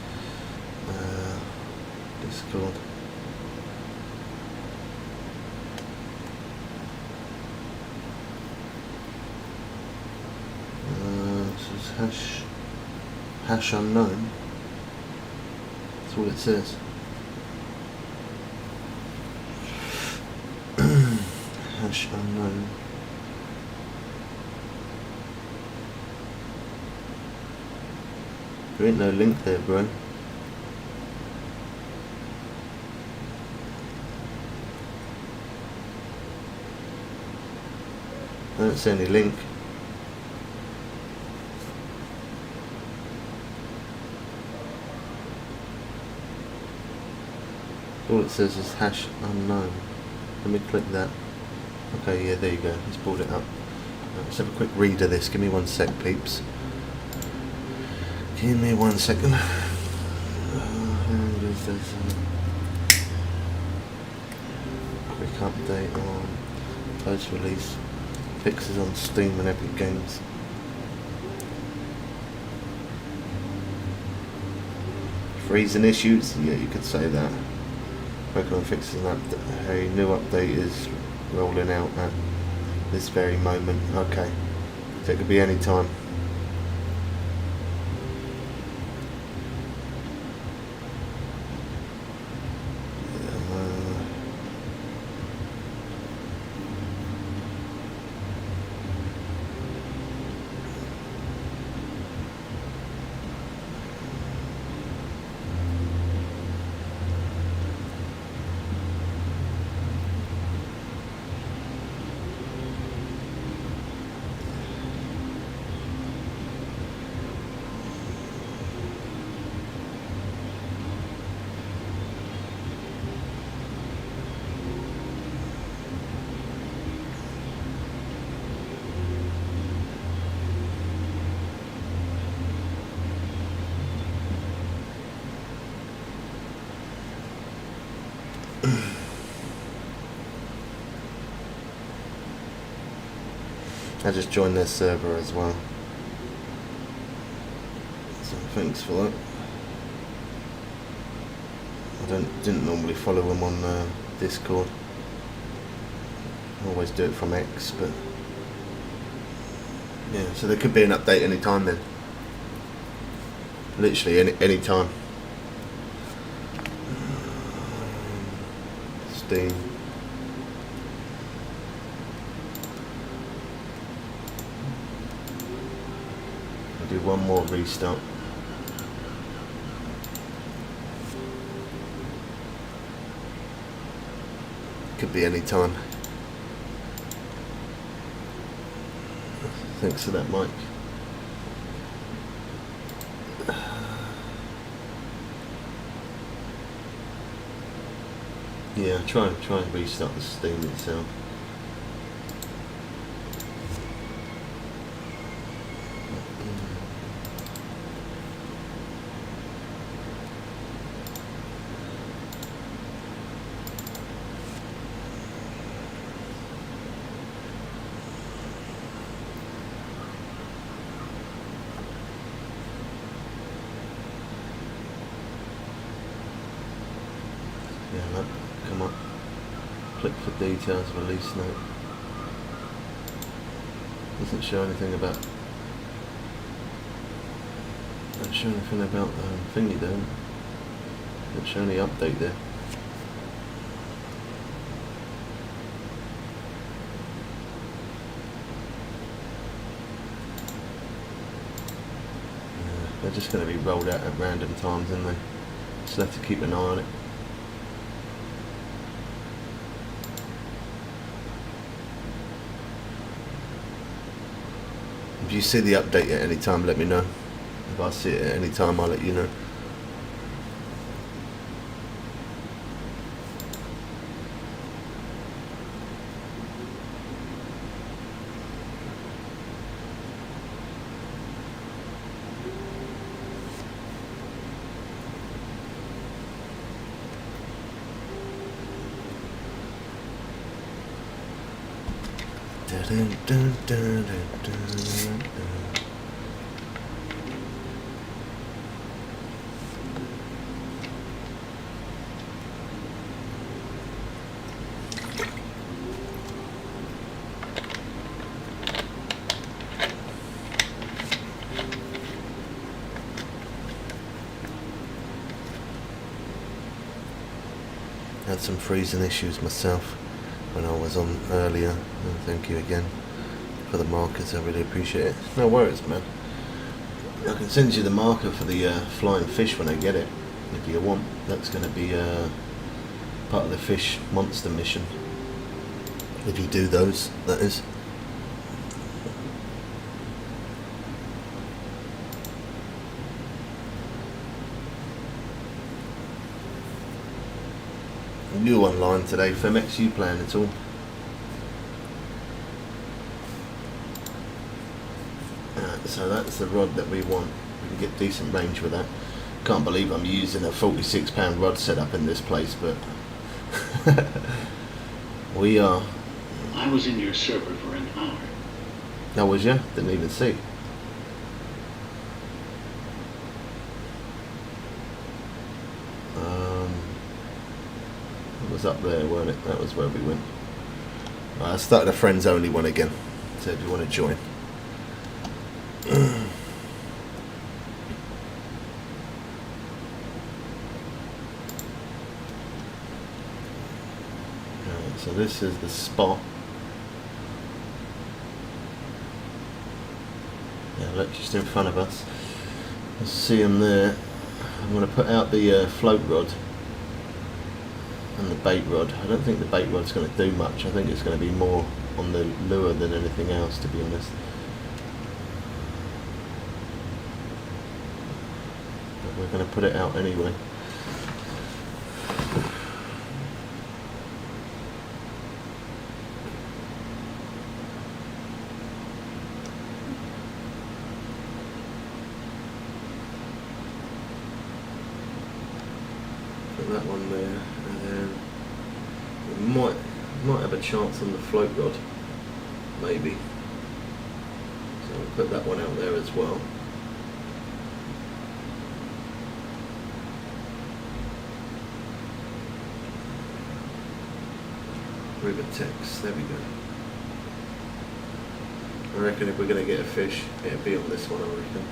S2: Discord. This is hash unknown. That's all it says. Hash unknown. There ain't no link there, bro. I don't see any link. All it says is hash unknown. Let me click that. Okay, yeah, there you go. It's pulled it up. Let's have a quick read of this. Give me 1 sec, peeps. Give me 1 second. Quick update on post-release. Fixes on Steam and Epic Games. Freezing issues? Yeah, you could say that. Working on fixing that. A new update is rolling out at this very moment. Okay. So it could be any time. I just joined their server as well. So thanks for that. I didn't normally follow them on Discord. I always do it from X, but yeah. So there could be an update any time then. Literally any time. Steam. Do one more restart. Could be any time. Thanks for that, Mike. Yeah, try and restart the Steam itself. Yeah, look, come on. Click for details, release note. Doesn't show anything about. Don't show anything about thingy there. Don't show any update there. They're just going to be rolled out at random times, aren't they? Just have to keep an eye on it. If you see the update at any time, let me know. If I see it at any time, I'll let you know. Dun, dun, dun, dun, dun, dun. Had some freezing issues myself when I was on earlier, and thank you again for the markers. I really appreciate it. No worries, man. I can send you the marker for the flying fish when I get it, if you want. That's going to be part of the fish monster mission, if you do those, that is. New online today, Femex, you playing at all? So that's the rod that we want. We can get decent range with that. Can't believe I'm using a £46 rod setup in this place, but we are.
S1: I was in your server for an hour.
S2: How was ya? Didn't even see. was up there, weren't it? That was where we went. I started a friends only one again, so if you want to join. So this is the spot. Yeah, look, just in front of us. Let's see them there. I'm going to put out the float rod and the bait rod. I don't think the bait rod's going to do much. I think it's going to be more on the lure than anything else, to be honest. But we're going to put it out anyway. That one there, and then we might have a chance on the float rod, maybe. So we'll put that one out there as well. River text, there we go. I reckon if we're going to get a fish, it'll be on this one, I reckon.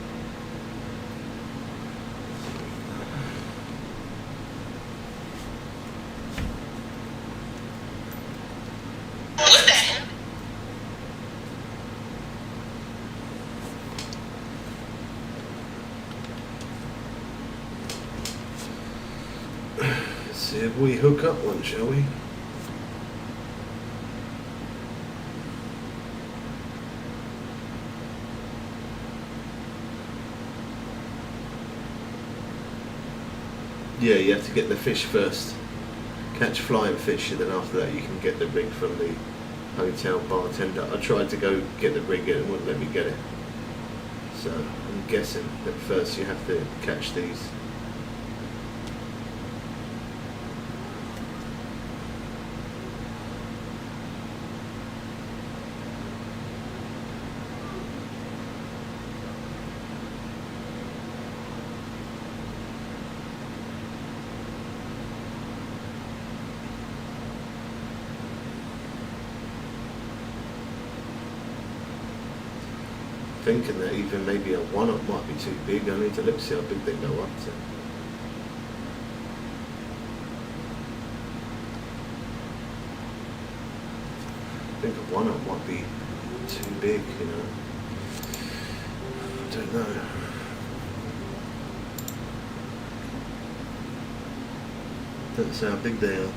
S2: See if we hook up one, shall we? Yeah, you have to get the fish first. Catch flying fish, and then after that you can get the rig from the hotel bartender. I tried to go get the rig and it wouldn't let me get it. So I'm guessing that first you have to catch these. Thinking that even maybe a one-up might be too big. I need to look see how big they go up to. I think a one-up might be too big, you know. I don't know. Don't say how big they are.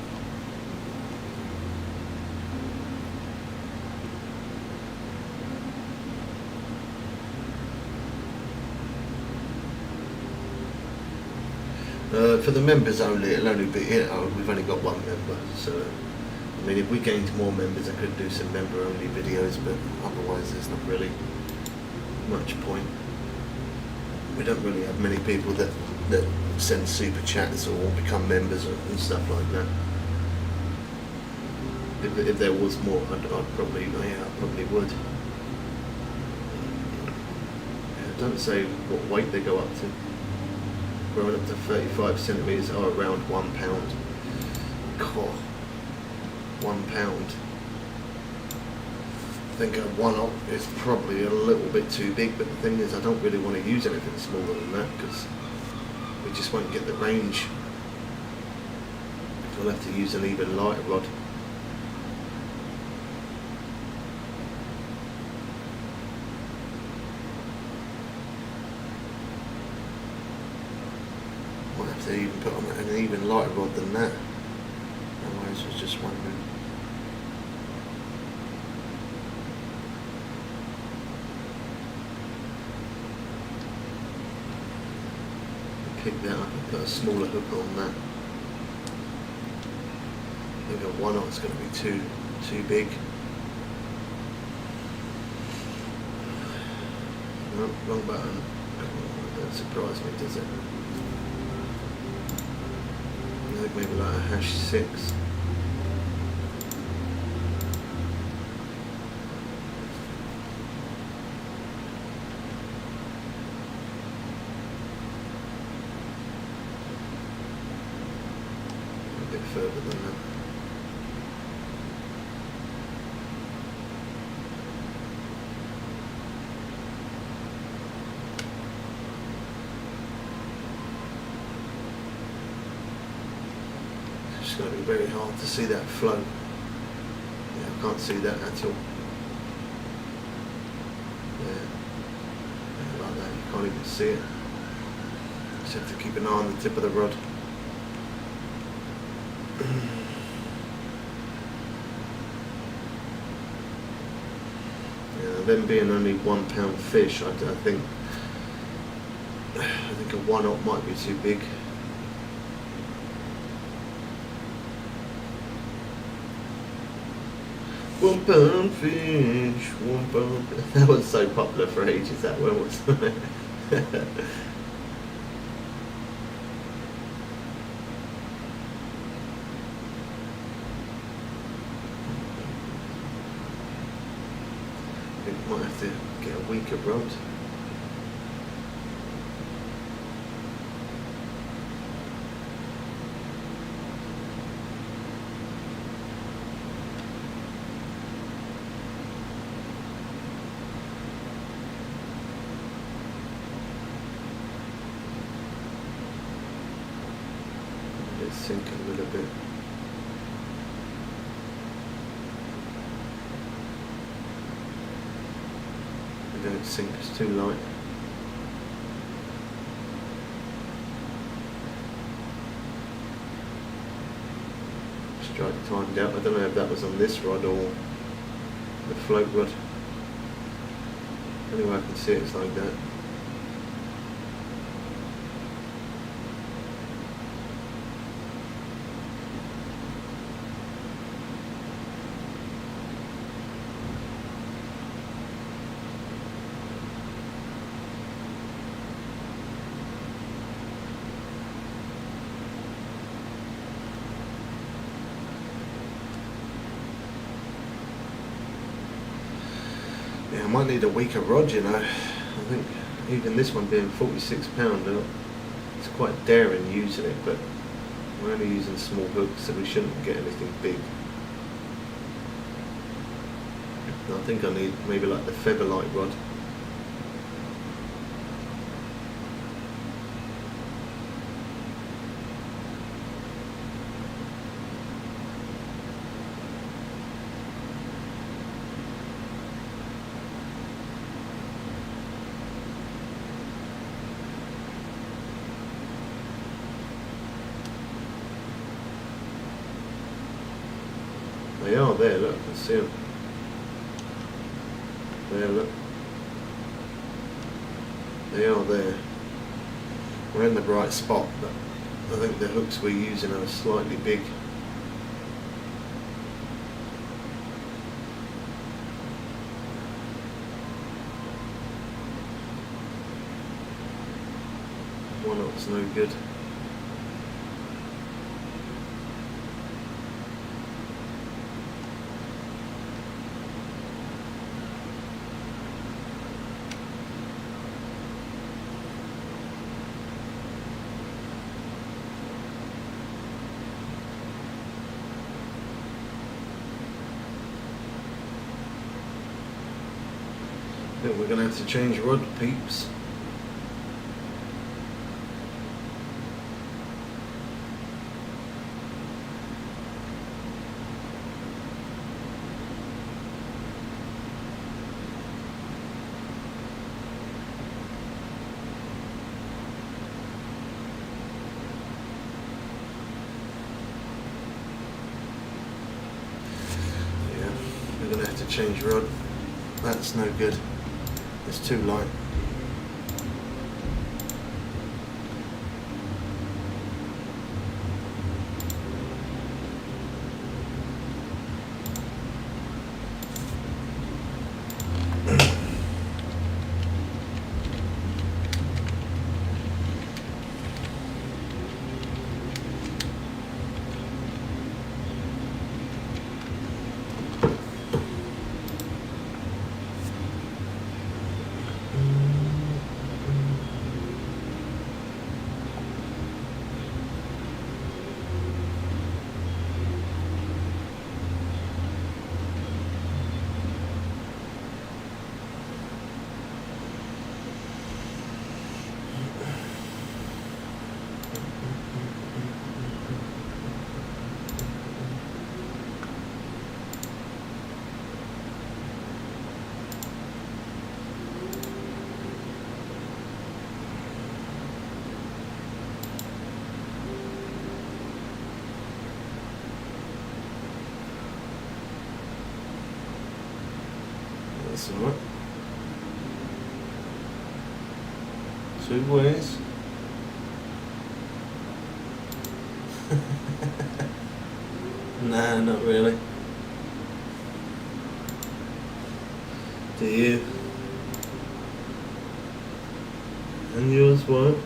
S2: For the members only, it'll only be, we've only got one member, so I mean if we gained more members I could do some member only videos, but otherwise there's not really much point. We don't really have many people that send super chats or become members and stuff like that. If there was more, I'd probably, yeah, I probably would. Don't say what weight they go up to. Growing up to 35 centimetres or around 1 pound. God, 1 pound. I think a one-up is probably a little bit too big, but the thing is I don't really want to use anything smaller than that because we just won't get the range. I'll have to use an even lighter rod. Might have to even put on an even lighter rod than that. Otherwise I was just wondering. Pick that up and put a smaller hook on that. I think a one-up's going to be too big. No, wrong button. That doesn't surprise me, does it? I think maybe like a #6. A bit further than that. It's going to be very hard to see that flow. Yeah, I can't see that at all. Yeah, like that, you can't even see it. Just have to keep an eye on the tip of the rod. Yeah, them being only £1 fish, I think a 1/0 might be too big. £1 fish, £1. That was so popular for ages, that one, wasn't it? I think we might have to get a weaker rod. Let's sink a little bit. Don't sink, it's too light. Strike timed out. I don't know if that was on this rod or the float rod. Anyway, I can see it's like that. Yeah, I might need a weaker rod, you know. I think even this one being £46, it's quite daring using it, but we're only using small hooks, so we shouldn't get anything big. I think I need maybe like the featherlight rod. They are there, look, I can see them. There, look. They are there. We're in the right spot, but I think the hooks we're using are slightly big. One knot's no good. I think we're going to have to change rod, peeps. Yeah, we're going to have to change rod. That's no good. It's too light. That's alright. 2 ways. Nah, not really. Do you? And yours won't?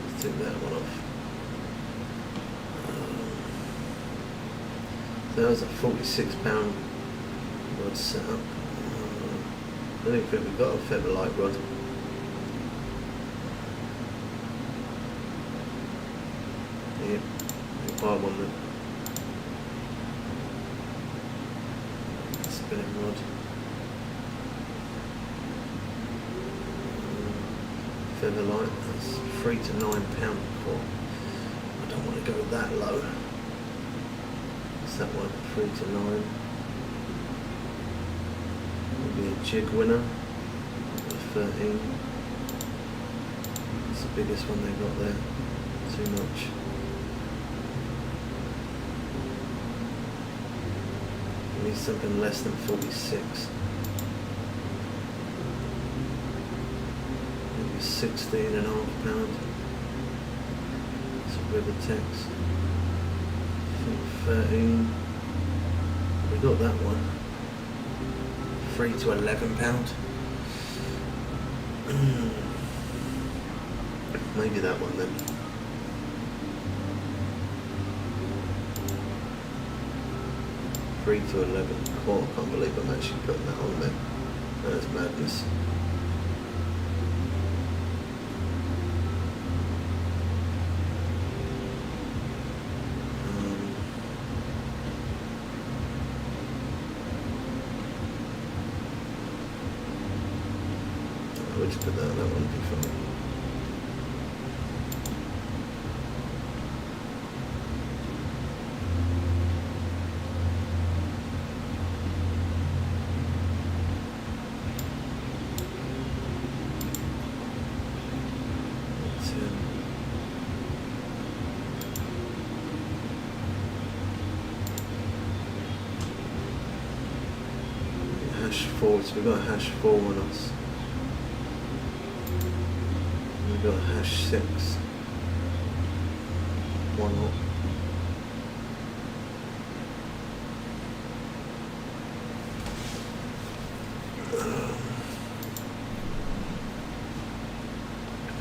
S2: Let's take that one off. So that was a £46 rod setup. I don't think we've got a feather light rod. Yeah, we'll buy one then. Spinning rod. Feather light, that's £3 to £9 for. I don't want to go that low. What's that one? 3 to 9. Maybe a jig winner. 13. That's the biggest one they've got there. Too much. We need something less than 46. Maybe £16.5. It's a river tex. 13. We got that one. £3 to £11. Maybe that one then. £3 to £11. Oh, I can't believe I'm actually putting that on there. That's madness. We'll just put that on, that one, be fine. Hash 4, so we've got a hash 4 on us. We've got a hash 6. One up.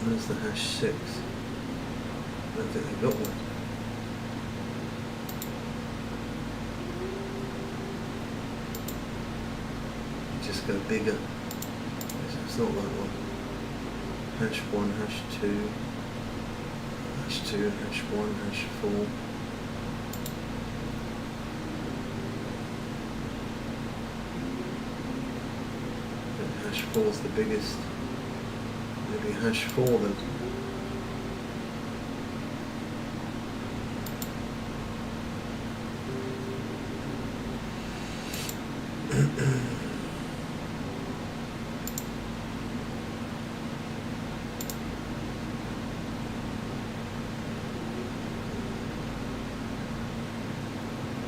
S2: Where's the hash 6? I don't think they've got one. Just go bigger. It's not that one. Hash 1, hash 2, hash 2, hash 1, hash 4. Hash 4 is the biggest. Maybe hash 4 then.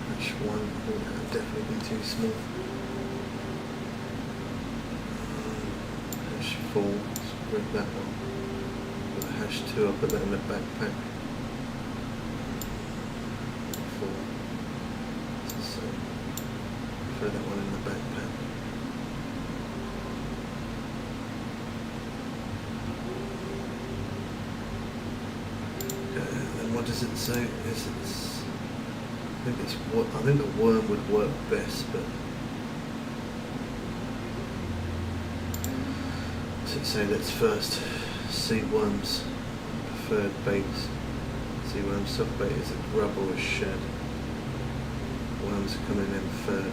S2: Hash 1, that would definitely be too small. Hash 4, let's break that one. Got hash 2, I'll put that in the backpack. 4. So, throw that one in the backpack. Then what does it say? I think the worm would work best, but does it say let's first sea worms, preferred baits. Sea worm soft bait is a grub or a shed. Worms are coming in third.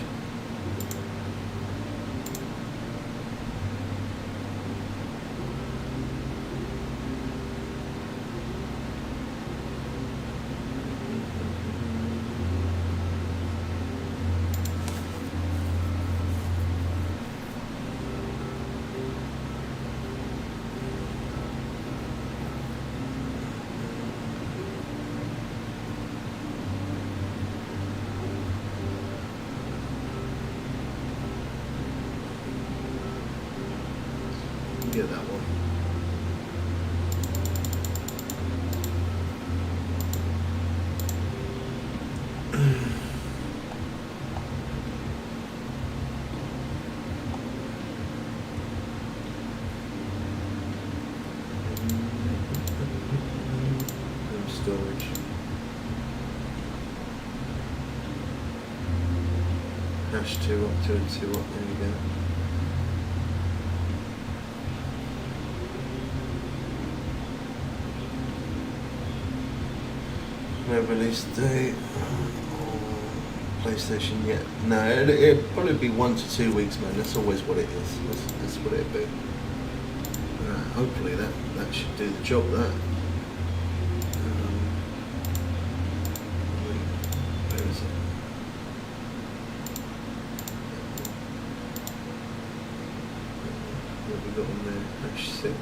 S2: Storage. Hash 2 up, 2 and 2 up, there you go. No release date on PlayStation yet. No, it'll probably be 1 to 2 weeks, man. That's always what it is. That's what it'll be. Hopefully that should do the job, that. Where is it? What have we got on there? Hash 6.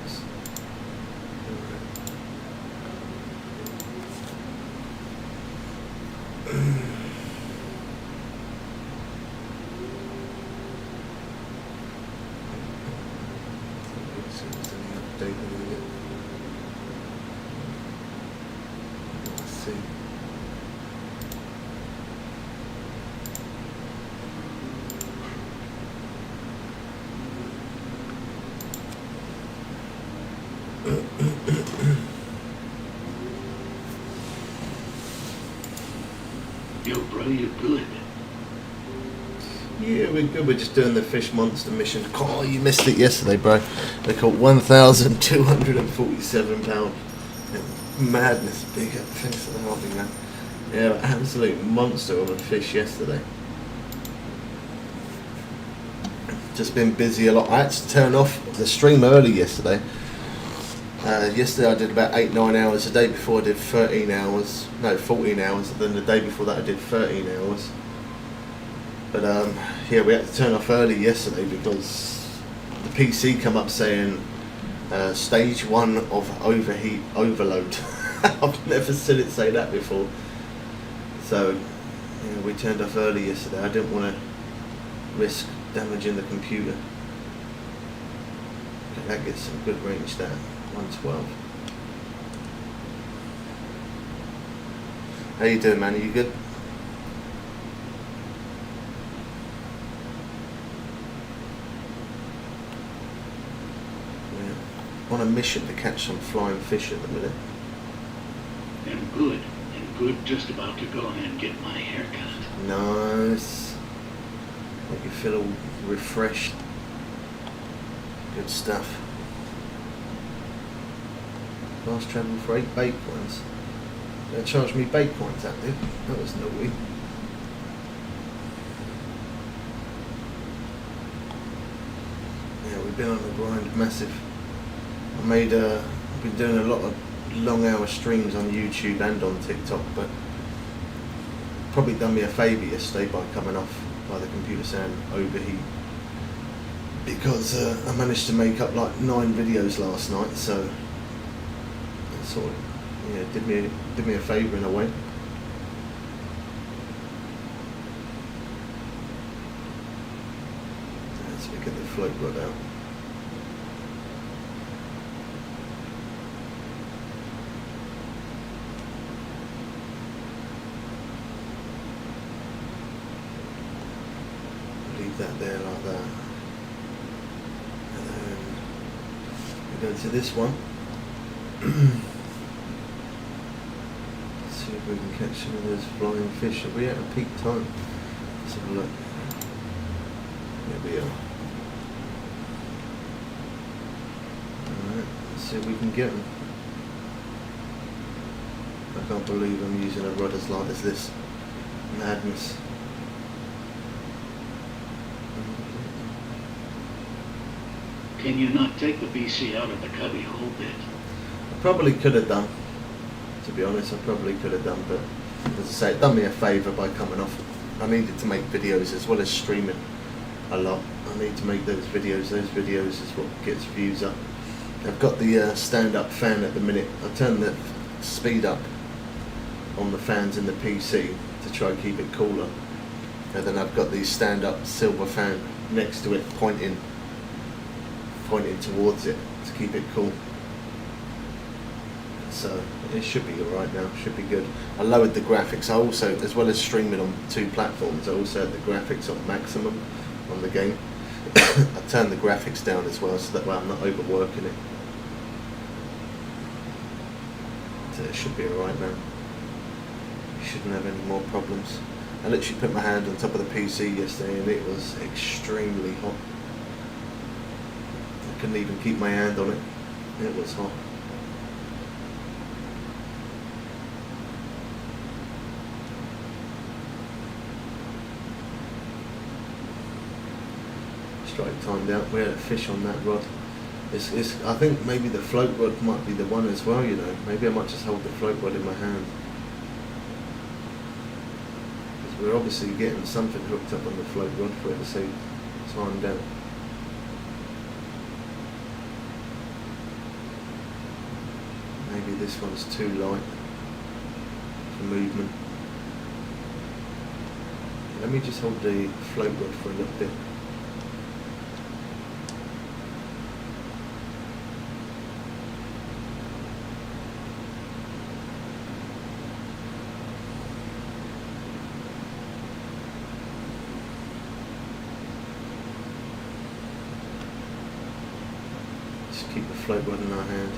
S1: Yo, bro, you're good.
S2: Yeah, we're good. We're just doing the fish monster mission. Oh, you missed it yesterday, bro. They caught 1,247 pounds. Madness, big up. Thanks for the helping, man. Yeah, absolute monster of a fish yesterday. Just been busy a lot. I had to turn off the stream early yesterday. Yesterday I did about 8-9 hours. The day before I did 13 hours. No, 14 hours. And then the day before that I did 13 hours. But yeah, we had to turn off early yesterday because the PC come up saying stage 1 of overheat overload. I've never seen it say that before. So yeah, we turned off early yesterday. I didn't want to risk damaging the computer. Okay, that gets some good range there. 112. How you doing, man? Are you good? Yeah. On a mission to catch some flying fish at the minute.
S1: And good. And good, just about to go and get my hair cut.
S2: Nice. Make you feel all refreshed. Good stuff. Fast travel for 8 bait coins. They charged me bait coins, that did. That was naughty. Yeah, we've been on the grind massive. I've been doing a lot of long hour streams on YouTube and on TikTok, but probably done me a favour yesterday by coming off by the computer saying overheat. Because I managed to make up like 9 videos last night, so sort of, yeah, did me a favour in a way. Let's get the float rod out. Leave that there like that. And then we go to this one. See if we can catch some of those flying fish. Are we at a peak time? Let's have a look. Here we are. Alright, let's see if we can get them. I can't believe I'm using a rod as light as this. Madness.
S1: Can you not take the BC out of the cubby hole bit?
S2: I probably could have done. To be honest, I probably could have done, but as I say, it done me a favour by coming off. I needed to make videos as well as streaming a lot. I need to make those videos. Those videos is what gets views up. I've got the stand-up fan at the minute. I turned the speed up on the fans in the PC to try and keep it cooler. And then I've got the stand-up silver fan next to it, pointing towards it to keep it cool. so it should be alright now, should be good. I lowered the graphics. I also, as well as streaming on 2 platforms, I also had the graphics on maximum on the game. I turned the graphics down as well, so that way I'm not overworking it. So it should be alright now. Shouldn't have any more problems. I literally put my hand on top of the PC yesterday and it was extremely hot. I couldn't even keep my hand on it. It was hot. Strike timed out. We had a fish on that rod. It's. I think maybe the float rod might be the one as well, you know. Maybe I might just hold the float rod in my hand. Because we're obviously getting something hooked up on the float rod for it to say timed out. Maybe this one's too light for movement. Let me just hold the float rod for a little bit. Just keep the float rod in our hand.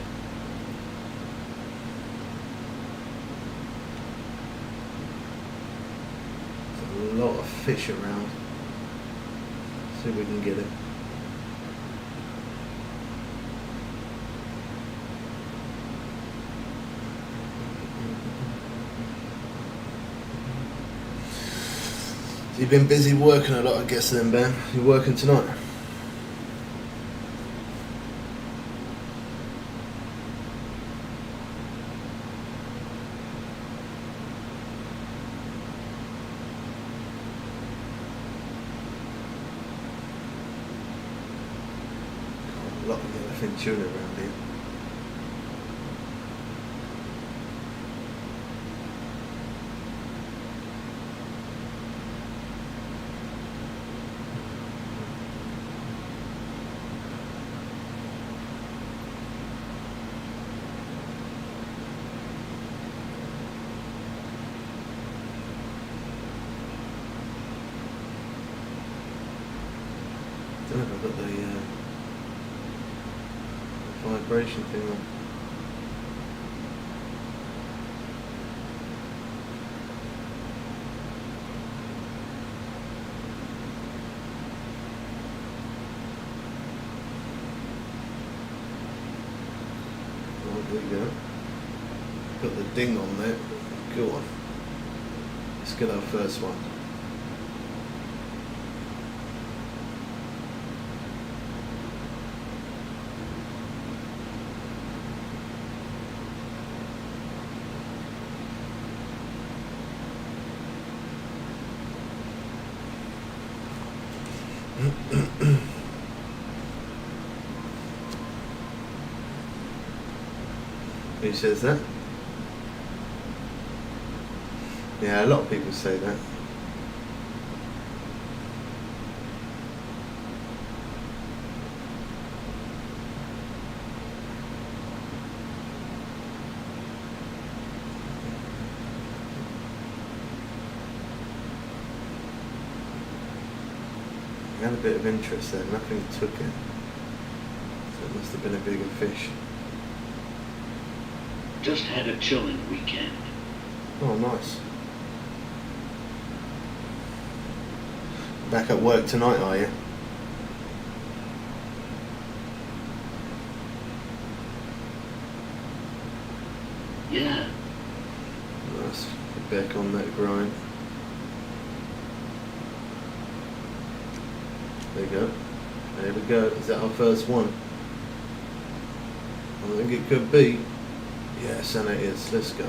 S2: A lot of fish around. See if we can get it. You've been busy working a lot, I guess then, Ben. You're working tonight? A lot of yellowfin tuna around here. I don't know if I've got the vibration thing on. Oh, there you go. Got the ding on there. Go on. Let's get our first one. Who says that? Yeah, a lot of people say that. We had a bit of interest there, nothing took it. So it must have been a bigger fish.
S1: Just had a chilling weekend.
S2: Oh, nice. Back at work tonight, are you?
S1: Yeah.
S2: Nice. Get back on that grind. There you go. There we go. Is that our first one? I think it could be. Yes, and it is. Let's go.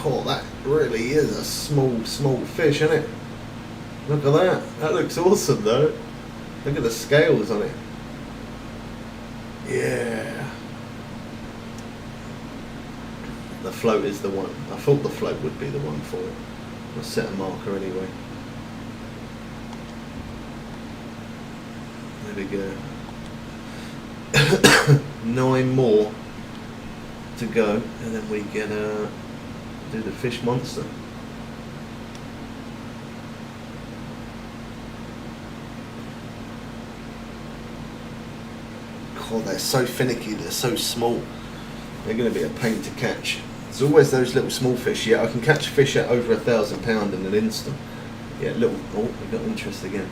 S2: Oh, that really is a small fish, isn't it? Look at that. That looks awesome, though. Look at the scales on it. Yeah. The float is the one. I thought the float would be the one for it. I'll set a marker anyway. There we go. 9 more. to go, and then we can do the fish monster. God, they're so finicky, they're so small. They're going to be a pain to catch. There's always those little small fish. Yeah, I can catch fish at over £1,000 in an instant. Yeah, little, oh, we got interest again.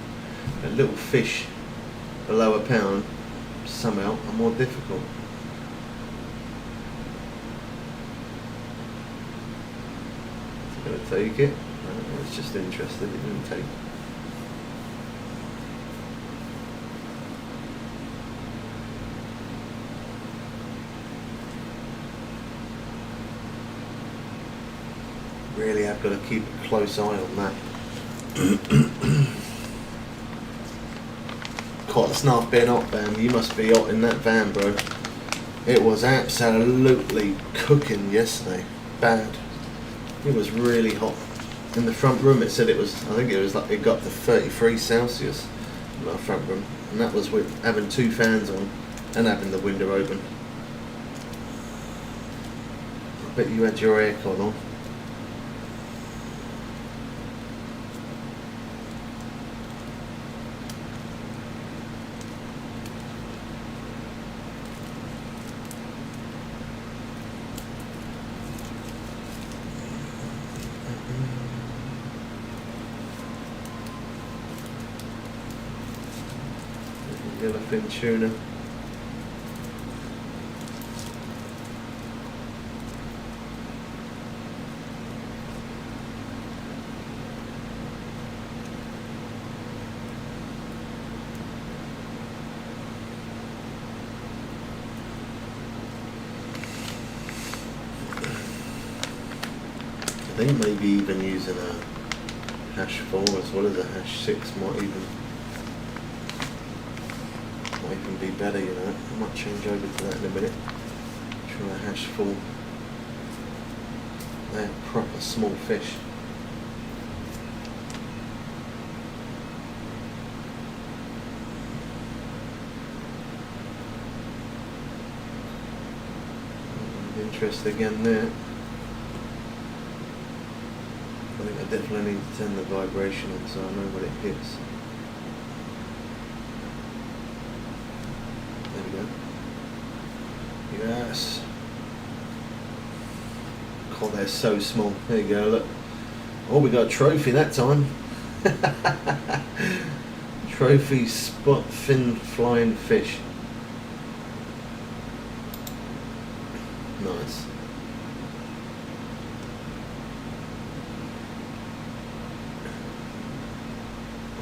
S2: A little fish below a pound somehow are more difficult. Is it going to take it? No, it's just interested, it didn't take it. Really have got to keep a close eye on that. God, it's not been hot, Bam. You must be hot in that van, bro. It was absolutely cooking yesterday. Bad. It was really hot. In the front room, it said it was, I think it was like, it got to 33 Celsius in our front room. And that was with having 2 fans on and having the window open. I bet you had your aircon on. Yellowfin tuna. I think maybe even using a hash 4 as well as a hash 6 might even be better, you know. I might change over to that in a minute. Try a hash 4. They're proper small fish. Interest again there. I think I definitely need to turn the vibration on so I know what it hits. There we go. Yes. God, they're so small. There you go, look. Oh, we got a trophy that time. Trophy spot fin flying fish. Nice.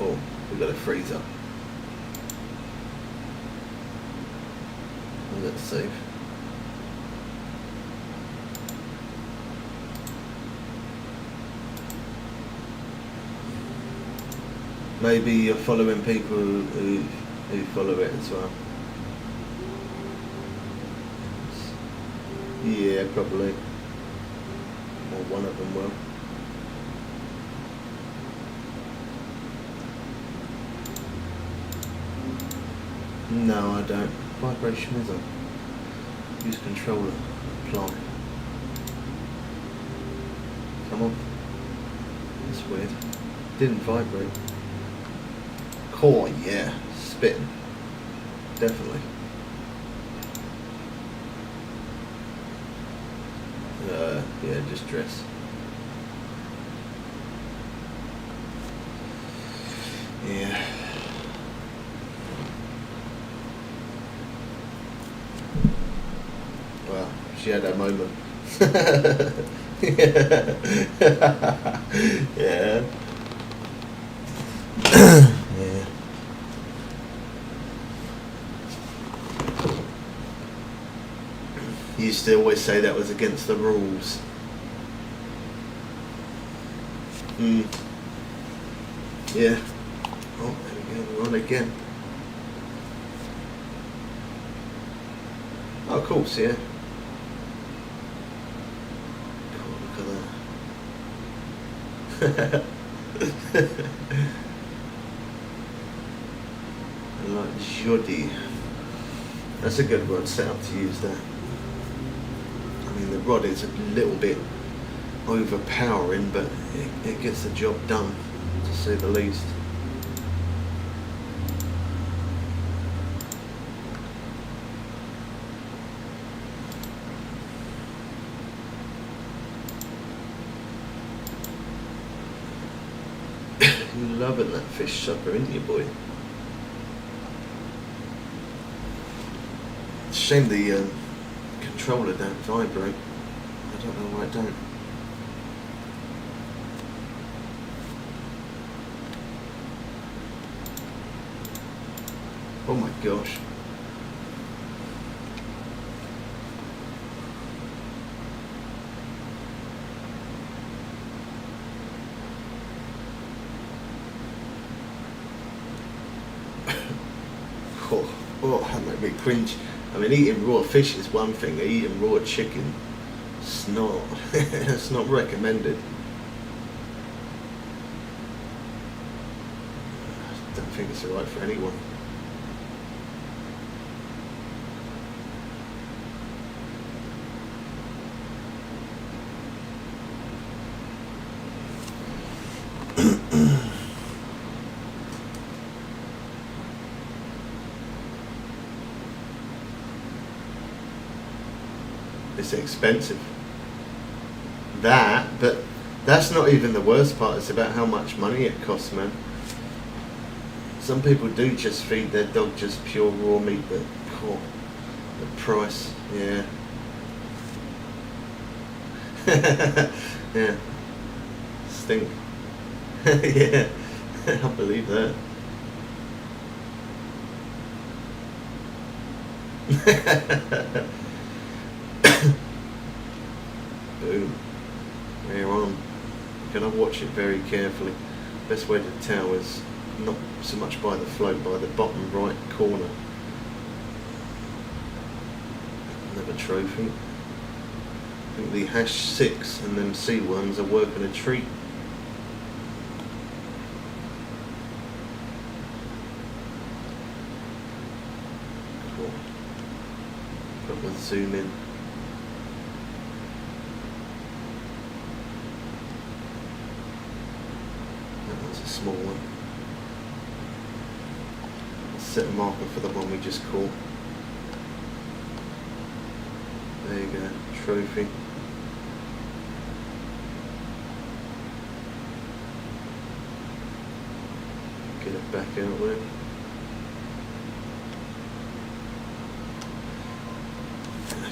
S2: Oh, we got a freezer. That's safe. Maybe you're following people who follow it as well. Yeah, probably. Or one of them will. No, I don't. Vibration is on. Use controller. Apply. Come on. That's weird. Didn't vibrate. Core, yeah. Spitting. Definitely. Yeah, just dress. Yeah. Well, she had that moment. Yeah. Yeah. You used to always say that was against the rules. Yeah. Oh, there we go, we're on again. Oh, of course, yeah. God, look at that. Like jodi. That's a good word, set up to use that. the rod is a little bit overpowering, but it gets the job done, to say the least. You're loving that fish supper, ain't you, boy? It's a shame the controller don't vibrate. I don't know why it don't. Oh my gosh. Oh, that made me cringe. I mean, eating raw fish is one thing, eating raw chicken, it's not, it's not recommended. I don't think it's alright for anyone. It's expensive. But that's not even the worst part. It's about how much money it costs, man. Some people do just feed their dog just pure raw meat, but oh, the price, yeah. Yeah. Stink. Yeah, I believe that. Boom. We're on. You're gonna watch it very carefully. Best way to tell is not so much by the float, by the bottom right corner. Another trophy. I think the #6 and them C1s are working a treat. Cool. Got the zoom in. Small one. Let's set a marker for the one we just caught. There you go, trophy. Get it back out there.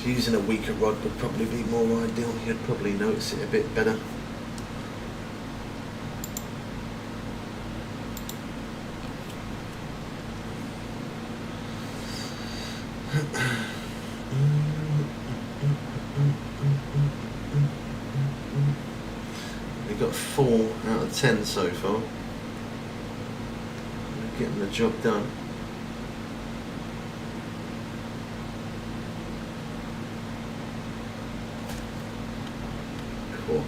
S2: Using a weaker rod would probably be more ideal. You'd probably notice it a bit better. We've got 4 out of 10 so far. We're getting the job done. Cool.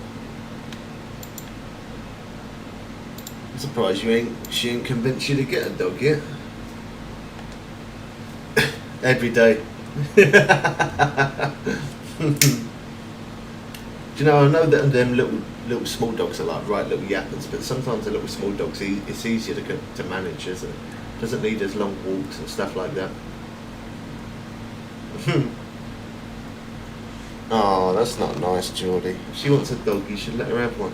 S2: I'm surprised she ain't convinced you to get a dog yet. Every day. Do you know, I know that them little small dogs are like right little yappers, but sometimes the little small dogs, it's easier to manage, isn't it? Doesn't need as long walks and stuff like that. Oh, that's not nice, Geordie. If she wants a dog, you should let her have one.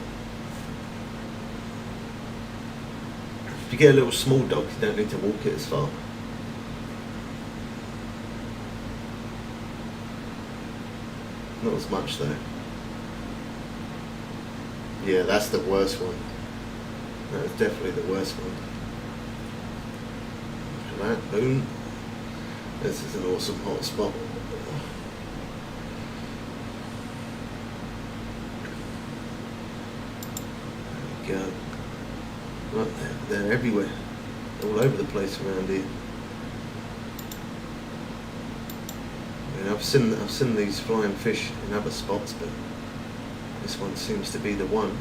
S2: If you get a little small dog, you don't need to walk it as far. Not as much though. Yeah, that's the worst one. That is definitely the worst one. Look at that, boom. This is an awesome hot spot. There we go. Right, they're everywhere. All over the place around here. I've seen these flying fish in other spots, but this one seems to be the one.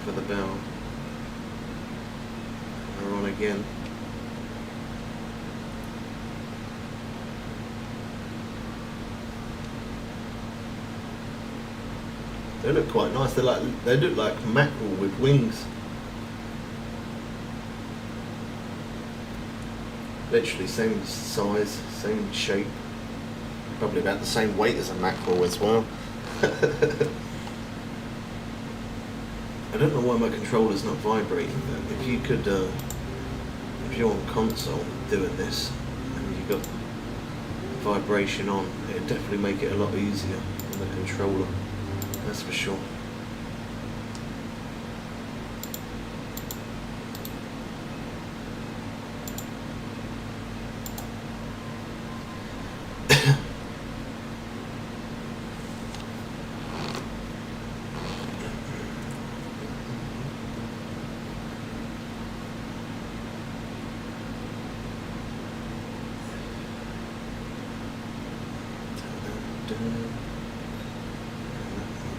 S2: for the bell. We're on again. They look quite nice. They look like mackerel with wings. Literally same size, same shape. Probably about the same weight as a mackerel as well. I don't know why my controller's not vibrating, but if you could, if you're on console doing this and you've got vibration on, it'd definitely make it a lot easier on the controller, that's for sure.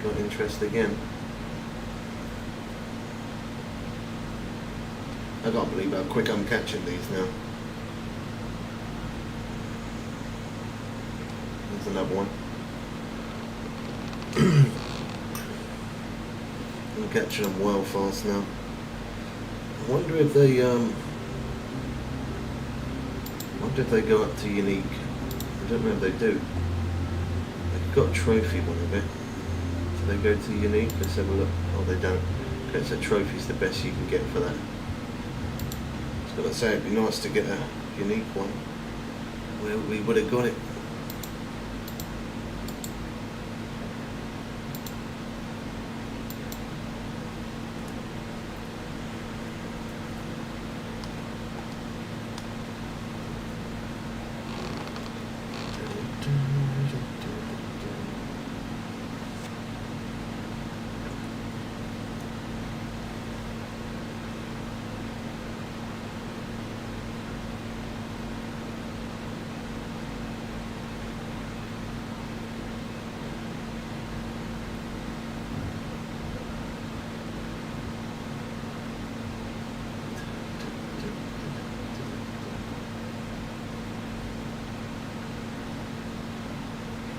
S2: Got interest again. I can't believe how quick I'm catching these now. There's another one. I'm catching them well fast now. I wonder if they go up to unique. I don't know if they do. They've got a trophy one of it. Do they go to unique? Let's have a look. Oh, they don't. Okay, so trophy's the best you can get for that. I was going to say it'd be nice to get a unique one where we would have got it.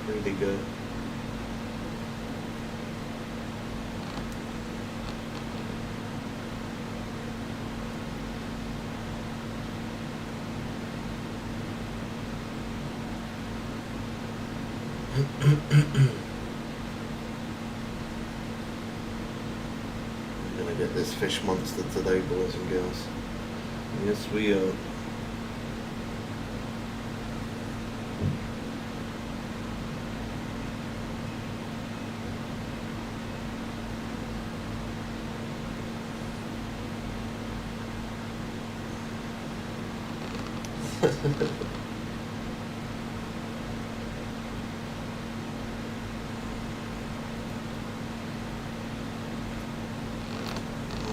S2: Really good. I'm gonna get this fish monster today, boys and girls. Yes, we are. I'll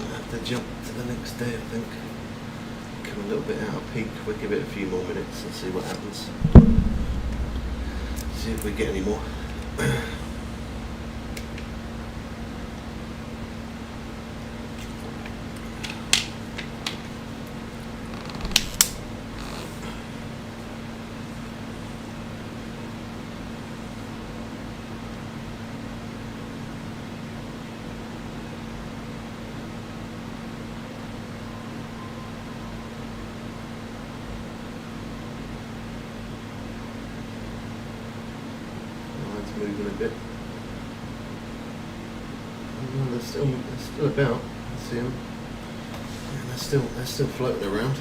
S2: have to jump to the next day, I think. Come a little bit out of peak. We'll give it a few more minutes and see what happens. See if we get any more. Moving a bit. Oh, they're still about. I see them. Yeah, they're still floating around.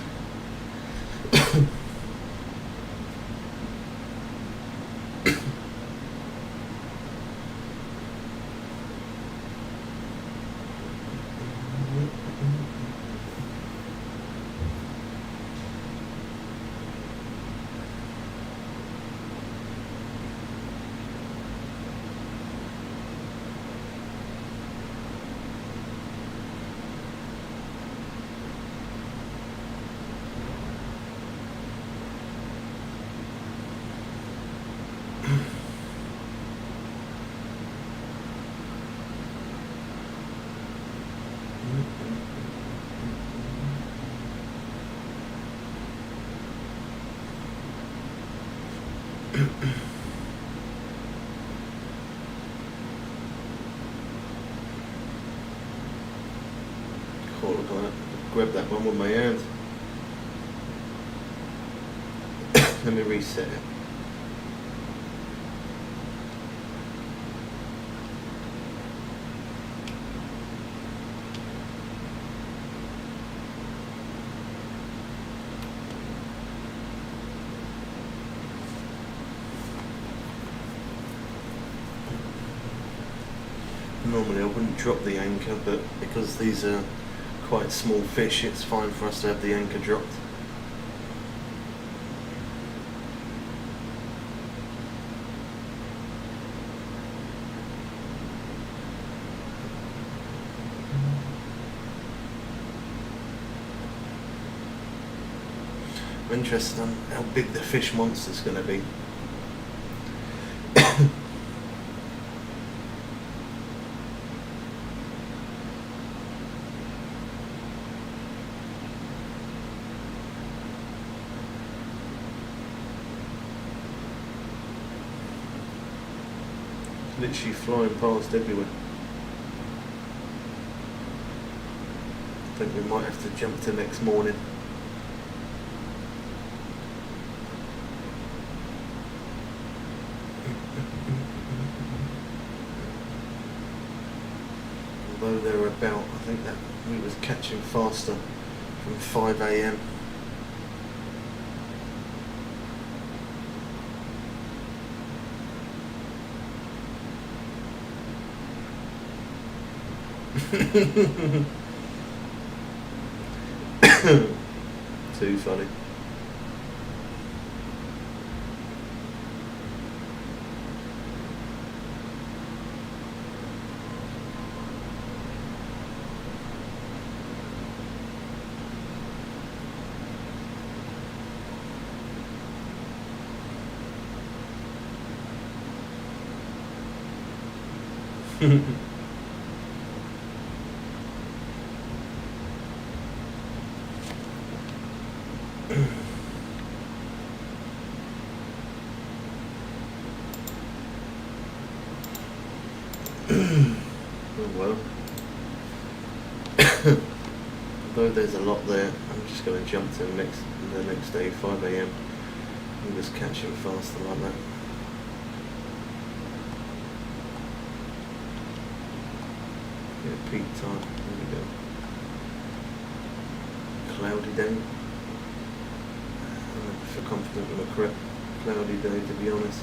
S2: Oh, look at that. Grab that one with my hand. Let me reset it. Normally I wouldn't drop the anchor, but because these are quite small fish, it's fine for us to have the anchor dropped. I'm interested in how big the fish monster's going to be. Literally flying past everywhere. I think we might have to jump to next morning. Although they're about, I think that we was catching faster from 5 AM. Too funny. Oh well. Although there's a lot there, I'm just going to jump to the next day, 5 AM, and just catch him faster like that. Yeah, peak time. There we go. Cloudy day. I don't feel confident with a correct cloudy day, to be honest.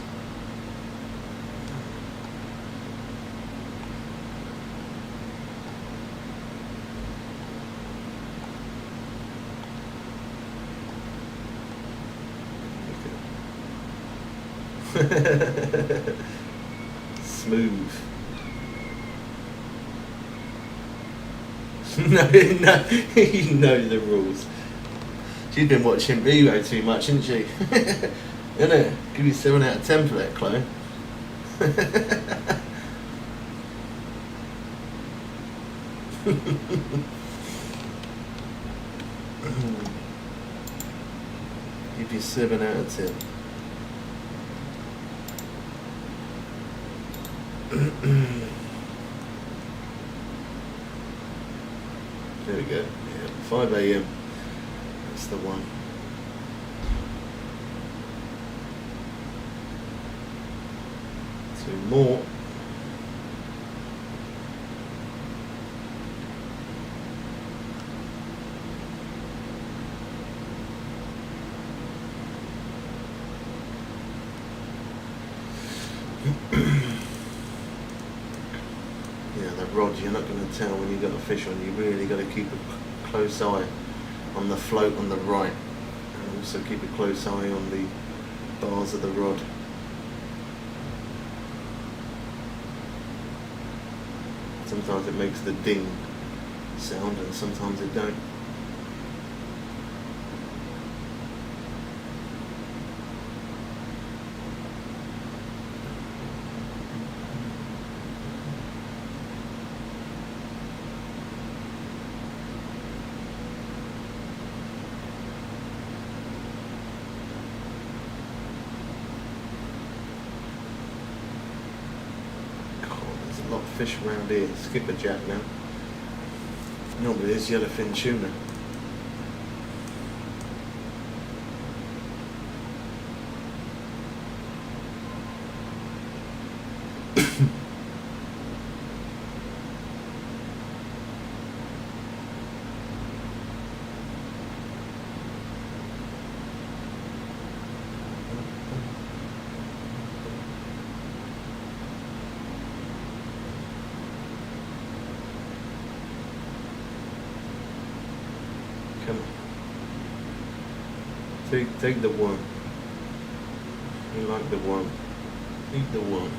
S2: Smooth. No, you know the rules. She's been watching Vivo too much, hasn't she? Isn't it? Give you 7 out of 10 for that, Chloe. Give you 7 out of 10. There we go. Yeah, 5 AM. That's the one. Two more. Yeah, the rod, you're not going to tell when you've got a fish on. You really got to keep a close eye on the float on the right, and also keep a close eye on the bars of the rod. Sometimes it makes the ding sound and sometimes it don't. fish around here. Skipperjack now. Normally it's yellowfin tuna. Come on. Take the worm. You like the worm. Eat the worm.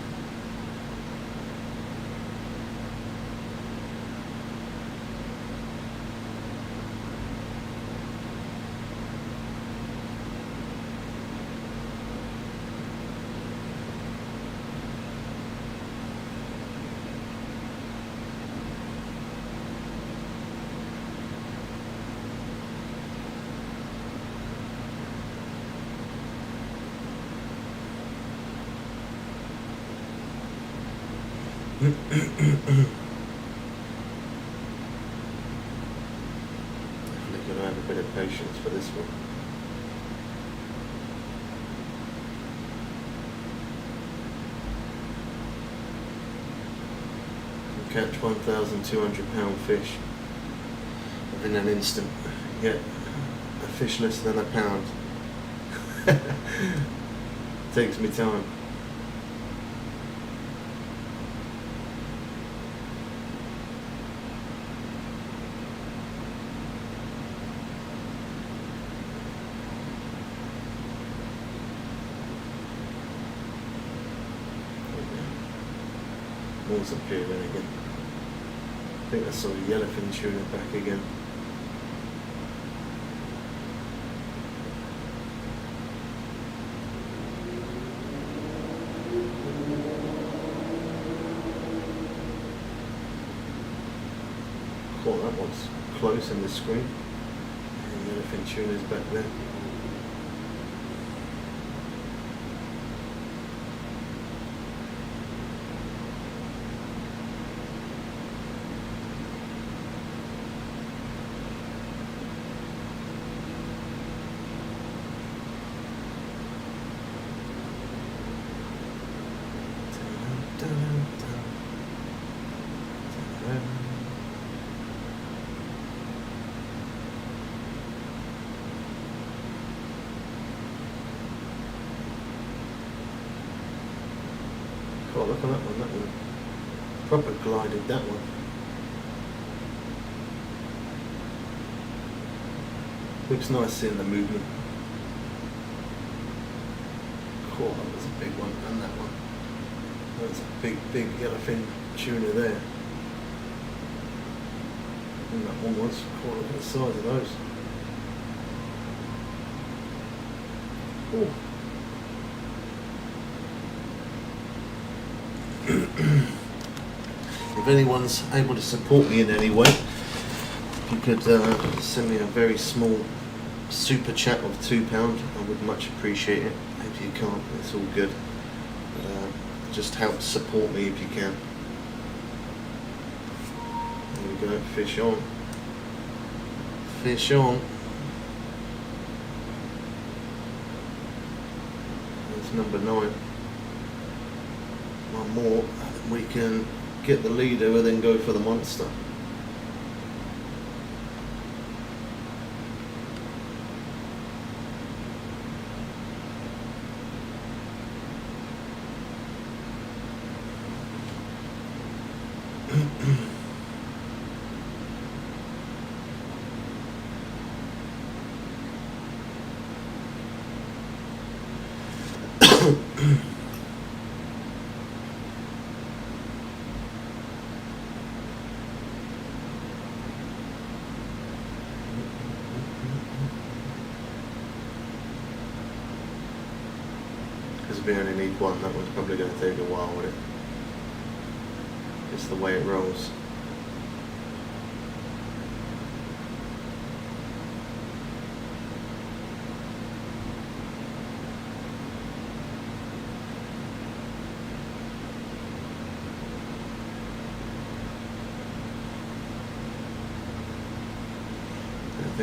S2: Definitely gonna have a bit of patience for this one. You catch 1,200 pound fish within an instant, yet a fish less than a pound. Takes me time. More's appearing again. I think I saw a yellowfin tuna back again. Cool, that one's close in the screen. And yellowfin tuna's back there. Oh, look at that one, proper glided, that one. Looks nice seeing the movement. Cool, that was a big one, and that one. That's a big yellowfin tuna there. And that one was, cool, look at the size of those. Ooh. If anyone's able to support me in any way, if you could send me a very small super chat of £2, I would much appreciate it. If you can't, it's all good. But, just help support me if you can. There we go, fish on. Fish on. That's number 9. One more, we can get the leader and then go for the monster. Because we only need one, that one's probably going to take a while with it. It's the way it rolls.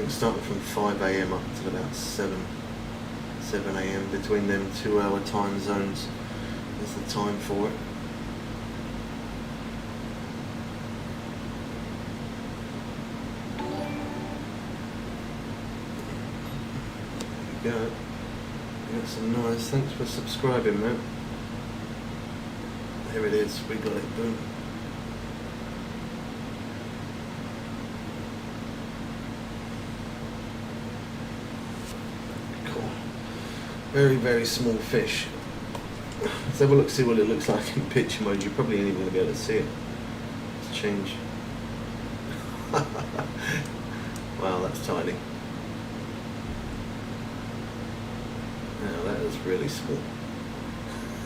S2: think starting from 5 AM up to about 7 AM, between them 2-hour time zones is the time for it. There we go. Got some nice, thanks for subscribing, man. There it is, we got it, boom. Cool. Very, very small fish. Let's have a look, see what it looks like in picture mode. You probably ain't even going to be able to see it. Let's change. Wow, that's tiny. Now that is really small.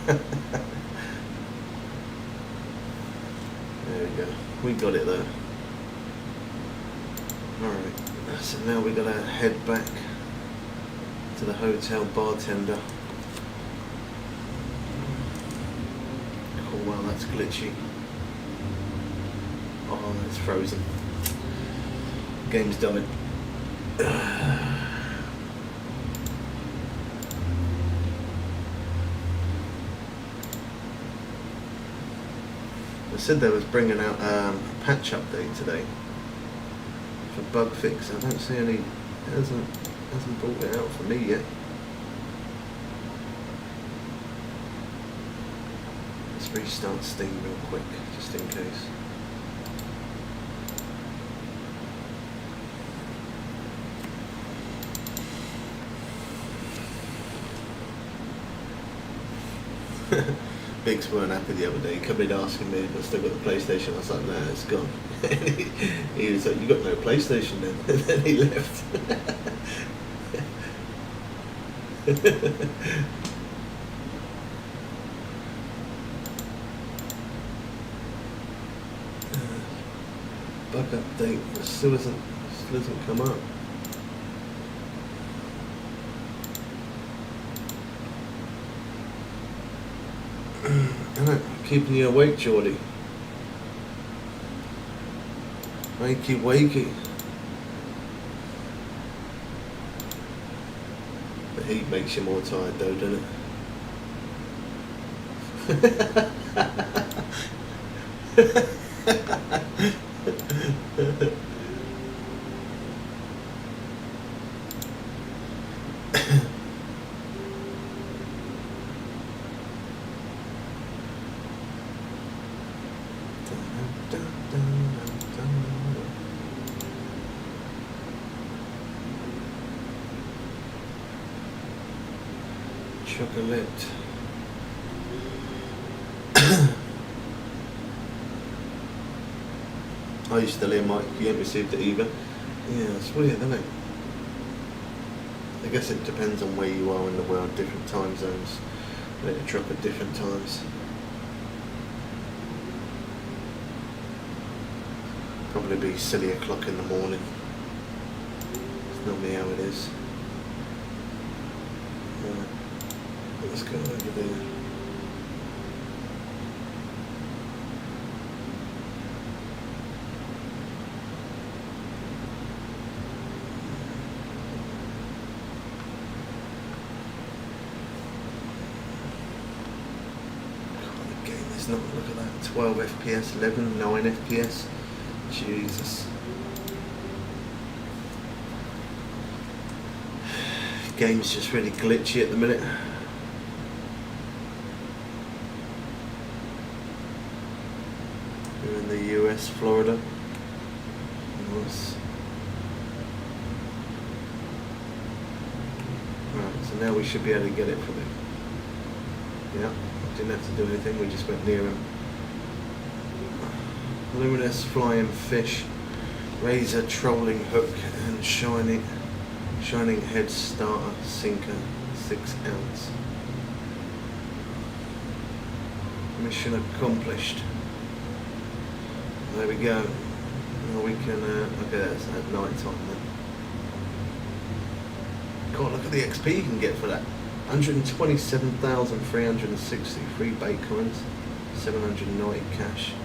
S2: There we go. We got it though. Alright, so now we gotta head back to the hotel bartender. Oh wow, that's glitchy. Oh, it's frozen. Game's done. They said they was bringing out a patch update today for bug fix. I don't see any. It hasn't brought it out for me yet. Let's restart Steam real quick, just in case. Biggs weren't happy the other day. He come in asking me if I still got the PlayStation. I was like, no, it's gone. He was like, you got no PlayStation then? And then he left. Bug update still hasn't come up. Keeping you awake, Geordie. Wakey, wakey. The heat makes you more tired though, doesn't it? Chocolate. Are you still here, Mike? You haven't received it either? Yeah, it's weird, isn't it? I guess it depends on where you are in the world, different time zones. Let it drop at different times. Probably be silly o'clock in the morning. It's normally how it is. Let's go over there. God, the game is not, look at that, 12 FPS, 11, 9 FPS. Jesus. Game's just really glitchy at the minute. We're in the US, Florida. Nice. Right, so now we should be able to get it from him. Yeah, didn't have to do anything, we just went near him. Luminous flying fish, razor trolling hook, and shining head starter sinker, 6 ounce. Mission accomplished. There we go. Now we can, okay, that's at night time then. God, look at the XP you can get for that. 127,360 free bait coins, 790 cash.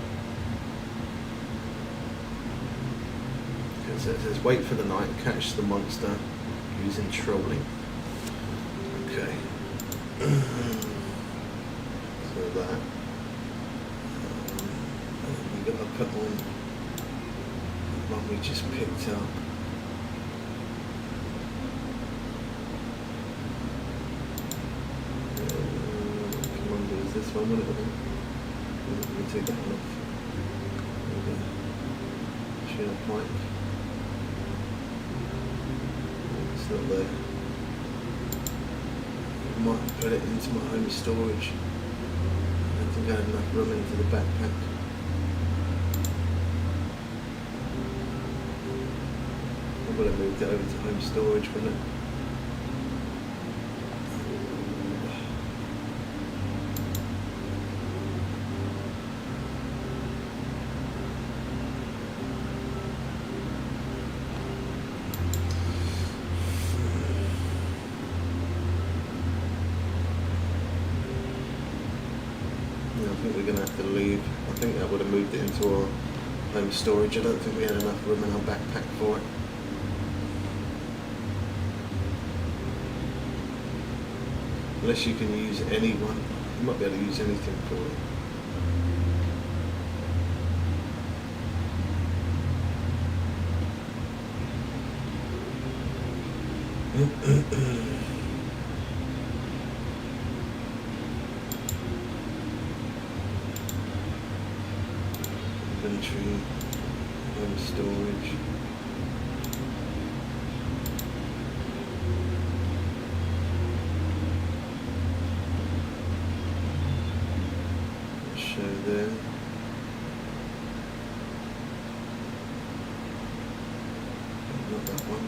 S2: So it says wait for the night and catch the monster using trolling. Okay. So that. We've got to put on the one we just picked up. Come on, there's this one, wouldn't it? Let me take that one off. Tune up mic. It's not there. I might put it into my home storage. I don't think I had enough room into the backpack. I would have moved it over to home storage, wouldn't it? I think we're going to have to leave. I think that would have moved it into our home storage. I don't think we had enough room in our backpack for it. Unless you can use any one. You might be able to use anything for it. Inventory, home storage. Show there. Not that one.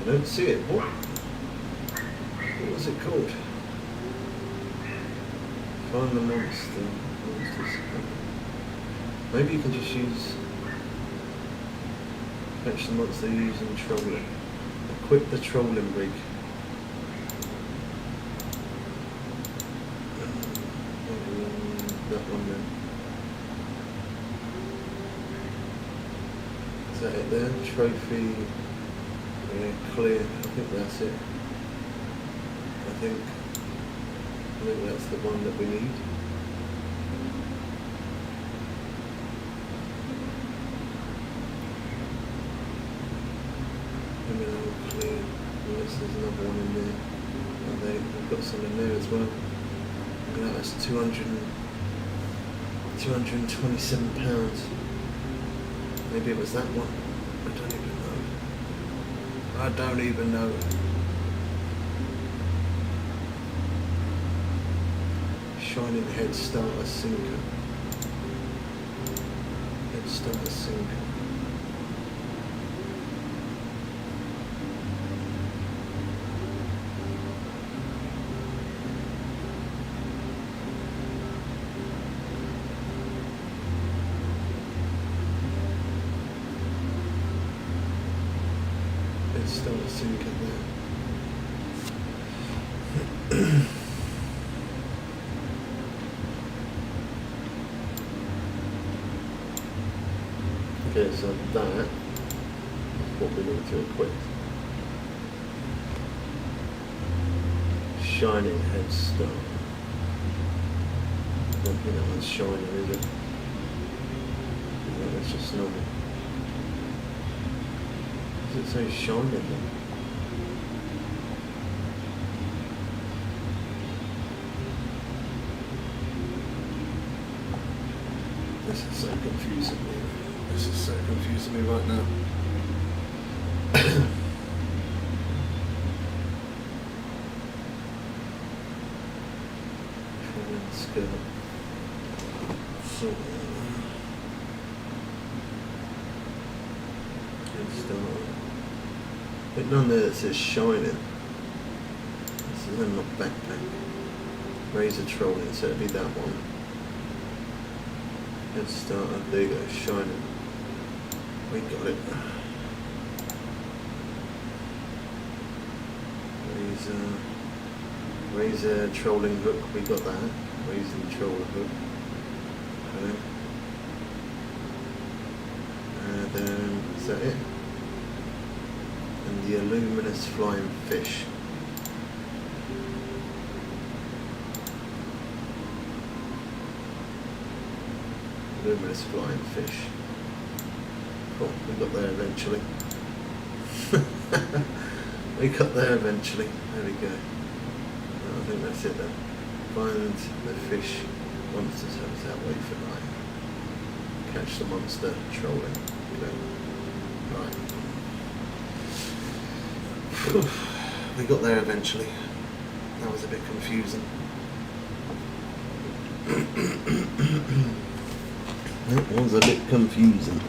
S2: I don't see it. What was it called? Find the monster. Maybe you can just use fetch the monster using trolling. Equip the trolling rig. That one then. Is that it there? Trophy. Yeah, clear. I think that's it. I think that's the one that we need. Criminal clear. Yes, there's another one in there. And they've got some in there as well. Look at that, that's £227. Maybe it was that one. I don't even know. Shining head starter sinker. Head starter sinker. Start a sinker there. Okay, so that is what we need to equip. Shining head start. I don't think that one's shining, is it? No, that's just normal. Does it say shining then? This is so confusing me. This is so confusing me right now. Skirt. So good start. But none there that says shining. This is not backpack. Razor trolling, so it'd be that one. Good start. There you go, shining. We got it. Razor trolling hook, we got that. Razor trolling hook. Okay. And then, is that it? And the luminous flying fish. Luminous flying fish. Cool, we got there eventually. We got there eventually. There we go. I think that's it then. Find the fish monsters house out, wait for night. Catch the monster trolling. Right. We got there eventually. That was a bit confusing. That was a bit confusing.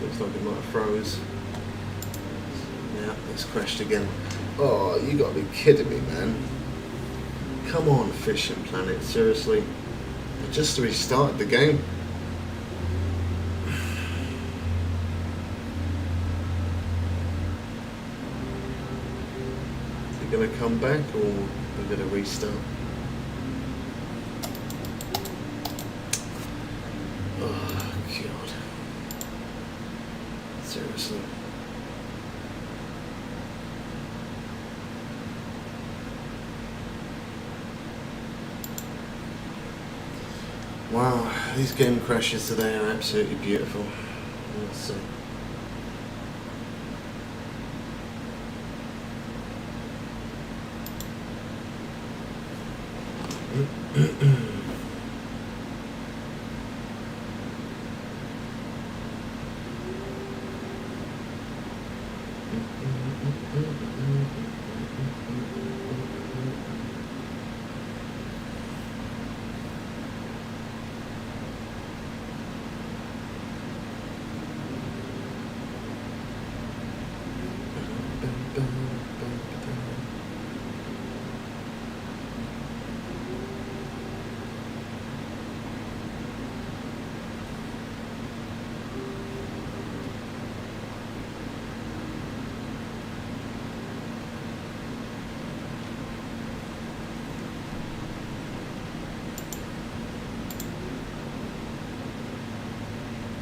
S2: Looks like it might have froze. Yeah, it's crashed again. Oh, you gotta be kidding me, man. Come on, Fishing Planet, seriously. I just restarted the game. Is it gonna come back or we're gonna restart? Oh, God. Seriously. Wow, these game crashes today are absolutely beautiful. Let's see.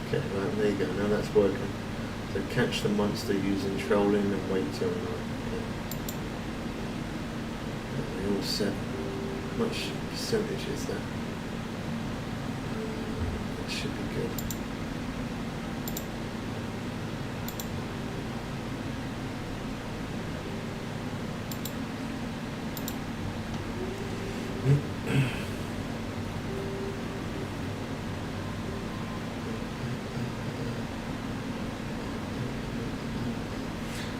S2: Okay, right, there you go, now that's working. So catch the monster using trolling and wait till night. Okay. We all set. How much percentage is that? That should be good.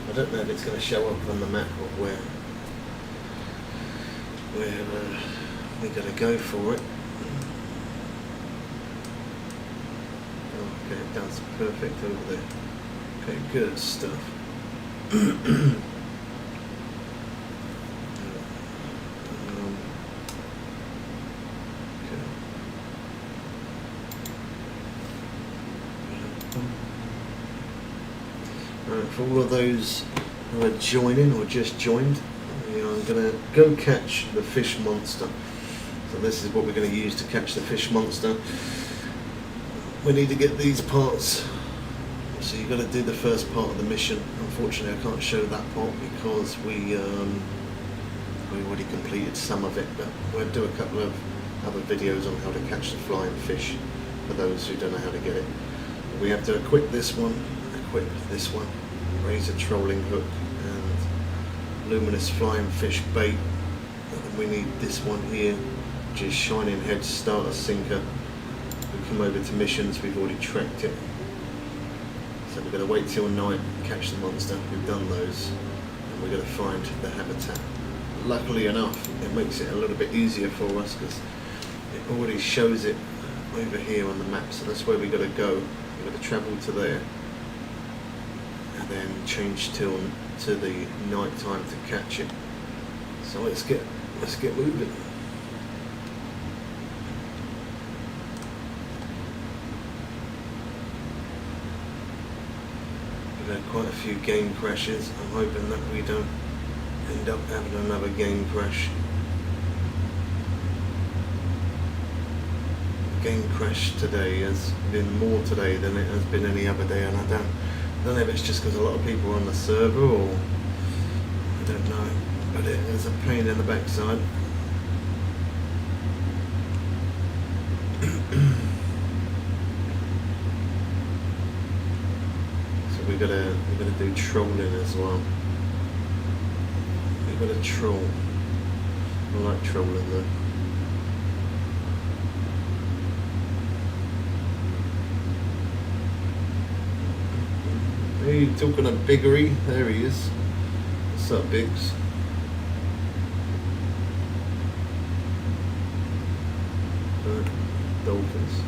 S2: I don't know if it's going to show up on the map or where we're going to go for it. Okay, that's perfect over there. Okay, good stuff. For all of those who are joining or just joined, I'm going to go catch the fish monster. So this is what we're going to use to catch the fish monster. We need to get these parts
S3: So you've got to do the first part of the mission. Unfortunately, I can't show that part because we already completed some of it, but we'll do a couple of other videos on how to catch the flying fish for those who don't know how to get it. We have to equip this one, raise a trolling hook and luminous flying fish bait. And then we need this one here, which is shining head starter sinker. We come over to missions, we've already tracked it. So we're going to wait till night and catch the monster. We've done those, and we're going to find the habitat. Luckily enough, it makes it a little bit easier for us because it already shows it over here on the map. So that's where we've got to go. We've got to travel to there and then change to the night time to catch it. So let's get moving. We've had quite a few game crashes. I'm hoping that we don't end up having another game crash. The game crash today has been more today than it has been any other day, and I don't know if it's just because a lot of people are on the server or I don't know, but it is a pain in the backside. So we gotta do trolling as well. We've got to troll. I like trolling though. Hey, talking of Biggery, there he is. What's up, Biggs? Dolphins.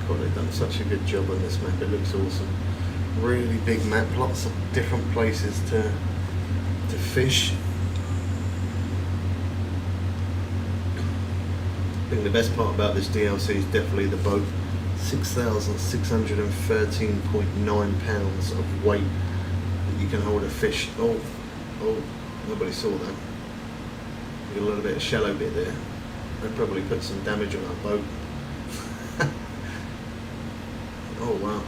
S3: God, they've done such a good job on this map, it looks awesome. Really big map, lots of different places to fish. I think the best part about this DLC is definitely the boat. 6,613.9 pounds of weight that you can hold a fish. Oh, nobody saw that. Got a little bit of shallow bit there. That probably put some damage on our boat. Oh wow.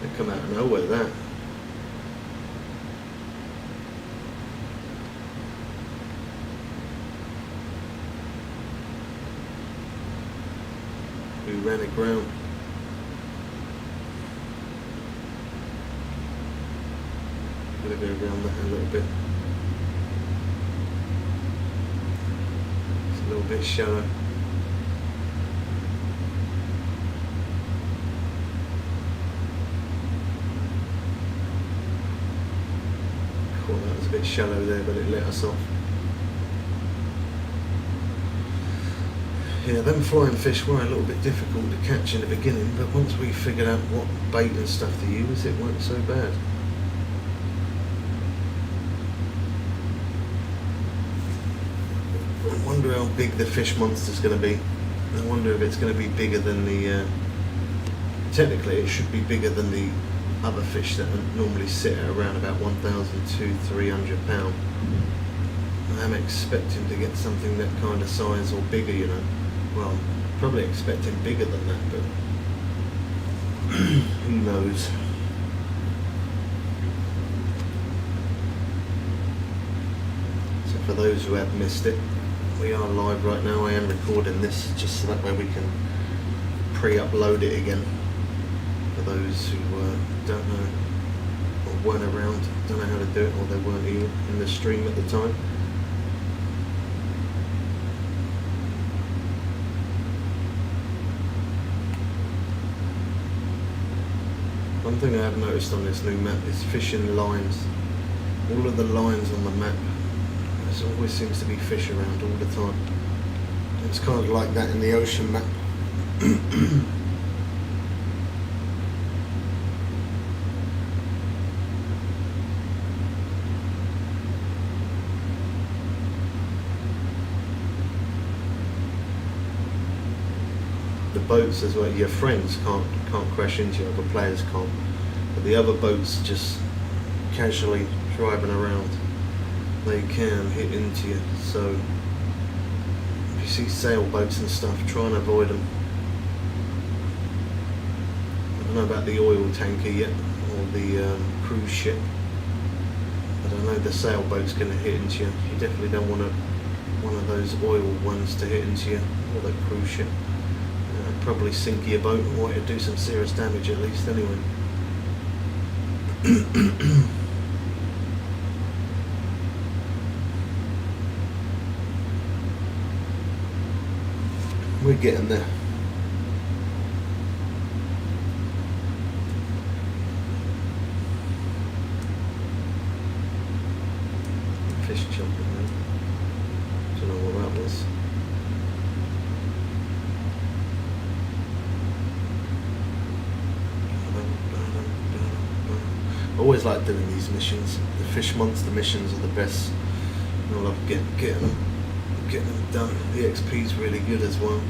S3: They come out of nowhere, that. We ran aground. Gotta go around that a little bit. It's a little bit shallow. Cool, that was a bit shallow there, but it let us off. Yeah, them flying fish were a little bit difficult to catch in the beginning, but once we figured out what bait and stuff to use, it weren't so bad. I wonder how big the fish monster's going to be. I wonder if it's going to be bigger than the... technically, it should be bigger than the other fish that normally sit at around about 1,200–300 pounds. I'm expecting to get something that kind of size or bigger, you know. Well, probably expecting bigger than that, but who knows. So for those who have missed it, we are live right now. I am recording this just so that way we can pre-upload it again. For those who don't know or weren't around, don't know how to do it, or they weren't even in the stream at the time. One thing I have noticed on this new map is fishing lines. All of the lines on the map, there always seems to be fish around all the time. It's kind of like that in the ocean map. The boats as well, your friends can't crash into you, other players can't, but the other boats just casually driving around. they can hit into you. So if you see sailboats and stuff, try and avoid them. I don't know about the oil tanker yet, or the cruise ship, but I know the sailboat's going to hit into you. You definitely don't want one of those oil ones to hit into you, or the cruise ship. Probably sink your boat, or it'd do some serious damage at least anyway. We're getting there. Fish jumping there. Don't know what that was. I always like doing these missions. The fish monster missions are the best. I love getting them done. The XP is really good as well.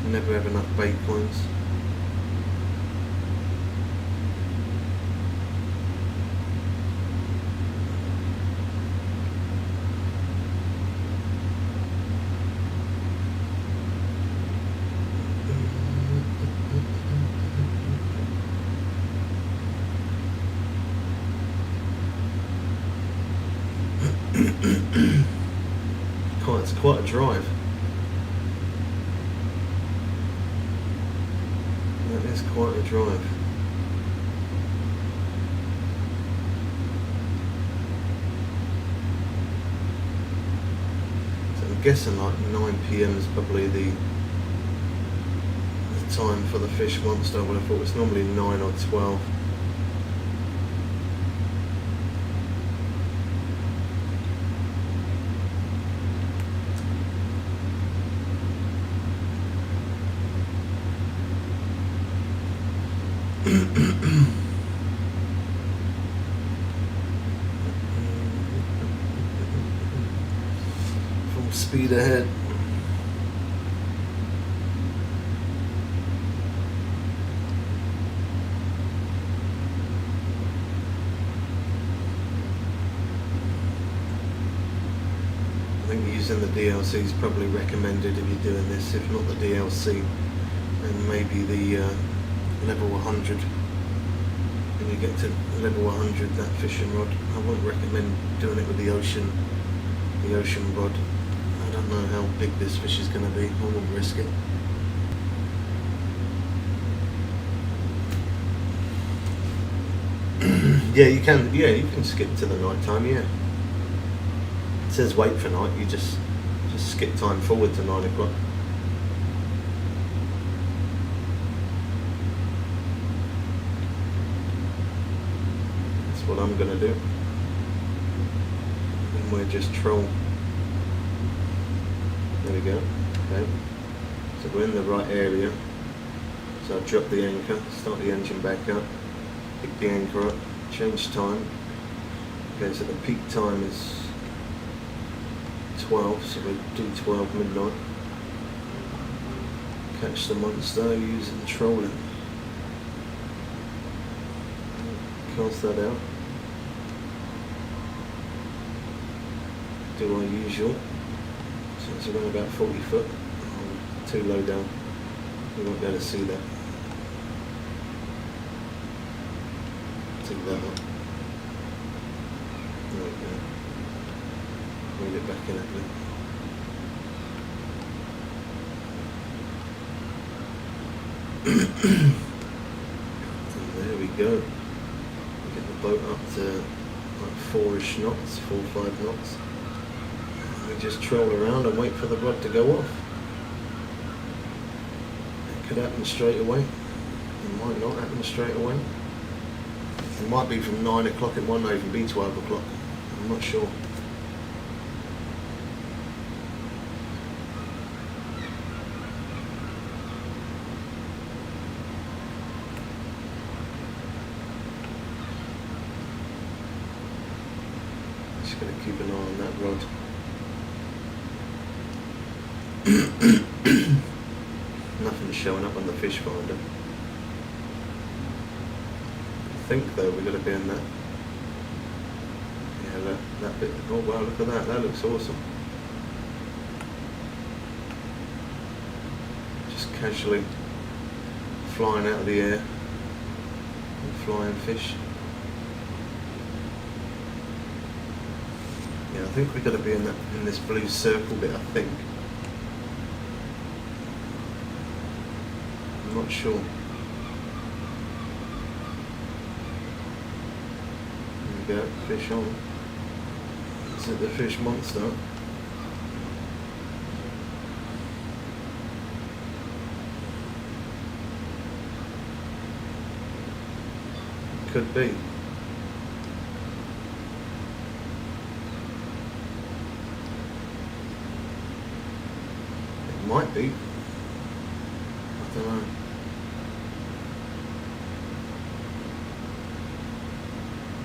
S3: You never have enough bait points. It's quite a drive. That is quite a drive. So I'm guessing like 9 PM is probably the time for the fish monster. I would have thought it's normally 9 or 12. Full speed ahead. I think using the DLC is probably recommended if you're doing this. If not the DLC, then maybe the level 100. When you get to level 100, that fishing rod, I wouldn't recommend doing it with the ocean rod. I don't know how big this fish is going to be. I wouldn't risk it. Yeah, you can skip to the night time. Yeah, it says wait for night. You just skip time forward to 9 o'clock. What I'm going to do, and we're just troll. There we go. Okay, so we're in the right area. So I'll drop the anchor, start the engine back up, pick the anchor up, change time. Okay, so the peak time is 12, so we'll do 12 midnight. Catch the monster using trolling. Cast that out. Do our usual. So it's around about 40 foot. Too low down. You won't be able to see that. Take that up. There we go. Move it back in a bit. And there we go. Get the boat up to like 4-ish knots, 4-5 knots. We just troll around and wait for the rod to go off. It could happen straight away. It might not happen straight away. It might be from 9 o'clock, it might not even be 12 o'clock. I'm not sure. Just going to keep an eye on that rod. Nothing's showing up on the fish finder. I think though we're going to be in that. Yeah, Yeah, that bit. Oh wow, look at that. That looks awesome. Just casually flying out of the air and flying fish. Yeah, I think we've got to be in this blue circle bit, I think. I'm not sure. There we go, fish on. Is it the fish monster? Could be. It might be. I don't know.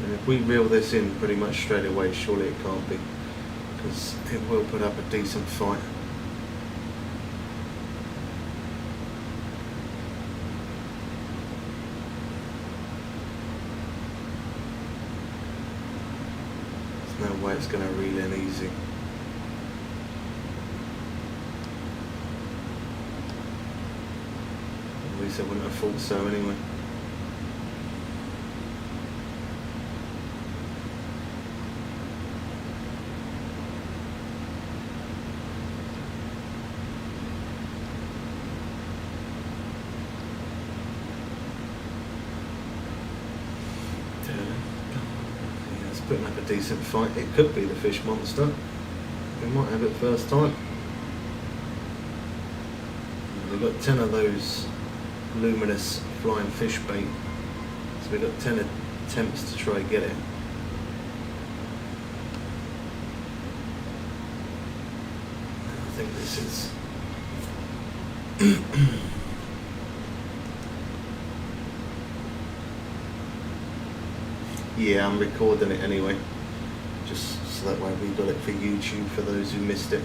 S3: And if we reel this in pretty much straight away, surely it can't be, because it will put up a decent fight. There's no way it's going to reel in easy. At least I wouldn't have thought so anyway. Yeah, it's putting up a decent fight. It could be the fish monster. We might have it first time. We've got 10 of those luminous flying fish bait, so we've got 10 attempts to try and get it. I think this is yeah, I'm recording it anyway, just so that way we've got it for YouTube for those who missed it.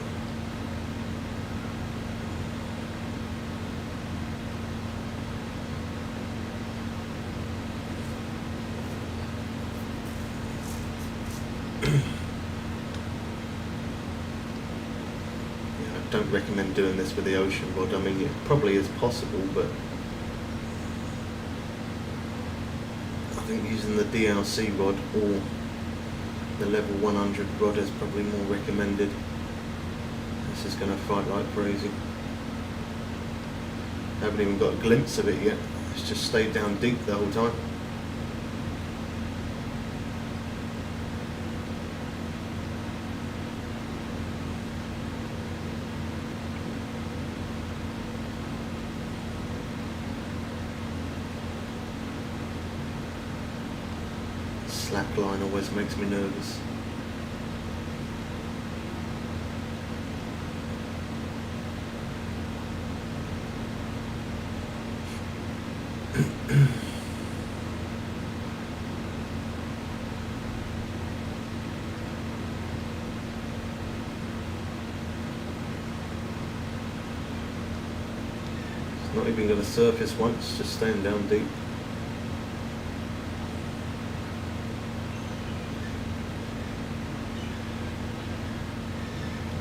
S3: I don't recommend doing this with the ocean rod. I mean, it probably is possible, but I think using the DLC rod or the level 100 rod is probably more recommended. This is going to fight like crazy. I haven't even got a glimpse of it yet. It's just stayed down deep the whole time. Slack line always makes me nervous. It's not even going to surface once, just staying down deep.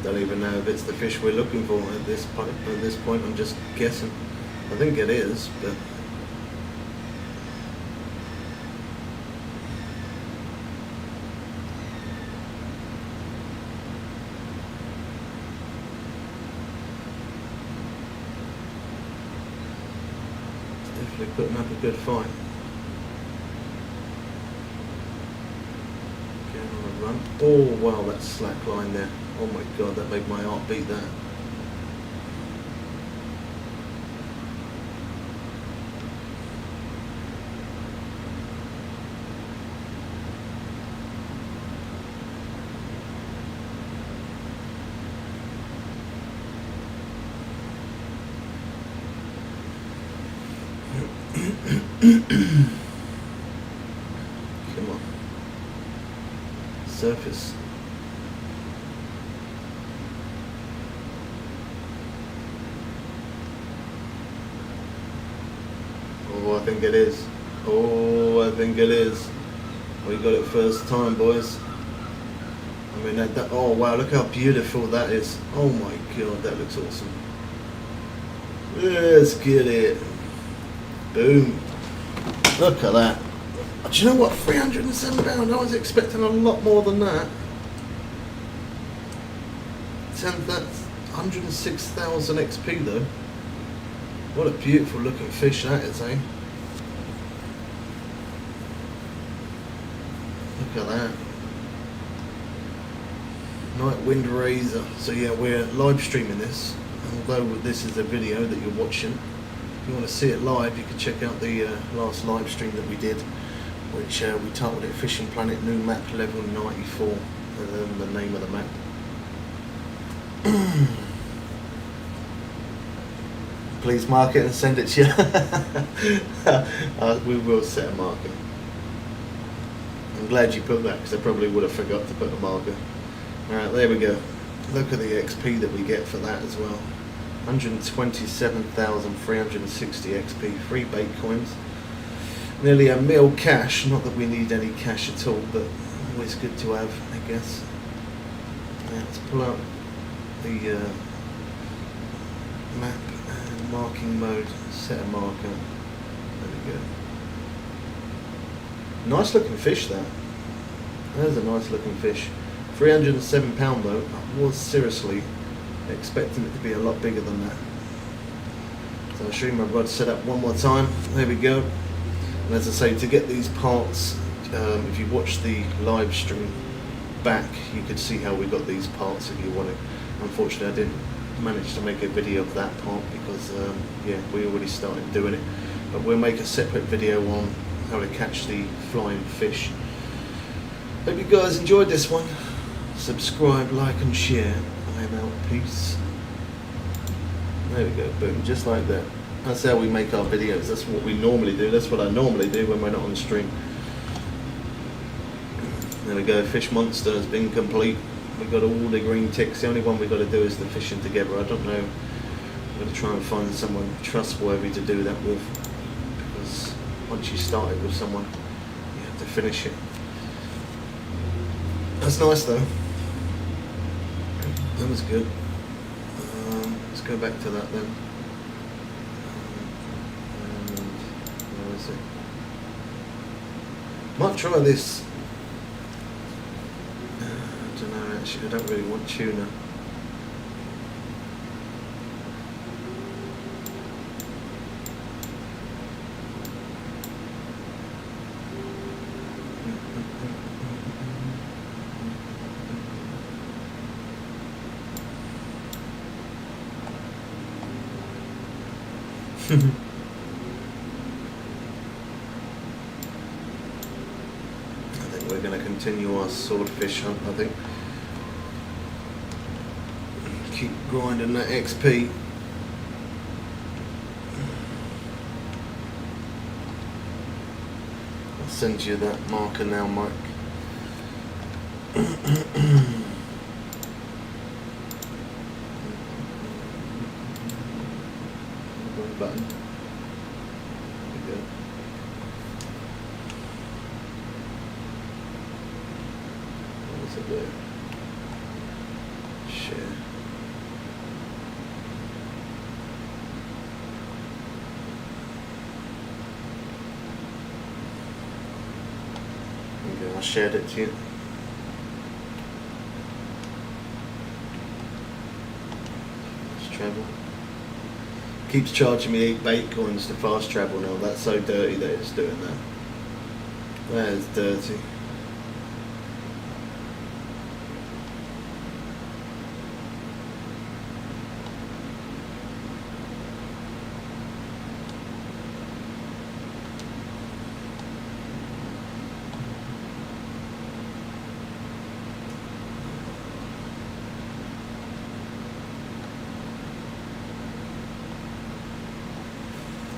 S3: Don't even know if it's the fish we're looking for at this point. At this point, I'm just guessing. I think it is, but it's definitely putting up a good fight. Getting on a run. Oh wow, that slack line there. Oh my god, that made my heart beat that. Come on. Surface. Oh, I think it is. Oh, I think it is. We got it first time, boys. I mean, oh wow, look how beautiful that is. Oh my god, that looks awesome. Let's get it. Boom. Look at that. Do you know what? £307. I was expecting a lot more than that. 106,000 XP though. What a beautiful looking fish that is, eh? Look at that. Night Wind Razor. So yeah, we're live streaming this. Although this is a video that you're watching, if you want to see it live, you can check out the last live stream that we did, which we titled it Fishing Planet New Map Level 94, and then the name of the map. Please mark it and send it to you. We will set a marker. I'm glad you put that, because I probably would have forgot to put a marker. Alright, there we go. Look at the XP that we get for that as well. 127,360 XP, 3 bait coins. Nearly $1 mil cash, not that we need any cash at all, but always good to have, I guess. Yeah, let's pull out the map and marking mode, set a marker. There we go. Nice looking fish that. There's a nice looking fish. £307 though. I was seriously expecting it to be a lot bigger than that. So I'll show you my rod set up one more time. There we go. And as I say, to get these parts, if you watch the live stream back, you could see how we got these parts if you want to. Unfortunately, I didn't manage to make a video of that part because yeah, we already started doing it. But we'll make a separate video on how to catch the flying fish. Hope you guys enjoyed this one. Subscribe, like and share. I am out. Peace. There we go. Boom. Just like that. That's how we make our videos. That's what we normally do. That's what I normally do when we're not on stream. There we go. Fish Monster has been complete. We've got all the green ticks. The only one we've got to do is the fishing together. I don't know. I'm going to try and find someone trustworthy to do that with. Because once you start it with someone, you have to finish it. That's nice though. That was good. Let's go back to that then. And where is it? Might try this. I don't know actually, I don't really want tuna. I think we're going to continue our swordfish hunt, I think. Keep grinding that XP. I'll send you that marker now, Mike. Button. There we go. What is it there? Share. There we go. I shared it to you. Let's travel. Keeps charging me 8 bait coins to fast travel now. That's so dirty that it's doing that. That is dirty.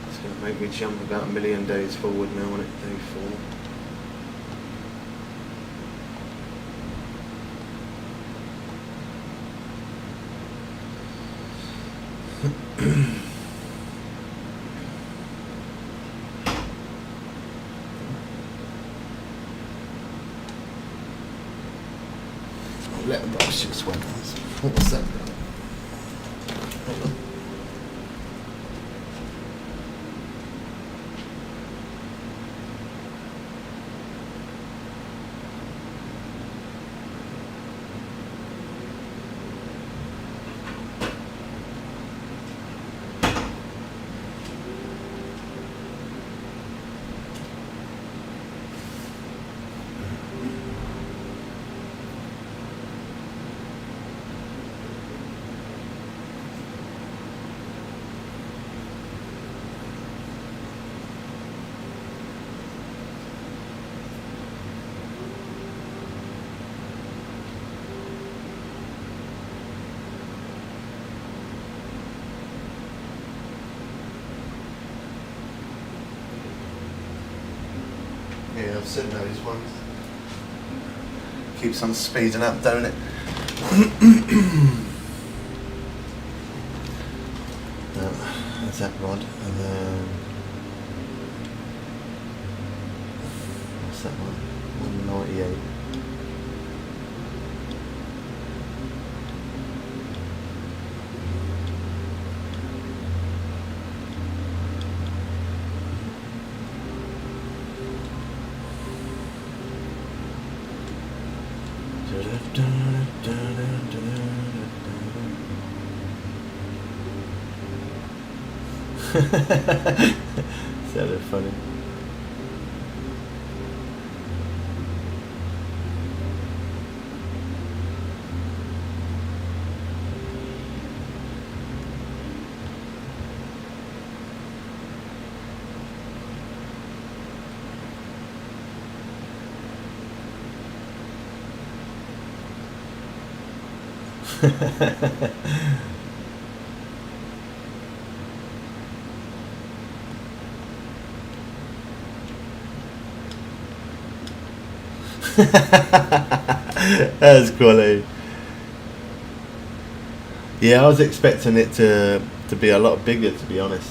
S3: It's going to make me jump about 1 million days forward now on it, day 4.
S2: sweaters. What's that? Hold on. Yeah, I've seen those ones. Keeps on speeding up, don't it? That's that rod. And then what's that one? 198. Sounded funny. That's quality. Yeah, I was expecting it to be a lot bigger, to be honest.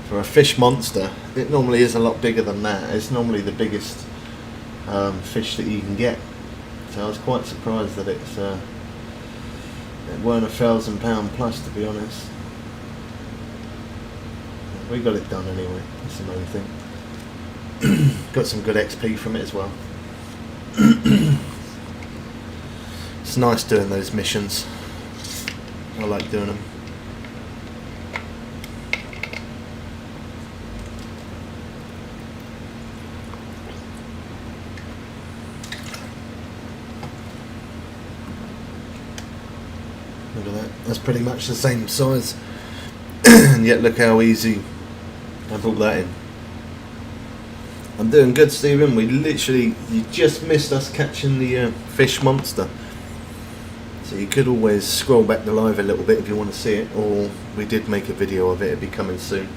S2: For a fish monster, it normally is a lot bigger than that. It's normally the biggest fish that you can get. So I was quite surprised that it weren't £1,000 plus, to be honest. We got it done anyway. That's the main thing. Got some good XP from it as well. It's nice doing those missions. I like doing them. Look at that. That's pretty much the same size. And yet look how easy I brought that in. I'm doing good, Stephen. You just missed us catching the fish monster. So you could always scroll back the live a little bit if you want to see it, or we did make a video of it. It'll be coming soon.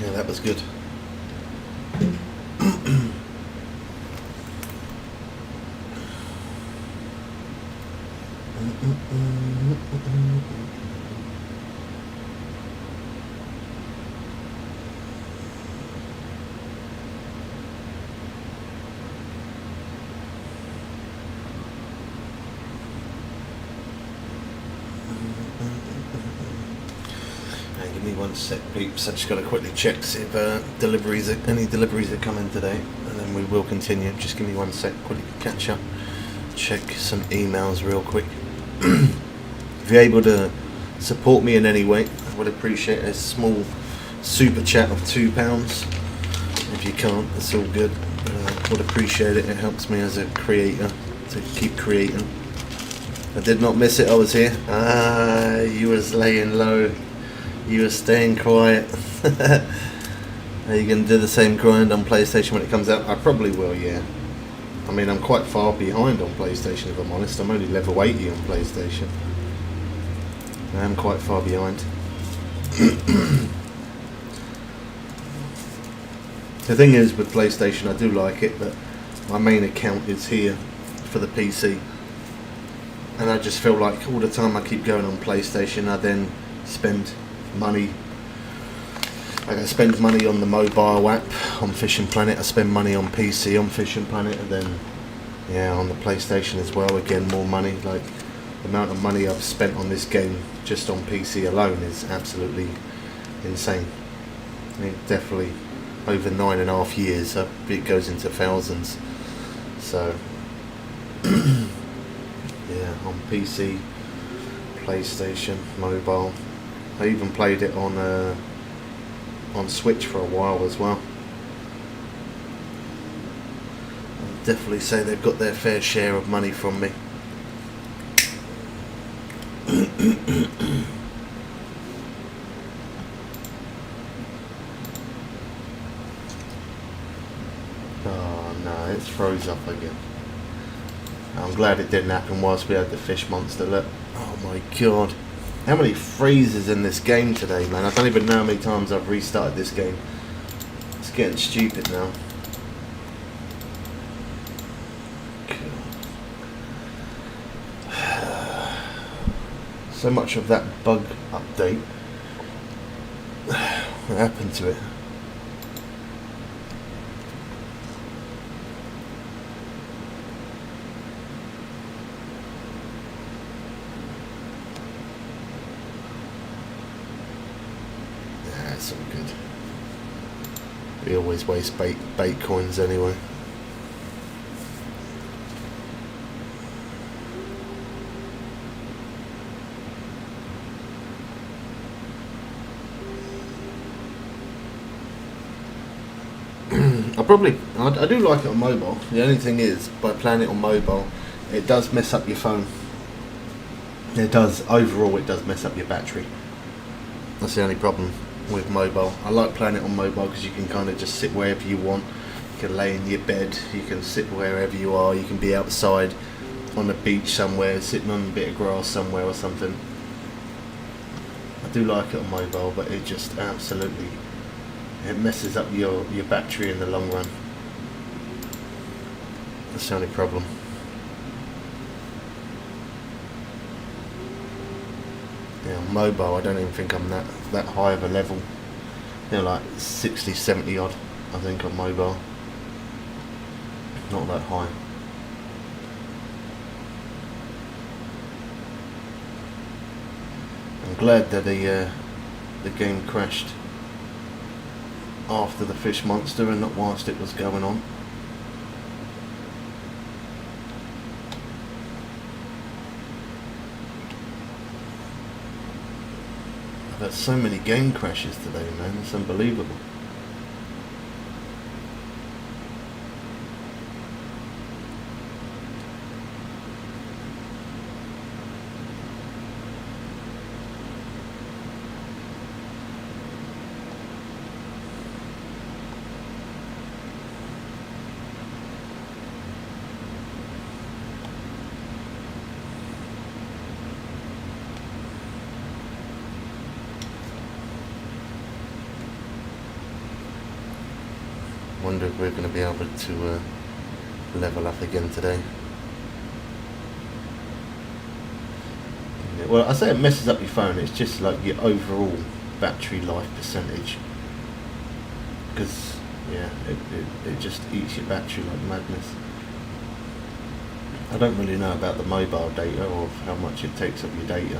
S2: Yeah, that was good. Give me one sec, peeps. I just got to quickly check to see if any deliveries are coming today, and then we will continue. Just give me one sec, quickly catch up, check some emails real quick. If you're able to support me in any way, I would appreciate a small super chat of £2. If you can't, it's all good. Would appreciate it. It helps me as a creator to keep creating. I did not miss it. I was here. You was laying low. You were staying quiet. Are you going to do the same grind on PlayStation when it comes out? I probably will, yeah. I mean, I'm quite far behind on PlayStation, if I'm honest. I'm only level 80 on PlayStation. I am quite far behind. The thing is, with PlayStation, I do like it, but my main account is here for the PC. And I just feel like all the time I keep going on PlayStation, I then spend money
S3: I spend money on the mobile app on Fishing Planet. I spend money on PC on Fishing Planet, and then yeah, on the PlayStation as well. Again, more money. Like the amount of money I've spent on this game just on PC alone is absolutely insane. I mean, definitely over 9.5 years. It goes into thousands. So yeah, on PC, PlayStation, mobile. I even played it on Switch for a while as well. I'd definitely say they've got their fair share of money from me. Oh no, it's froze up again. I'm glad it didn't happen whilst we had the fish monster. Look, oh my god. How many freezes in this game today, man? I don't even know how many times I've restarted this game. It's getting stupid now. So much of that bug update. What happened to it? It's all good. We always waste bait coins anyway. I do like it on mobile. The only thing is, by playing it on mobile, it does mess up your phone. It does, overall it does mess up your battery. That's the only problem with mobile. I like playing it on mobile because you can kind of just sit wherever you want. You can lay in your bed, you can sit wherever you are, you can be outside on the beach somewhere, sitting on a bit of grass somewhere or something. I do like it on mobile, but it just absolutely, it messes up your battery in the long run. That's the only problem. Yeah, on mobile I don't even think I'm that high of a level. You know, like 60, 70 odd I think on mobile. Not that high. I'm glad that the game crashed after the fish monster and not whilst it was going on. I've had so many game crashes today, man, it's unbelievable. Wonder if we're going to be able to level up again today. Yeah, well, I say it messes up your phone, it's just like your overall battery life percentage. Because, yeah, it just eats your battery like madness. I don't really know about the mobile data or how much it takes up your data.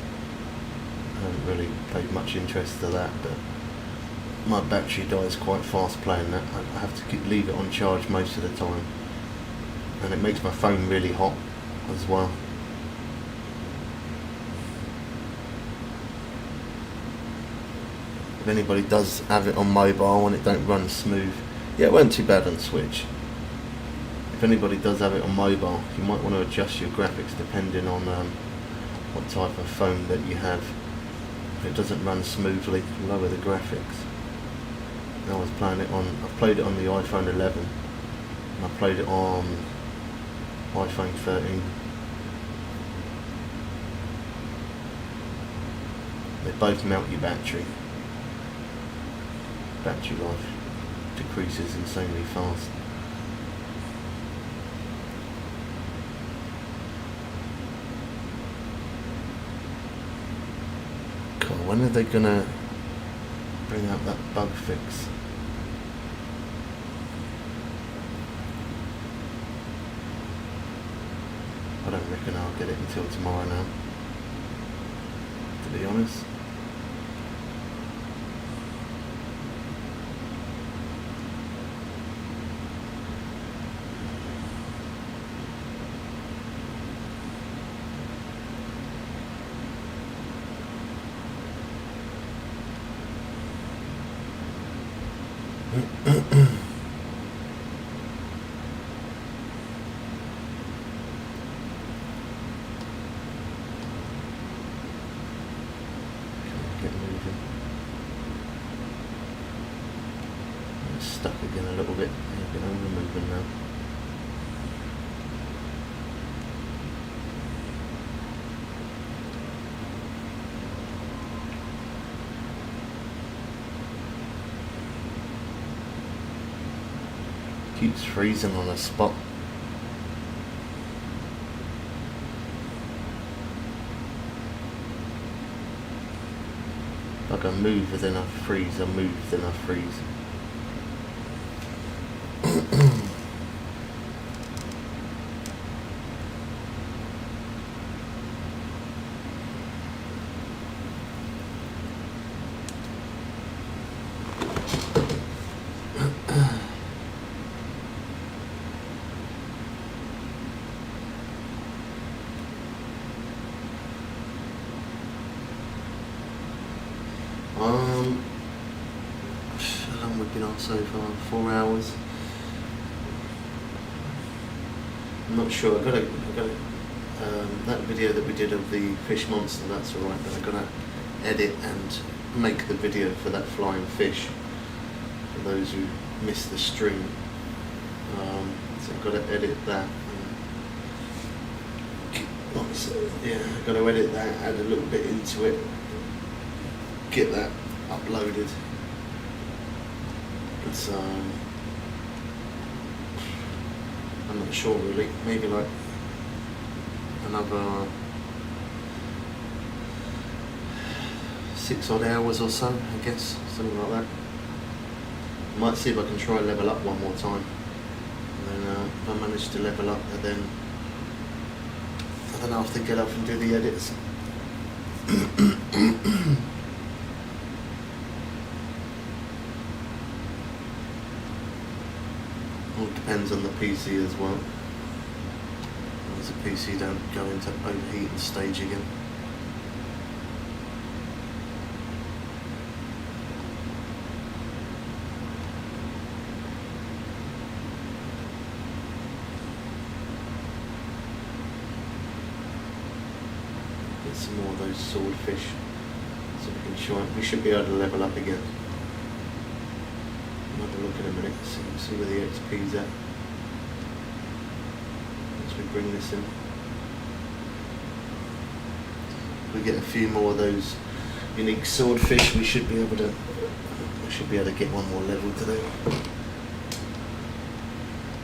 S3: I haven't really paid much interest to that, but my battery dies quite fast playing that. I have to leave it on charge most of the time, and it makes my phone really hot as well. If anybody does have it on mobile and it don't run smooth, yeah, it weren't too bad on Switch. If anybody does have it on mobile, you might want to adjust your graphics depending on what type of phone that you have. If it doesn't run smoothly, lower the graphics. I was playing it on, I've played it on the iPhone 11 and I played it on iPhone 13. They both melt your battery. Battery life decreases insanely fast. God, when are they gonna bring out that bug fix. I don't reckon I'll get it until tomorrow now, to be honest. Get moving. I'm stuck again a little bit. Get over moving now. Keeps freezing on a spot. Like I move and then I freeze, I move then I freeze. How long we've been on so far? 4 hours. I'm not sure. I got that video that we did of the fish monster. That's all right, but I got to edit and make the video for that flying fish. For those who missed the stream, so I've got to edit that. Yeah, I've got to edit that, add a little bit into it, get that uploaded. But I'm not sure really. Maybe like another 6 odd hours or so, I guess, something like that. I might see if I can try level up one more time, and then if I manage to level up, and then I have to get up and do the edits. All depends on the PC as well. As the PC don't go into overheat and stage again. Get some more of those swordfish so we can try. We should be able to level up again. I'll have a look in a minute, see where the XP's at once we bring this in. If we get a few more of those unique swordfish, we should be able to get one more level today.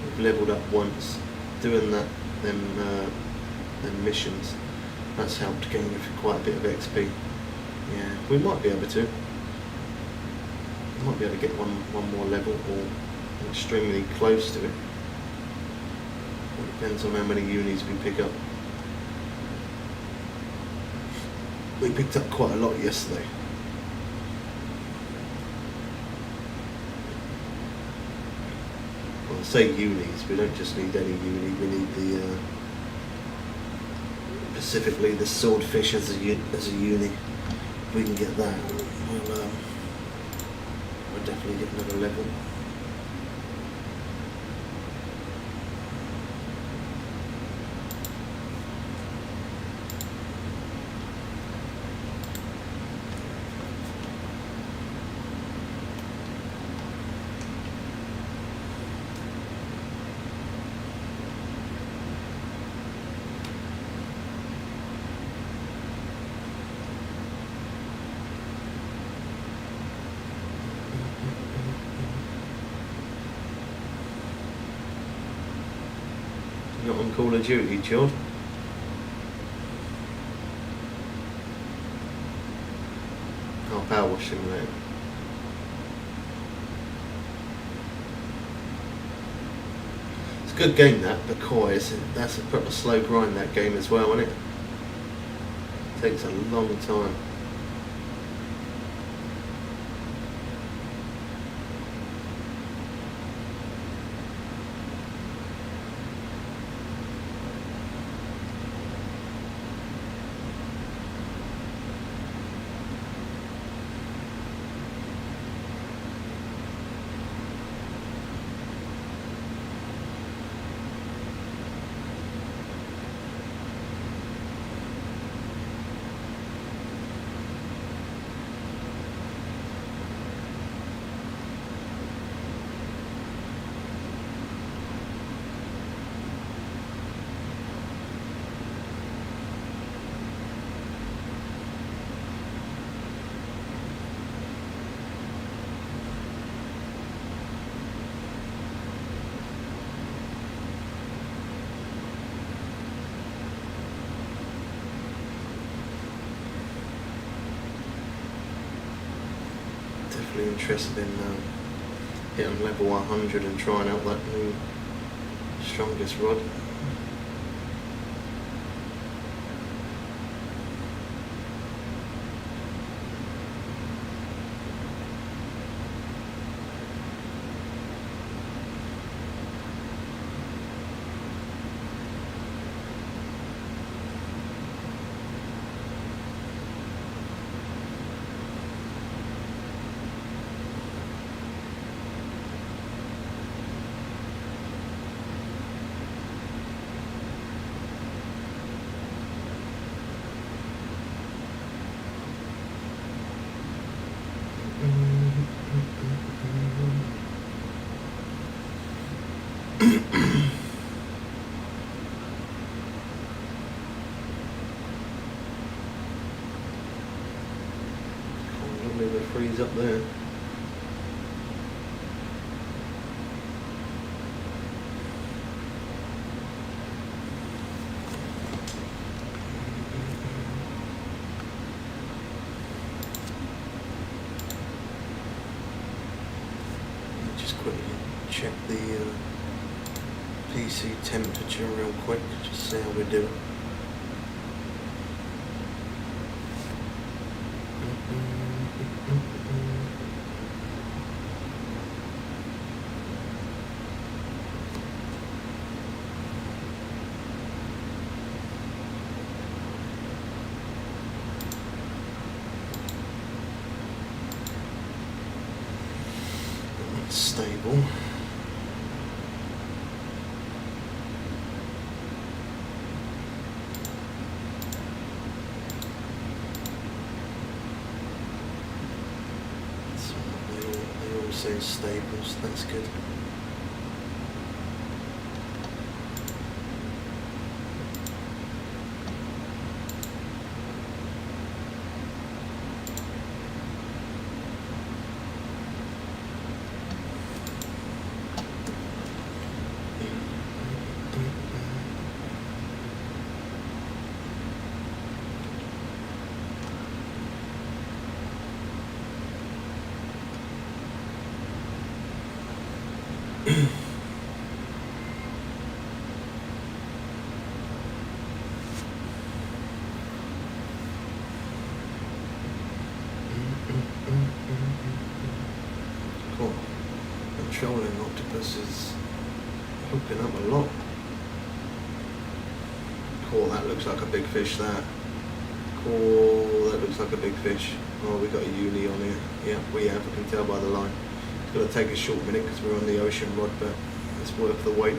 S3: We've leveled up once doing that, them missions. That's helped gain quite a bit of XP. Yeah, we might be able to. Might be able to get one more level or extremely close to it. It depends on how many unis we pick up. We picked up quite a lot yesterday. Well, I say unis, we don't just need any uni, we need the specifically the swordfish as a uni. If we can get that, we'll definitely get another level. Not on Call of Duty, Chord. Oh, Power Wash Simulator. It's a good game that, but Koi, that's a proper slow grind that game as well, isn't it? Takes a long time. Definitely interested in hitting level 100 and trying out that new strongest rod. Lovely, the freeze up there. Just quickly check the PC temperature real quick, just see how we're doing. Stable. So they all say stable, so that's good. Cool. The trolling octopus is hooking up a lot. Cool, that looks like a big fish, that. Cool, that looks like a big fish. Oh, we got a uni on here. Yeah, we have, I can tell by the line. It's going to take a short minute because we're on the ocean rod, but it's worth the wait.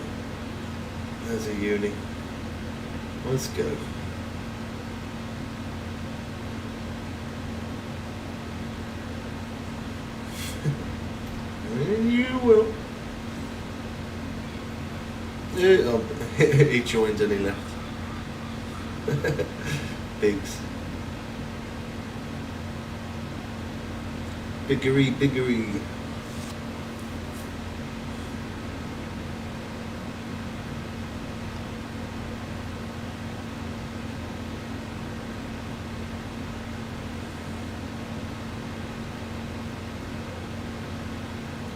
S3: There's a uni. Let's go. And you will. He joined and he left. Bigs. Biggery.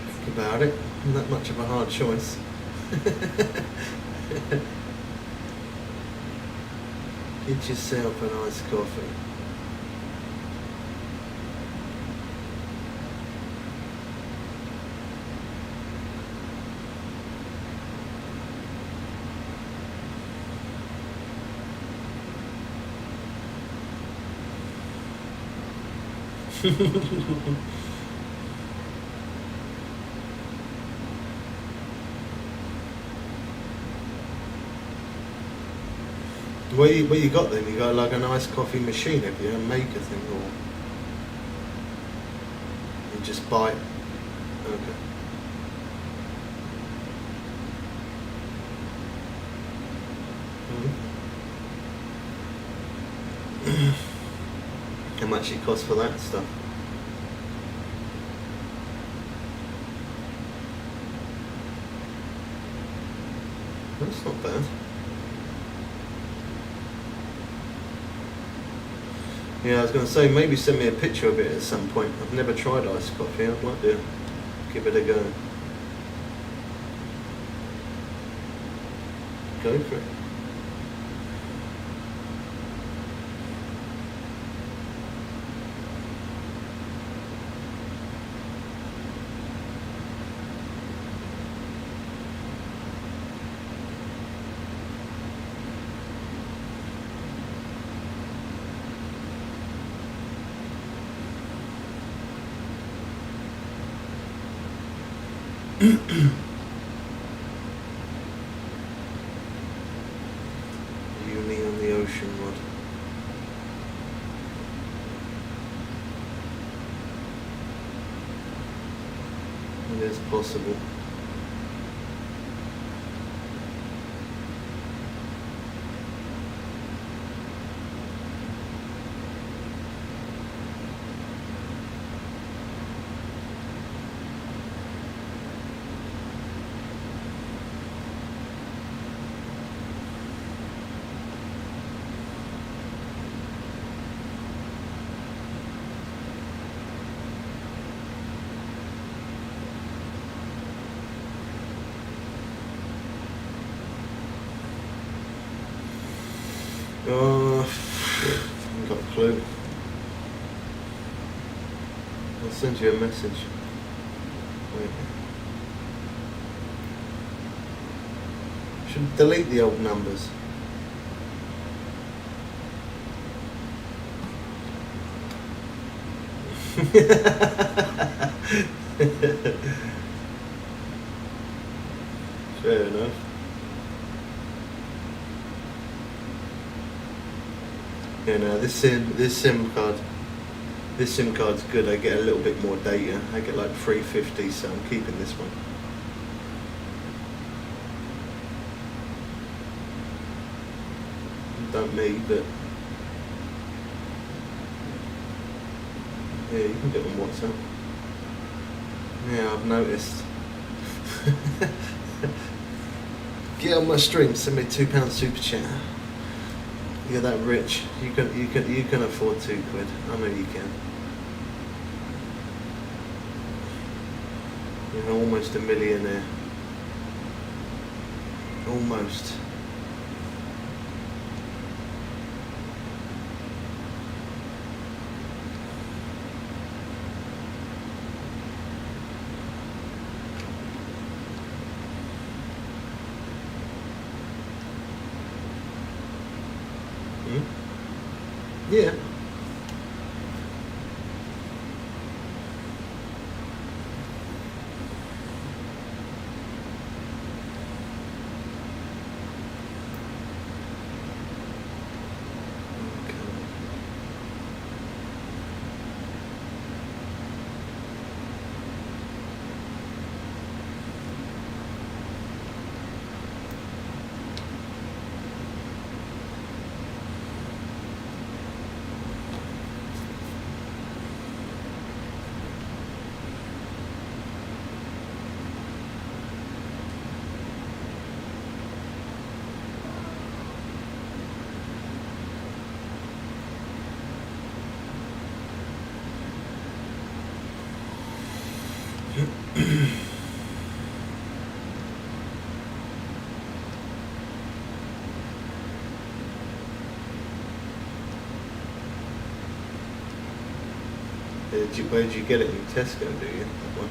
S3: Think about it. Not much of a hard choice. Get yourself an iced coffee. What you got then? You got like a nice coffee machine, have you? A maker thing, or you just buy it? Okay. How much it costs for that stuff? That's not bad. Yeah, I was going to say, maybe send me a picture of it at some point. I've never tried iced coffee. I'd like to give it a go. Go for it. Uni on the ocean rod. It is possible. I haven't got a clue. I'll send you a message. Wait. Should delete the old numbers. Fair enough. Yeah, no, this SIM card's good. I get a little bit more data. I get like 350, so I'm keeping this one. Don't me, but yeah, you can get on WhatsApp. Yeah, I've noticed. Get on my stream. Send me £2 super chat. You're that rich. You can afford £2. I know you can. You're almost a millionaire. Almost. Yeah. Where did you get it? In Tesco, do you? That one?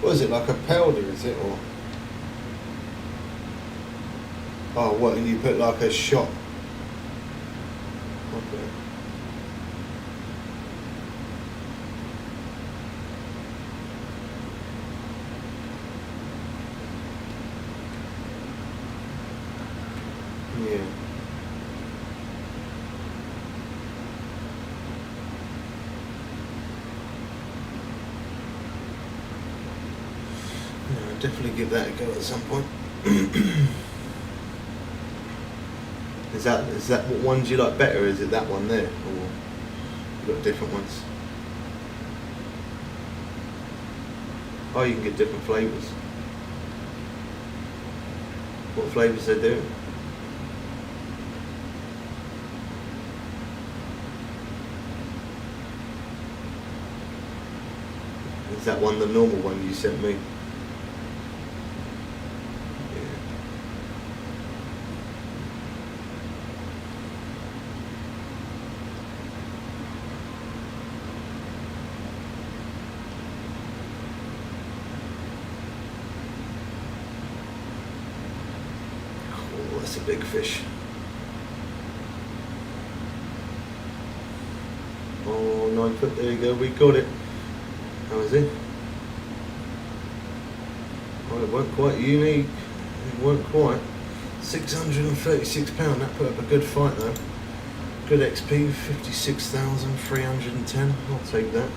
S3: What is it, like a powder, is it, or? Oh, what, and you put like a shot? Okay. Yeah. Yeah, I'll definitely give that a go at some point. Is that what ones you like better? Is it that one there, or you got different ones? Oh, you can get different flavours. What flavours they do? Is that one the normal one you sent me? That's a big fish. Oh, 9 foot, there you go, we got it. How is it? Well, it weren't quite unique. It weren't quite. £636, that put up a good fight though. Good XP, 56,310, I'll take that.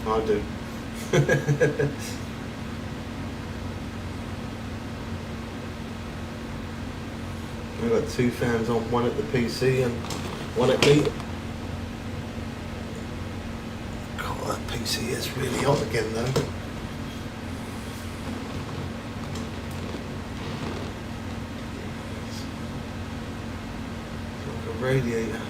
S3: I do. I've got 2 fans on, one at the PC and one at me. God, that PC is really hot again though. It's like a radiator.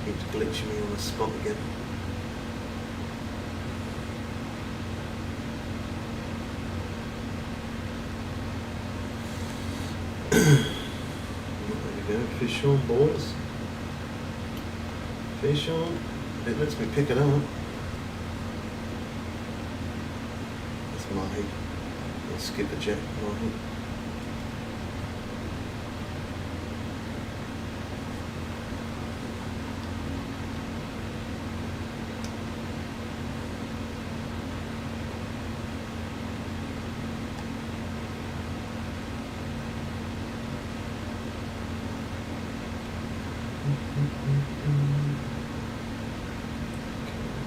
S3: Keeps glitching me on the spot again. There we go, fish on, boys. Fish on. It lets me pick it up. That's mahi. I'll skip a jet mahi.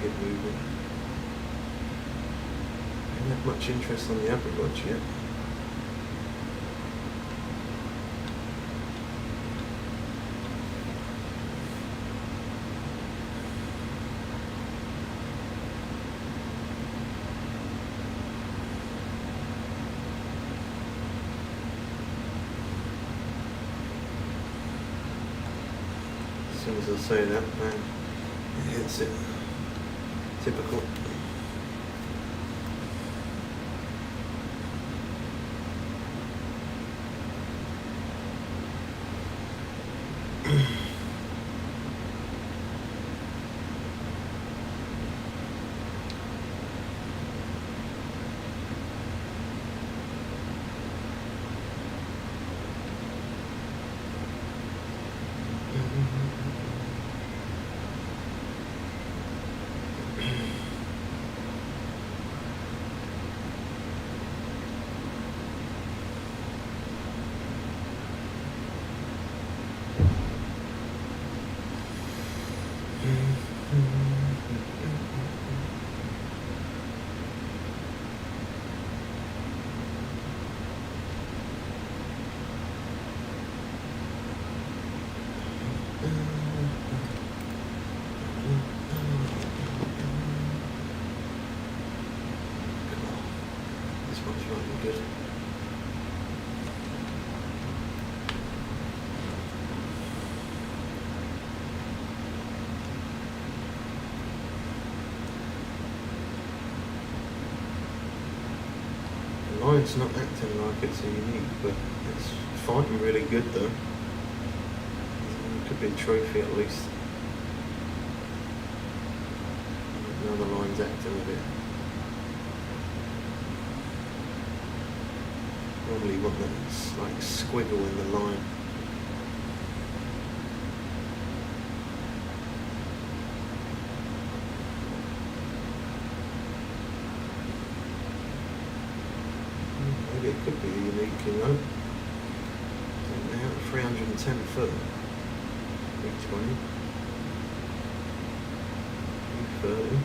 S3: Get moving. Haven't had much interest on the apricot yet. soon as I say that, bang, it hits it. Typical. This one's running good. The line's not acting like it's a unique, but it's fighting really good though. It could be a trophy at least. Now the line's acting a bit. Normally want that like squiggle in the line. Maybe it could be a unique, you know. Now 310 foot. 320. 330.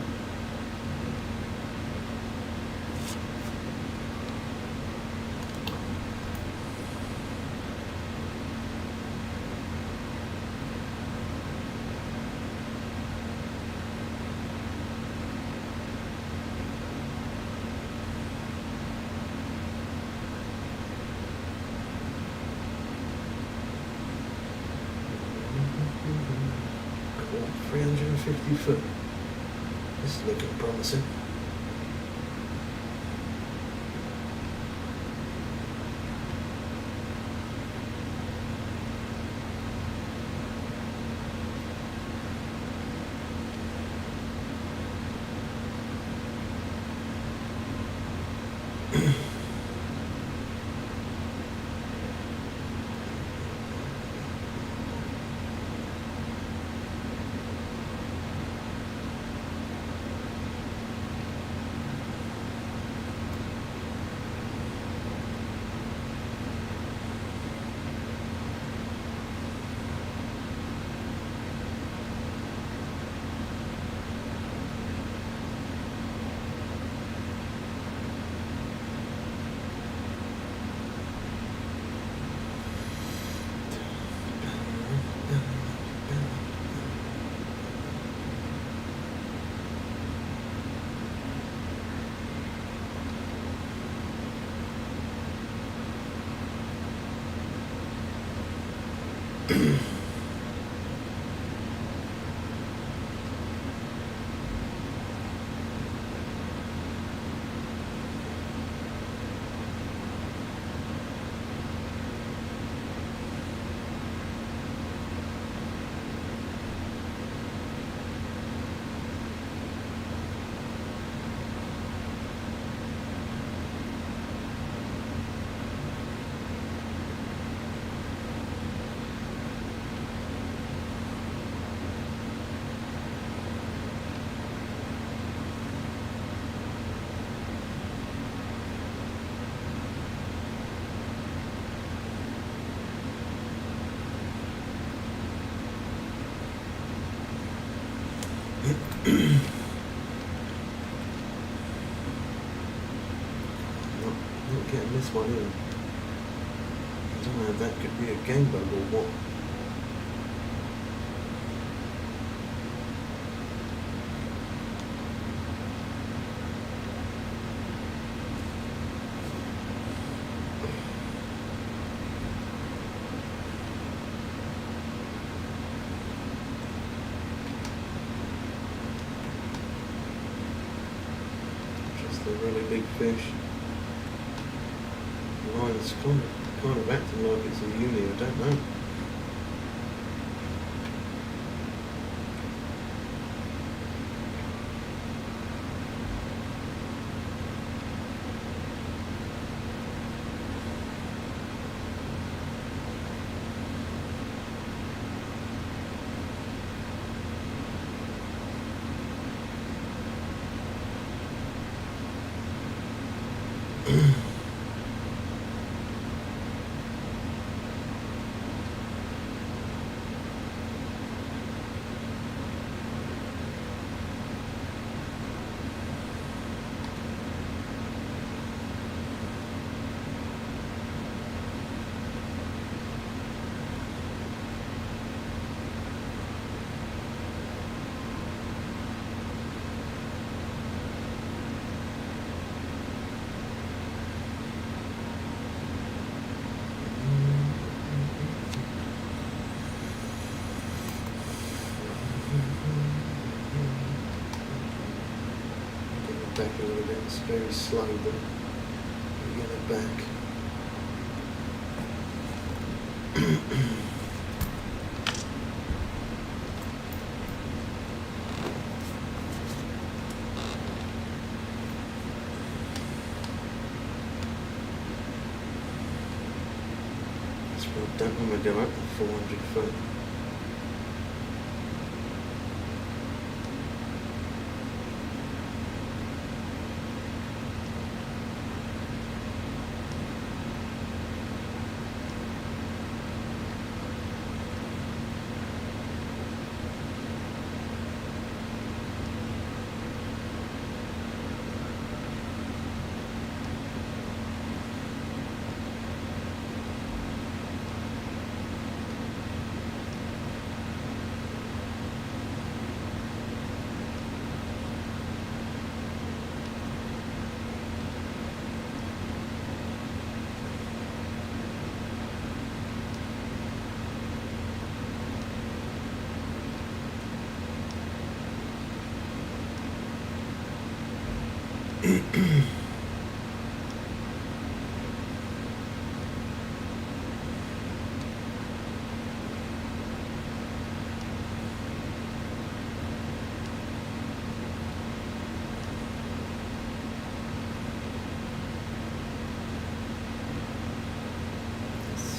S3: Cool, 350 foot. This is looking promising. Not getting this one in. I don't know if that could be a game bug or what. a really big fish. The line's kind of acting like it's a uni, I don't know. Back a little bit, it's very slow, but we get it back. That's what I don't want to go up to 400 foot.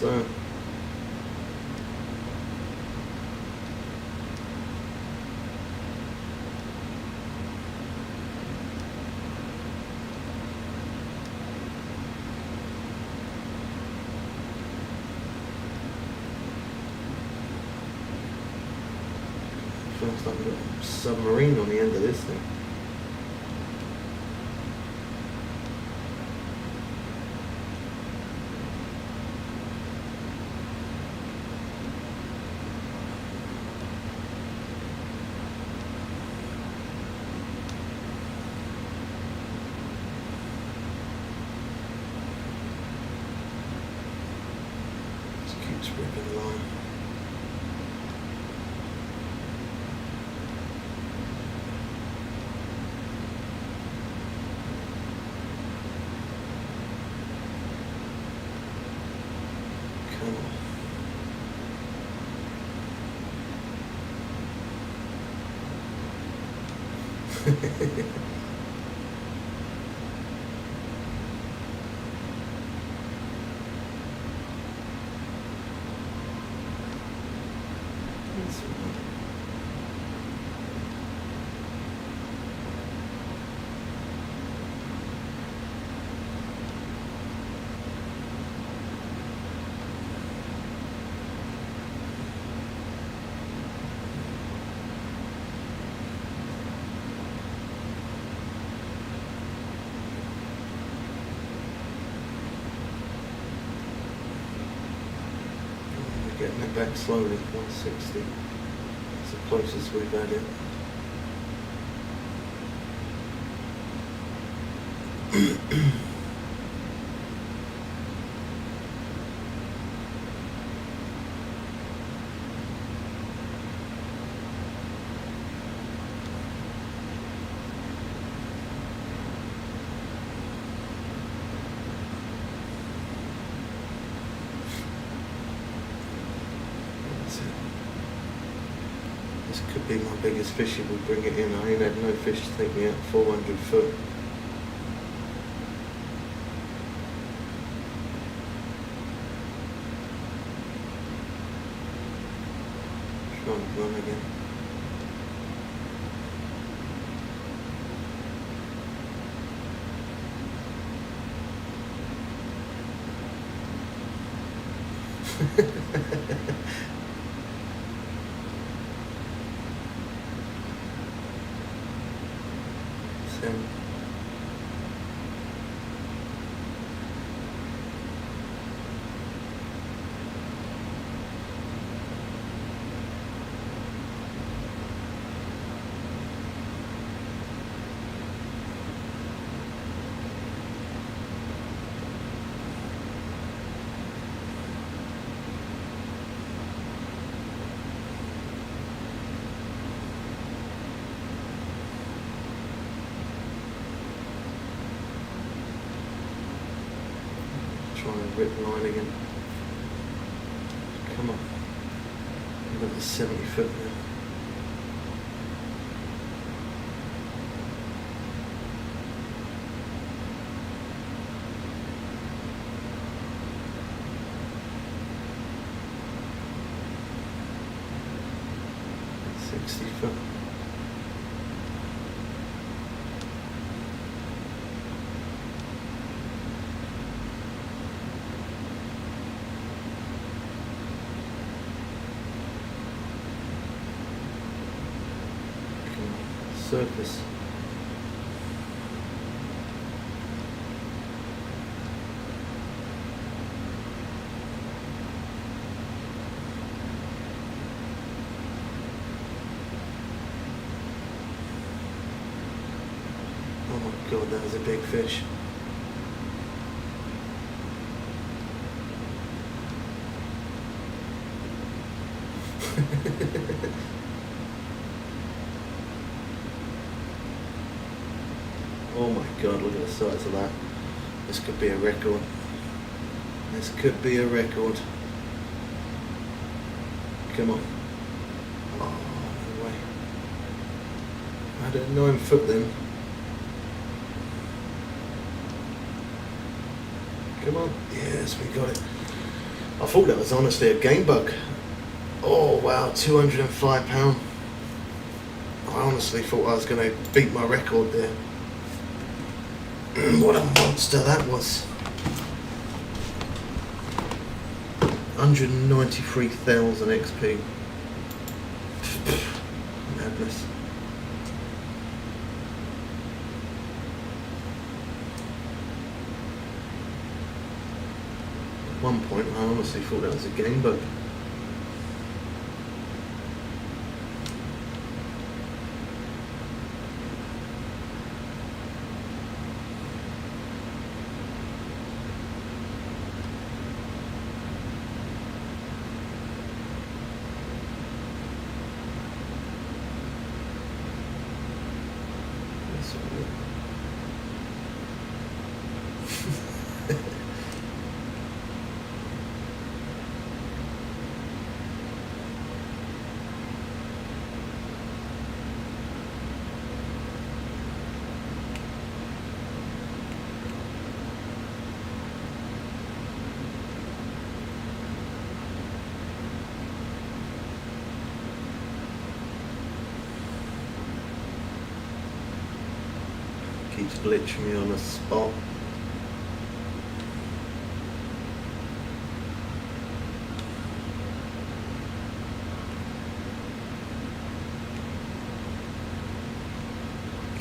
S3: So feels like a little submarine on the end of this thing. Just keeps ripping along. Getting it back slowly, 160. That's the closest we've had it. be my biggest fish if we bring it in. I ain't had no fish to take me out 400 foot. Trying to run again. Seven. Try and rip line again. Come on. Another 70 foot now. Foot. Surface. Oh my god, that was a big fish. Oh my god, look at the size of that. This could be a record. This could be a record. Come on. Oh, no way. I had a 9 foot then. Come on. Yes, we got it. I thought that was honestly a game bug. Oh wow, 205 pound. I honestly thought I was going to beat my record there. What a monster that was. 193,000 XP. Madness. At one point I honestly thought that was a game bug. Keeps glitching me on the spot.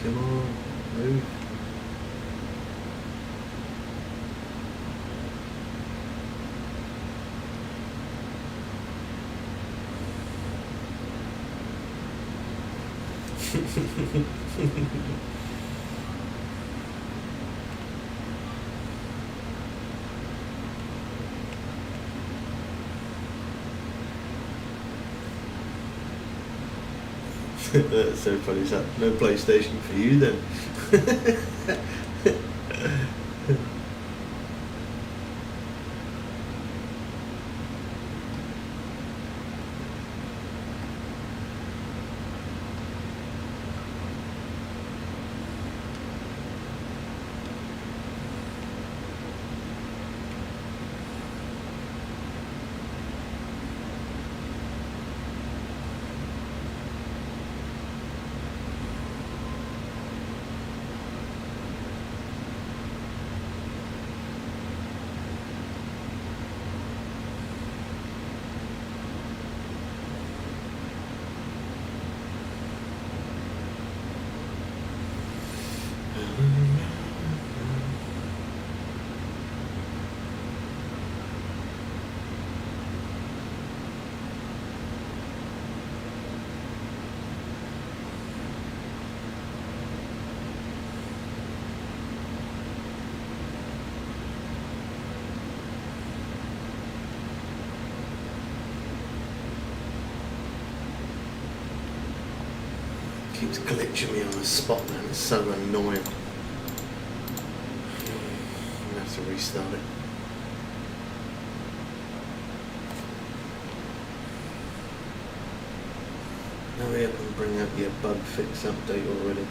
S3: Come on, move. That's so funny. Is that no PlayStation for you then? Keeps glitching me on the spot, man. It's so annoying. I'm gonna have to restart it. Hurry up and bring out your bug fix update already.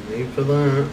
S3: Need for that.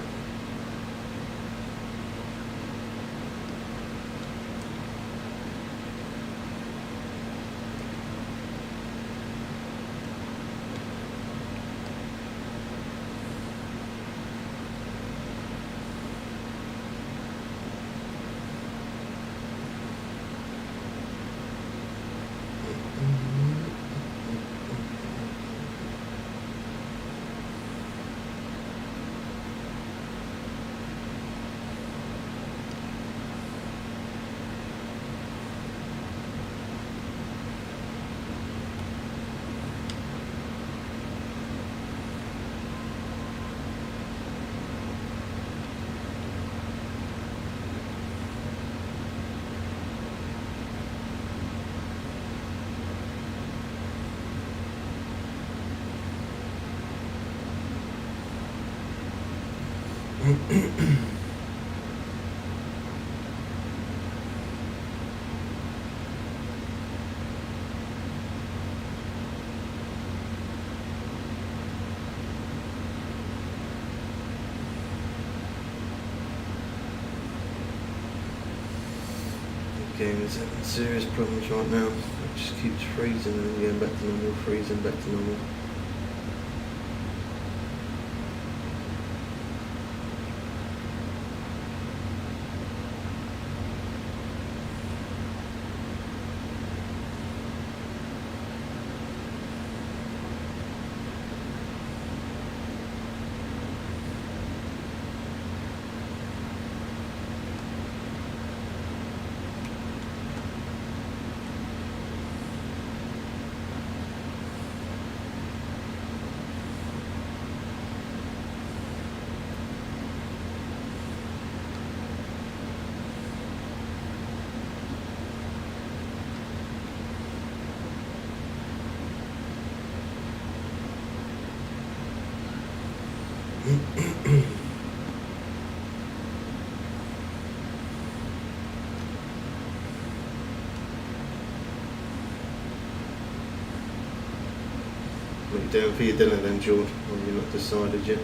S3: Game is having serious problems right now. It just keeps freezing and then going back to normal, freezing back to normal. What are you doing for your dinner then, George? Or have you not decided yet?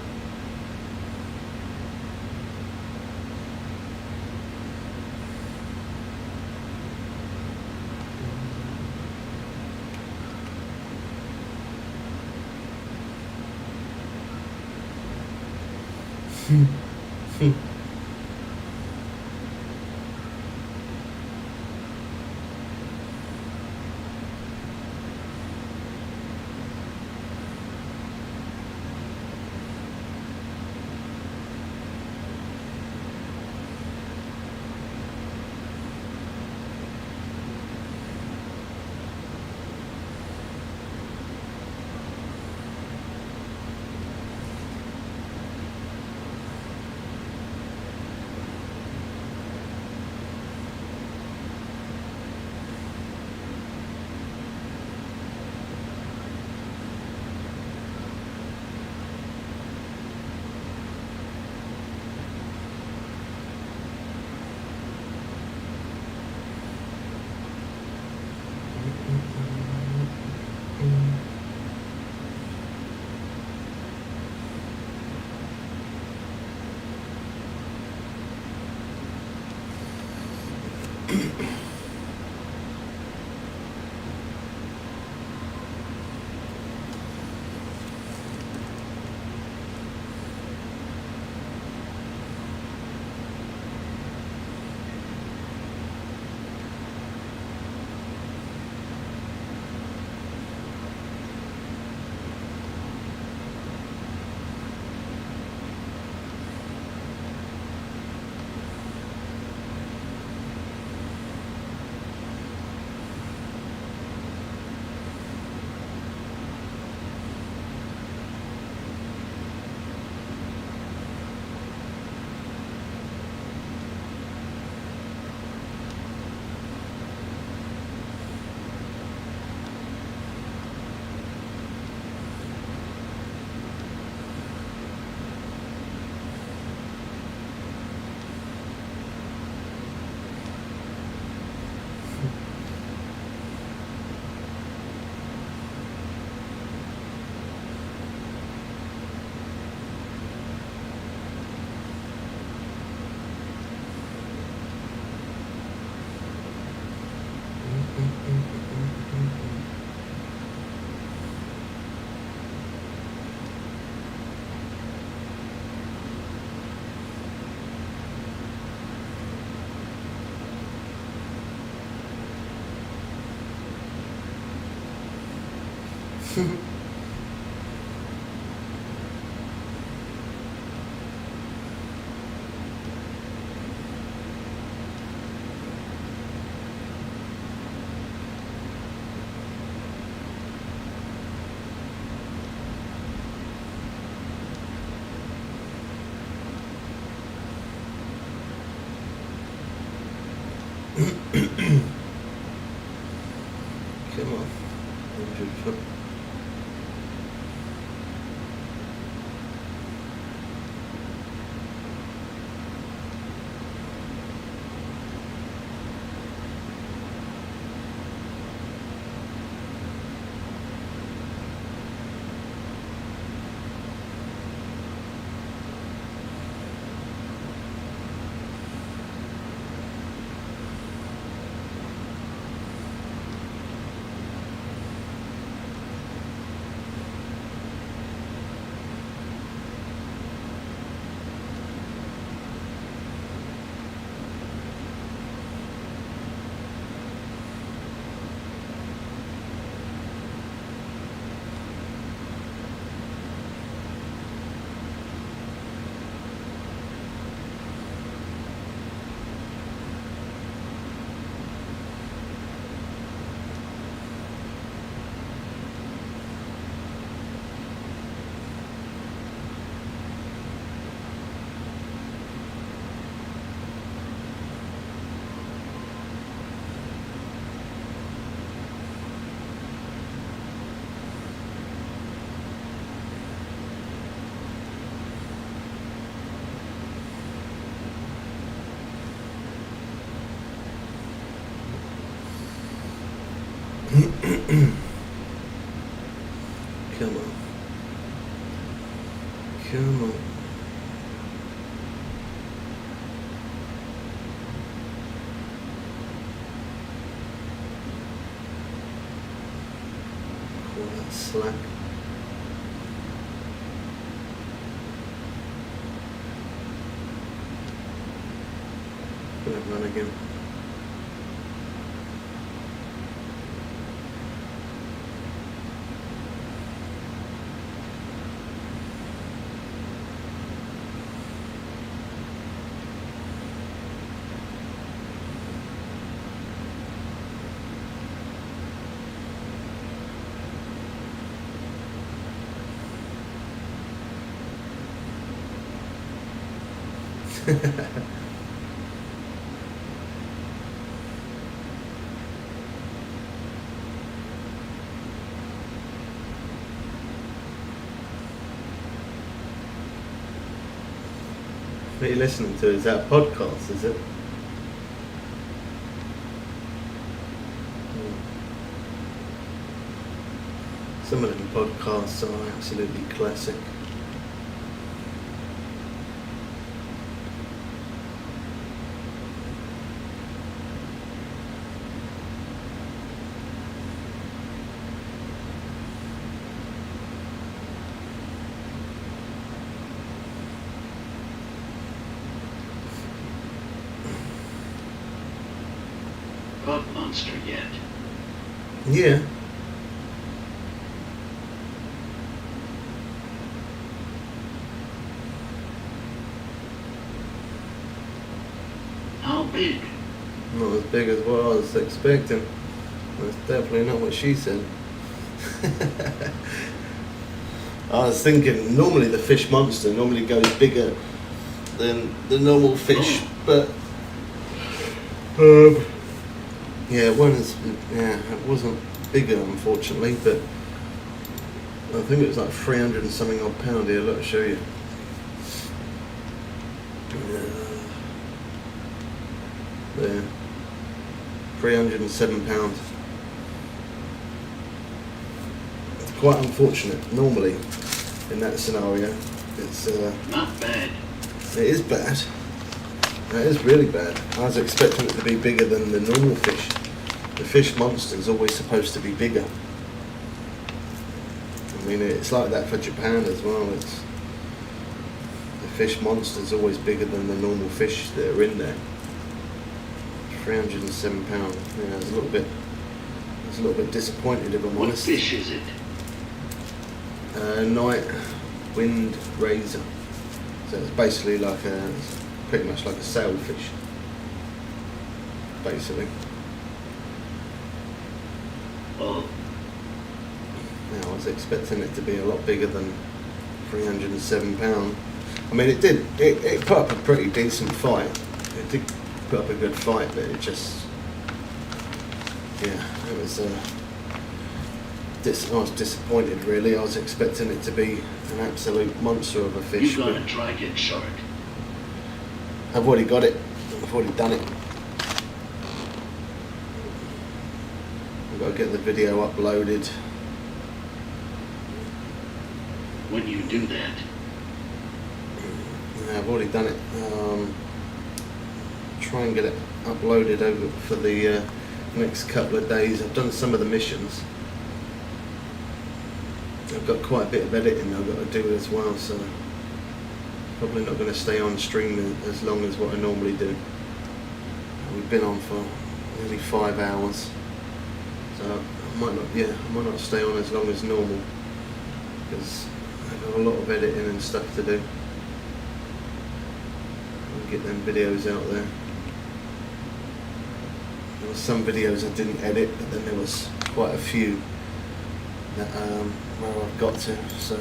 S3: Come on. 100 foot. Come on. Come on. Call that slack. Gonna run again. What are you listening to? Is that a podcast, is it? Some of them podcasts are absolutely classic.
S1: bug monster yet.
S3: Yeah.
S1: How big?
S3: Not as big as what I was expecting. That's definitely not what she said. I was thinking normally the fish monster normally goes bigger than the normal fish, but yeah, it wasn't bigger unfortunately, but I think it was like 300 and something odd pound here. Look, I'll show you. There, 307 pounds. It's quite unfortunate. Normally, in that scenario, it's
S1: Not bad.
S3: it is bad. It is really bad. I was expecting it to be bigger than the normal fish. The fish monster is always supposed to be bigger. I mean, it's like that for Japan as well. It's the fish monster is always bigger than the normal fish that are in there. 307 pounds. Yeah, I was a little bit disappointed if I'm
S1: What
S3: honest.
S1: fish is it?
S3: Night wind razor. So it's basically it's pretty much like a sailfish, basically.
S1: Oh,
S3: Yeah, I was expecting it to be a lot bigger than 307 pounds. I mean, it put up a pretty decent fight. It did put up a good fight, but it just, yeah, it was. I was disappointed really. I was expecting it to be an absolute monster of a fish.
S1: you got
S3: but
S1: a dragon shark.
S3: I've already got it. I've already done it. I've got to get the video uploaded.
S1: When you do that,
S3: Yeah, I've already done it. Try and get it uploaded over for the next couple of days. I've done some of the missions. I've got quite a bit of editing I've got to do as well, so probably not going to stay on stream as long as what I normally do. We've been on for nearly 5 hours, so I might not stay on as long as normal because I've got a lot of editing and stuff to do. I'll get them videos out there. There were some videos I didn't edit, but then there was quite a few that where I've got to, so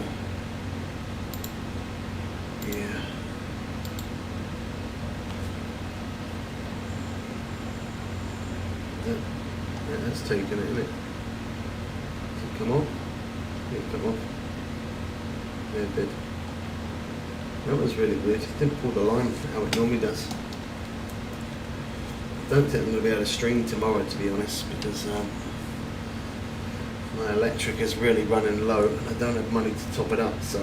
S3: yeah. That's taken it, isn't it? Does it come off? Yeah, it come off. Yeah, it did. That was really weird. It didn't pull the line how it normally does. I don't think I'm going to be able to stream tomorrow, to be honest, because my electric is really running low and I don't have money to top it up, so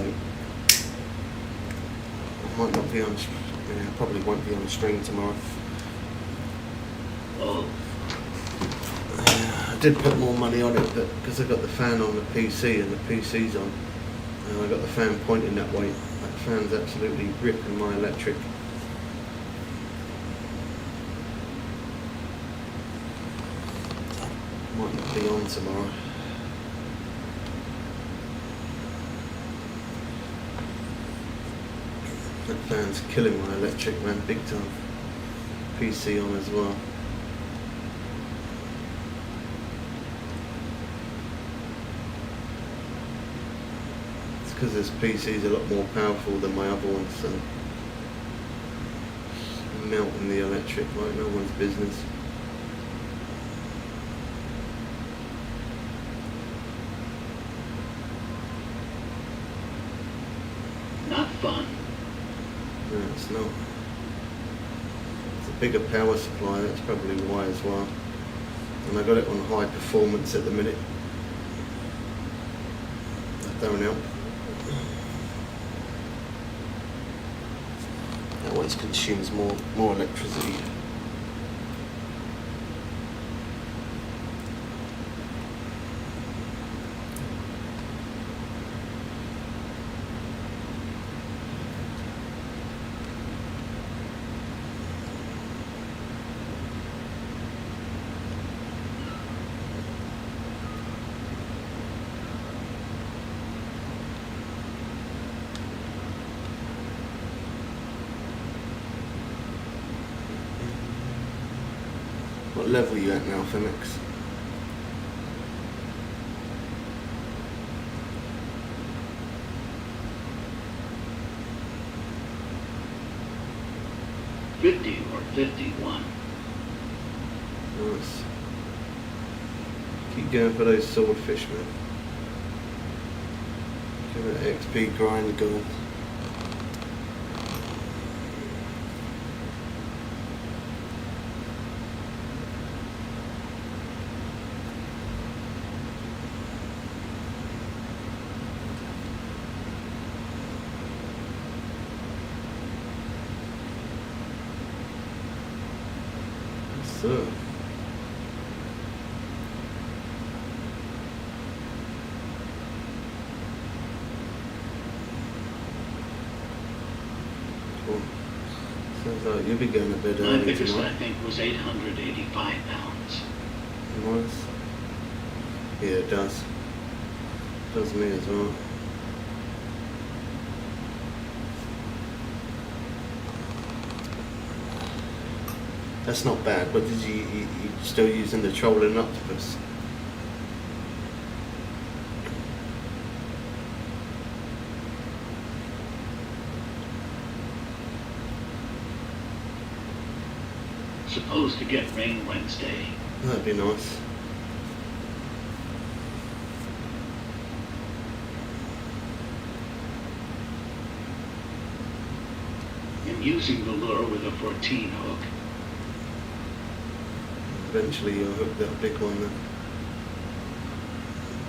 S3: I might not be on. I probably won't be on stream tomorrow.
S1: oh,
S3: I did put more money on it, but because I got the fan on the PC and the PC's on, and I got the fan pointing that way, that fan's absolutely ripping my electric. Might not be on tomorrow. That fan's killing my electric, man, big time. PC on as well. It's because this PC's a lot more powerful than my other one, so melting the electric like no one's business.
S1: not fun.
S3: No, it's not. It's a bigger power supply, that's probably why as well. And I got it on high performance at the minute. That don't help. That always consumes more electricity. What level are you at now, Femix?
S1: $50 or $51.
S3: Nice. Keep going for those swordfish, man. Give it XP grind gold. So. Cool. Sounds like you'll be going a bit
S1: My
S3: early
S1: biggest,
S3: tonight.
S1: I think, was 885 pounds.
S3: Nice. Yeah, it does. Does me as well. That's not bad, but did you still using the trolling octopus?
S1: Supposed to get rain Wednesday.
S3: That'd be nice.
S1: I'm using the lure with a 14 hook.
S3: Eventually you'll hook that big one then.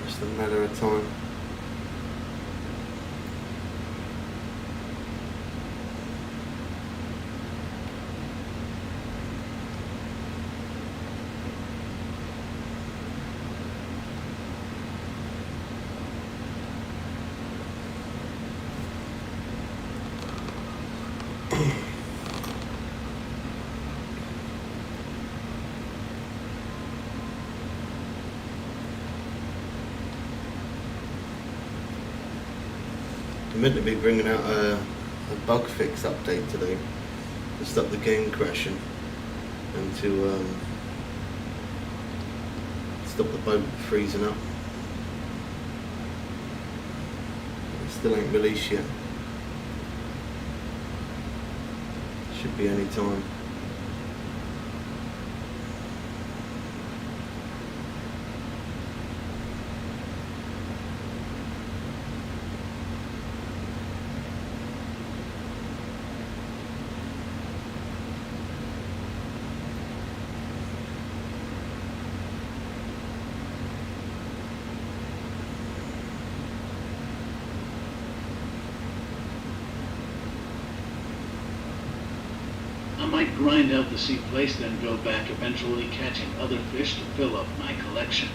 S3: Just a matter of time. I'm meant to be bringing out a bug fix update today to stop the game crashing and to stop the boat freezing up. It still ain't released yet. Should be any time.
S1: I might grind out the sea place, then go back, eventually catching other fish to fill up my collection.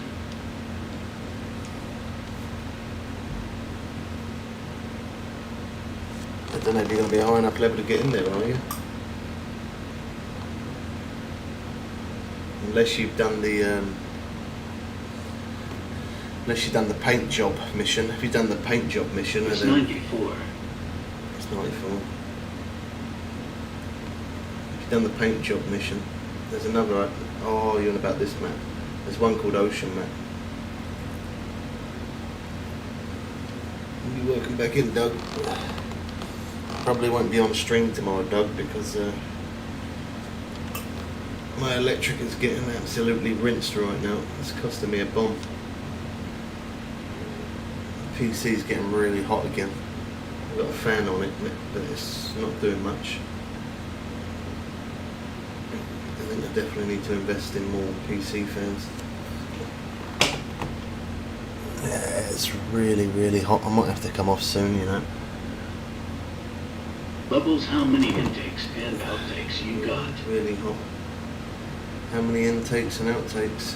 S3: I don't know if you're going to be a high enough level to get in there, are you? Unless you've done the paint job mission. If you've done the paint job mission,
S1: It's
S3: then
S1: 94.
S3: it's 94. If you've done the paint job mission, there's another. Oh, you're on about this map. There's one called Ocean Map. You working back in, Doug? Probably won't be on stream tomorrow, Doug, because my electric is getting absolutely rinsed right now. It's costing me a bomb. PC's getting really hot again. I've got a fan on it, but it's not doing much. I think I definitely need to invest in more PC fans. Yeah, it's really, really hot. I might have to come off soon, you know.
S1: Bubbles, how many intakes and outtakes you got?
S3: Really hot. How many intakes and outtakes?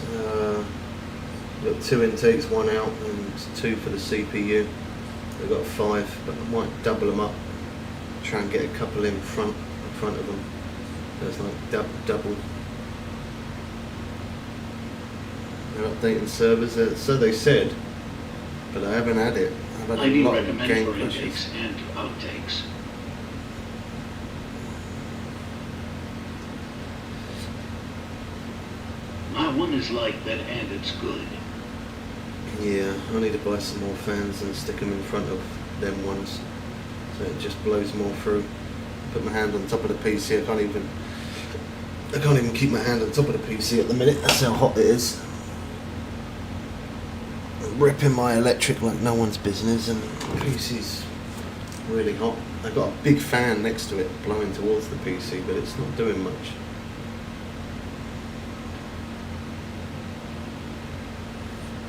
S3: Got 2 intakes, 1 out, and 2 for the CPU. I've got 5, but I might double them up. Try and get a couple in front of them. There's like double. They're updating servers, so they said, but I haven't had it. I've had
S1: I
S3: a
S1: do
S3: lot of
S1: recommend
S3: game
S1: for
S3: crashes.
S1: intakes and outtakes. My one is like that and it's good.
S3: Yeah, I need to buy some more fans and stick them in front of them ones, so it just blows more through. Put my hand on top of the PC. I can't even keep my hand on top of the PC at the minute. That's how hot it is. I'm ripping my electric like no one's business, and the PC's really hot. I've got a big fan next to it blowing towards the PC, but it's not doing much.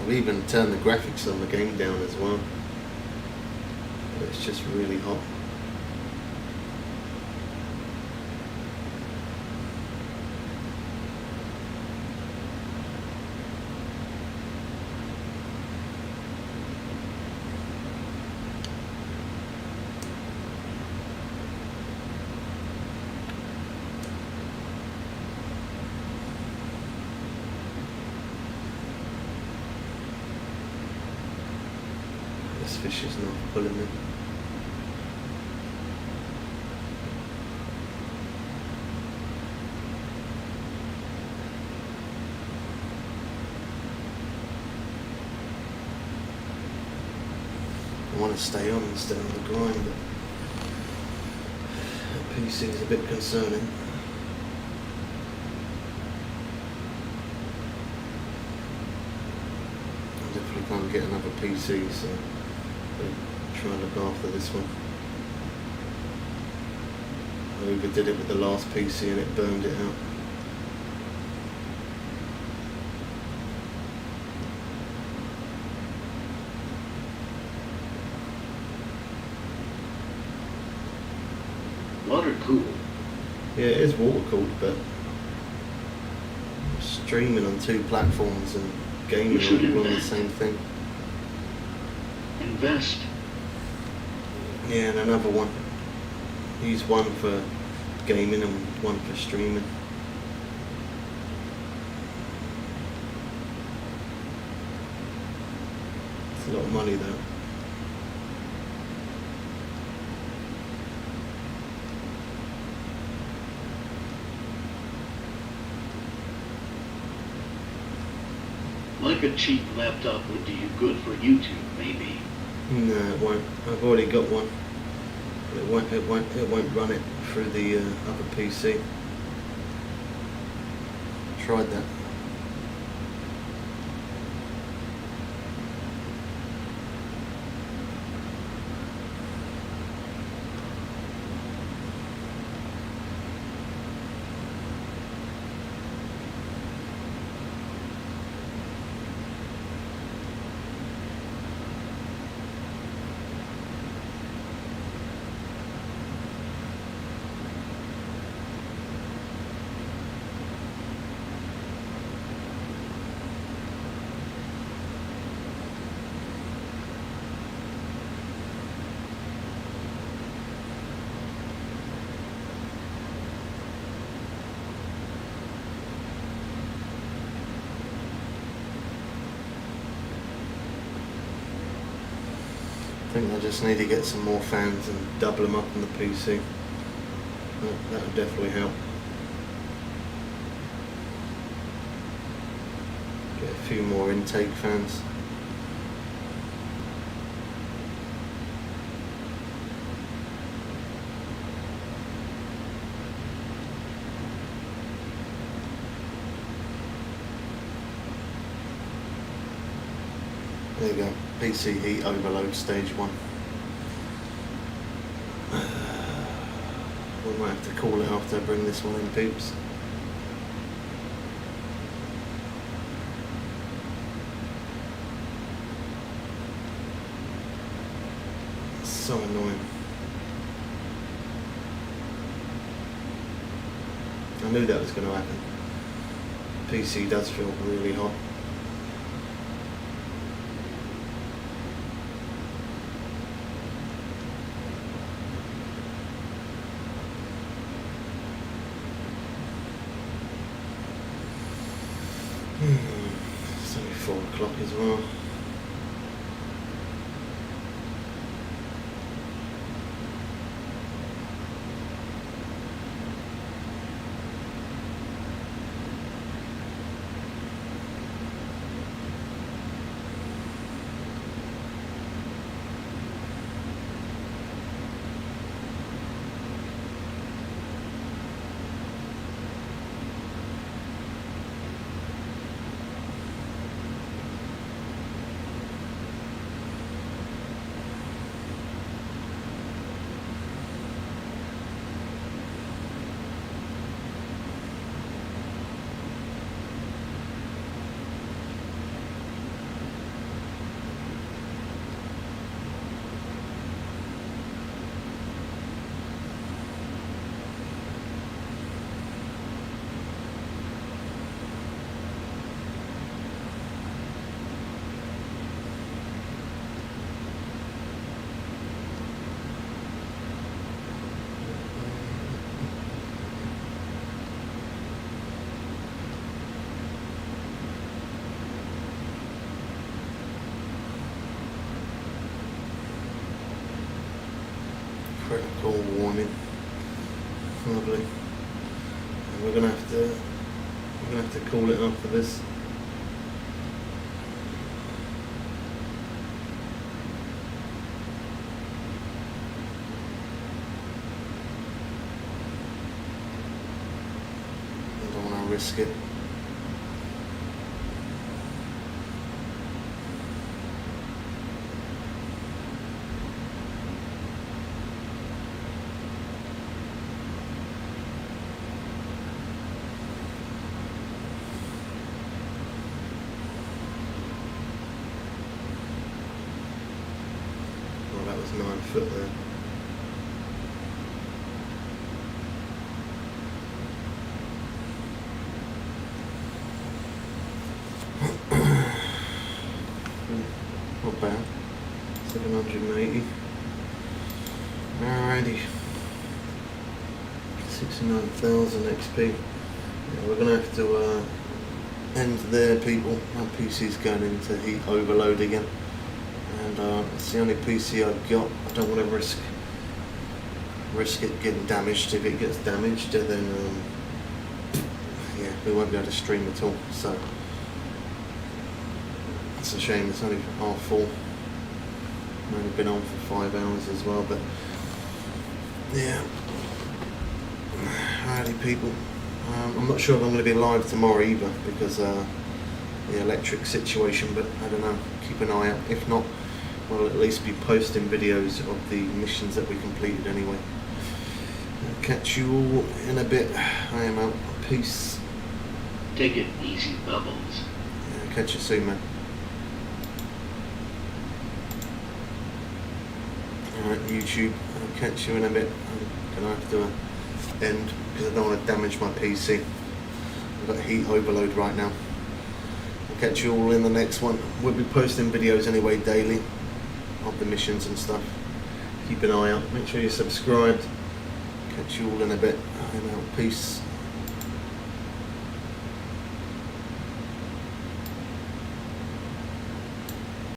S3: I've even turned the graphics on the game down as well. But it's just really hot. This fish is not pulling me. I want to stay on instead of the grind, but the PC is a bit concerning. I definitely can't get another PC, so I'll try and look after this one. I overdid it with the last PC and it burned it out.
S1: Water cooled.
S3: Yeah, it is water cooled, but streaming on two platforms and gaming
S1: You should
S3: on the
S1: invest.
S3: same thing.
S1: Invest.
S3: Yeah, and another one. Use one for gaming and one for streaming. It's a lot of money though.
S1: Like a cheap laptop would do you good for YouTube, maybe.
S3: No, it won't. I've already got one. It won't run it through the other PC. Tried that. I think I just need to get some more fans and double them up on the PC. That would definitely help. Get a few more intake fans. There you go, PC heat overload stage 1. We might have to call it after I bring this one in, peeps. It's so annoying. I knew that was going to happen. PC does feel really hot. It's only 4 o'clock as well. warning. Lovely. And we're gonna have to call it after this. I don't want to risk it. That was 9 foot there. Not bad. 780. Alrighty. 69,000 XP. Yeah, we're gonna have to end there, people. My PC's going into heat overload again. And it's the only PC I've got. I don't want to risk it getting damaged. If it gets damaged, then yeah, we won't be able to stream at all. So it's a shame. It's only 4:30. I've only been on for 5 hours as well. But yeah, alrighty, people. I'm not sure if I'm going to be live tomorrow either because the electric situation. But I don't know. Keep an eye out. If not, we'll at least be posting videos of the missions that we completed anyway. I'll catch you all in a bit. I am out. Peace.
S1: Take it easy, Bubbles.
S3: Yeah, catch you soon, man. Alright, YouTube. I'll catch you in a bit. I'm going to have to end because I don't want to damage my PC. I've got heat overload right now. I'll catch you all in the next one. We'll be posting videos anyway daily of the missions and stuff. Keep an eye out. Make sure you're subscribed. Catch you all in a bit. I'm out. Peace.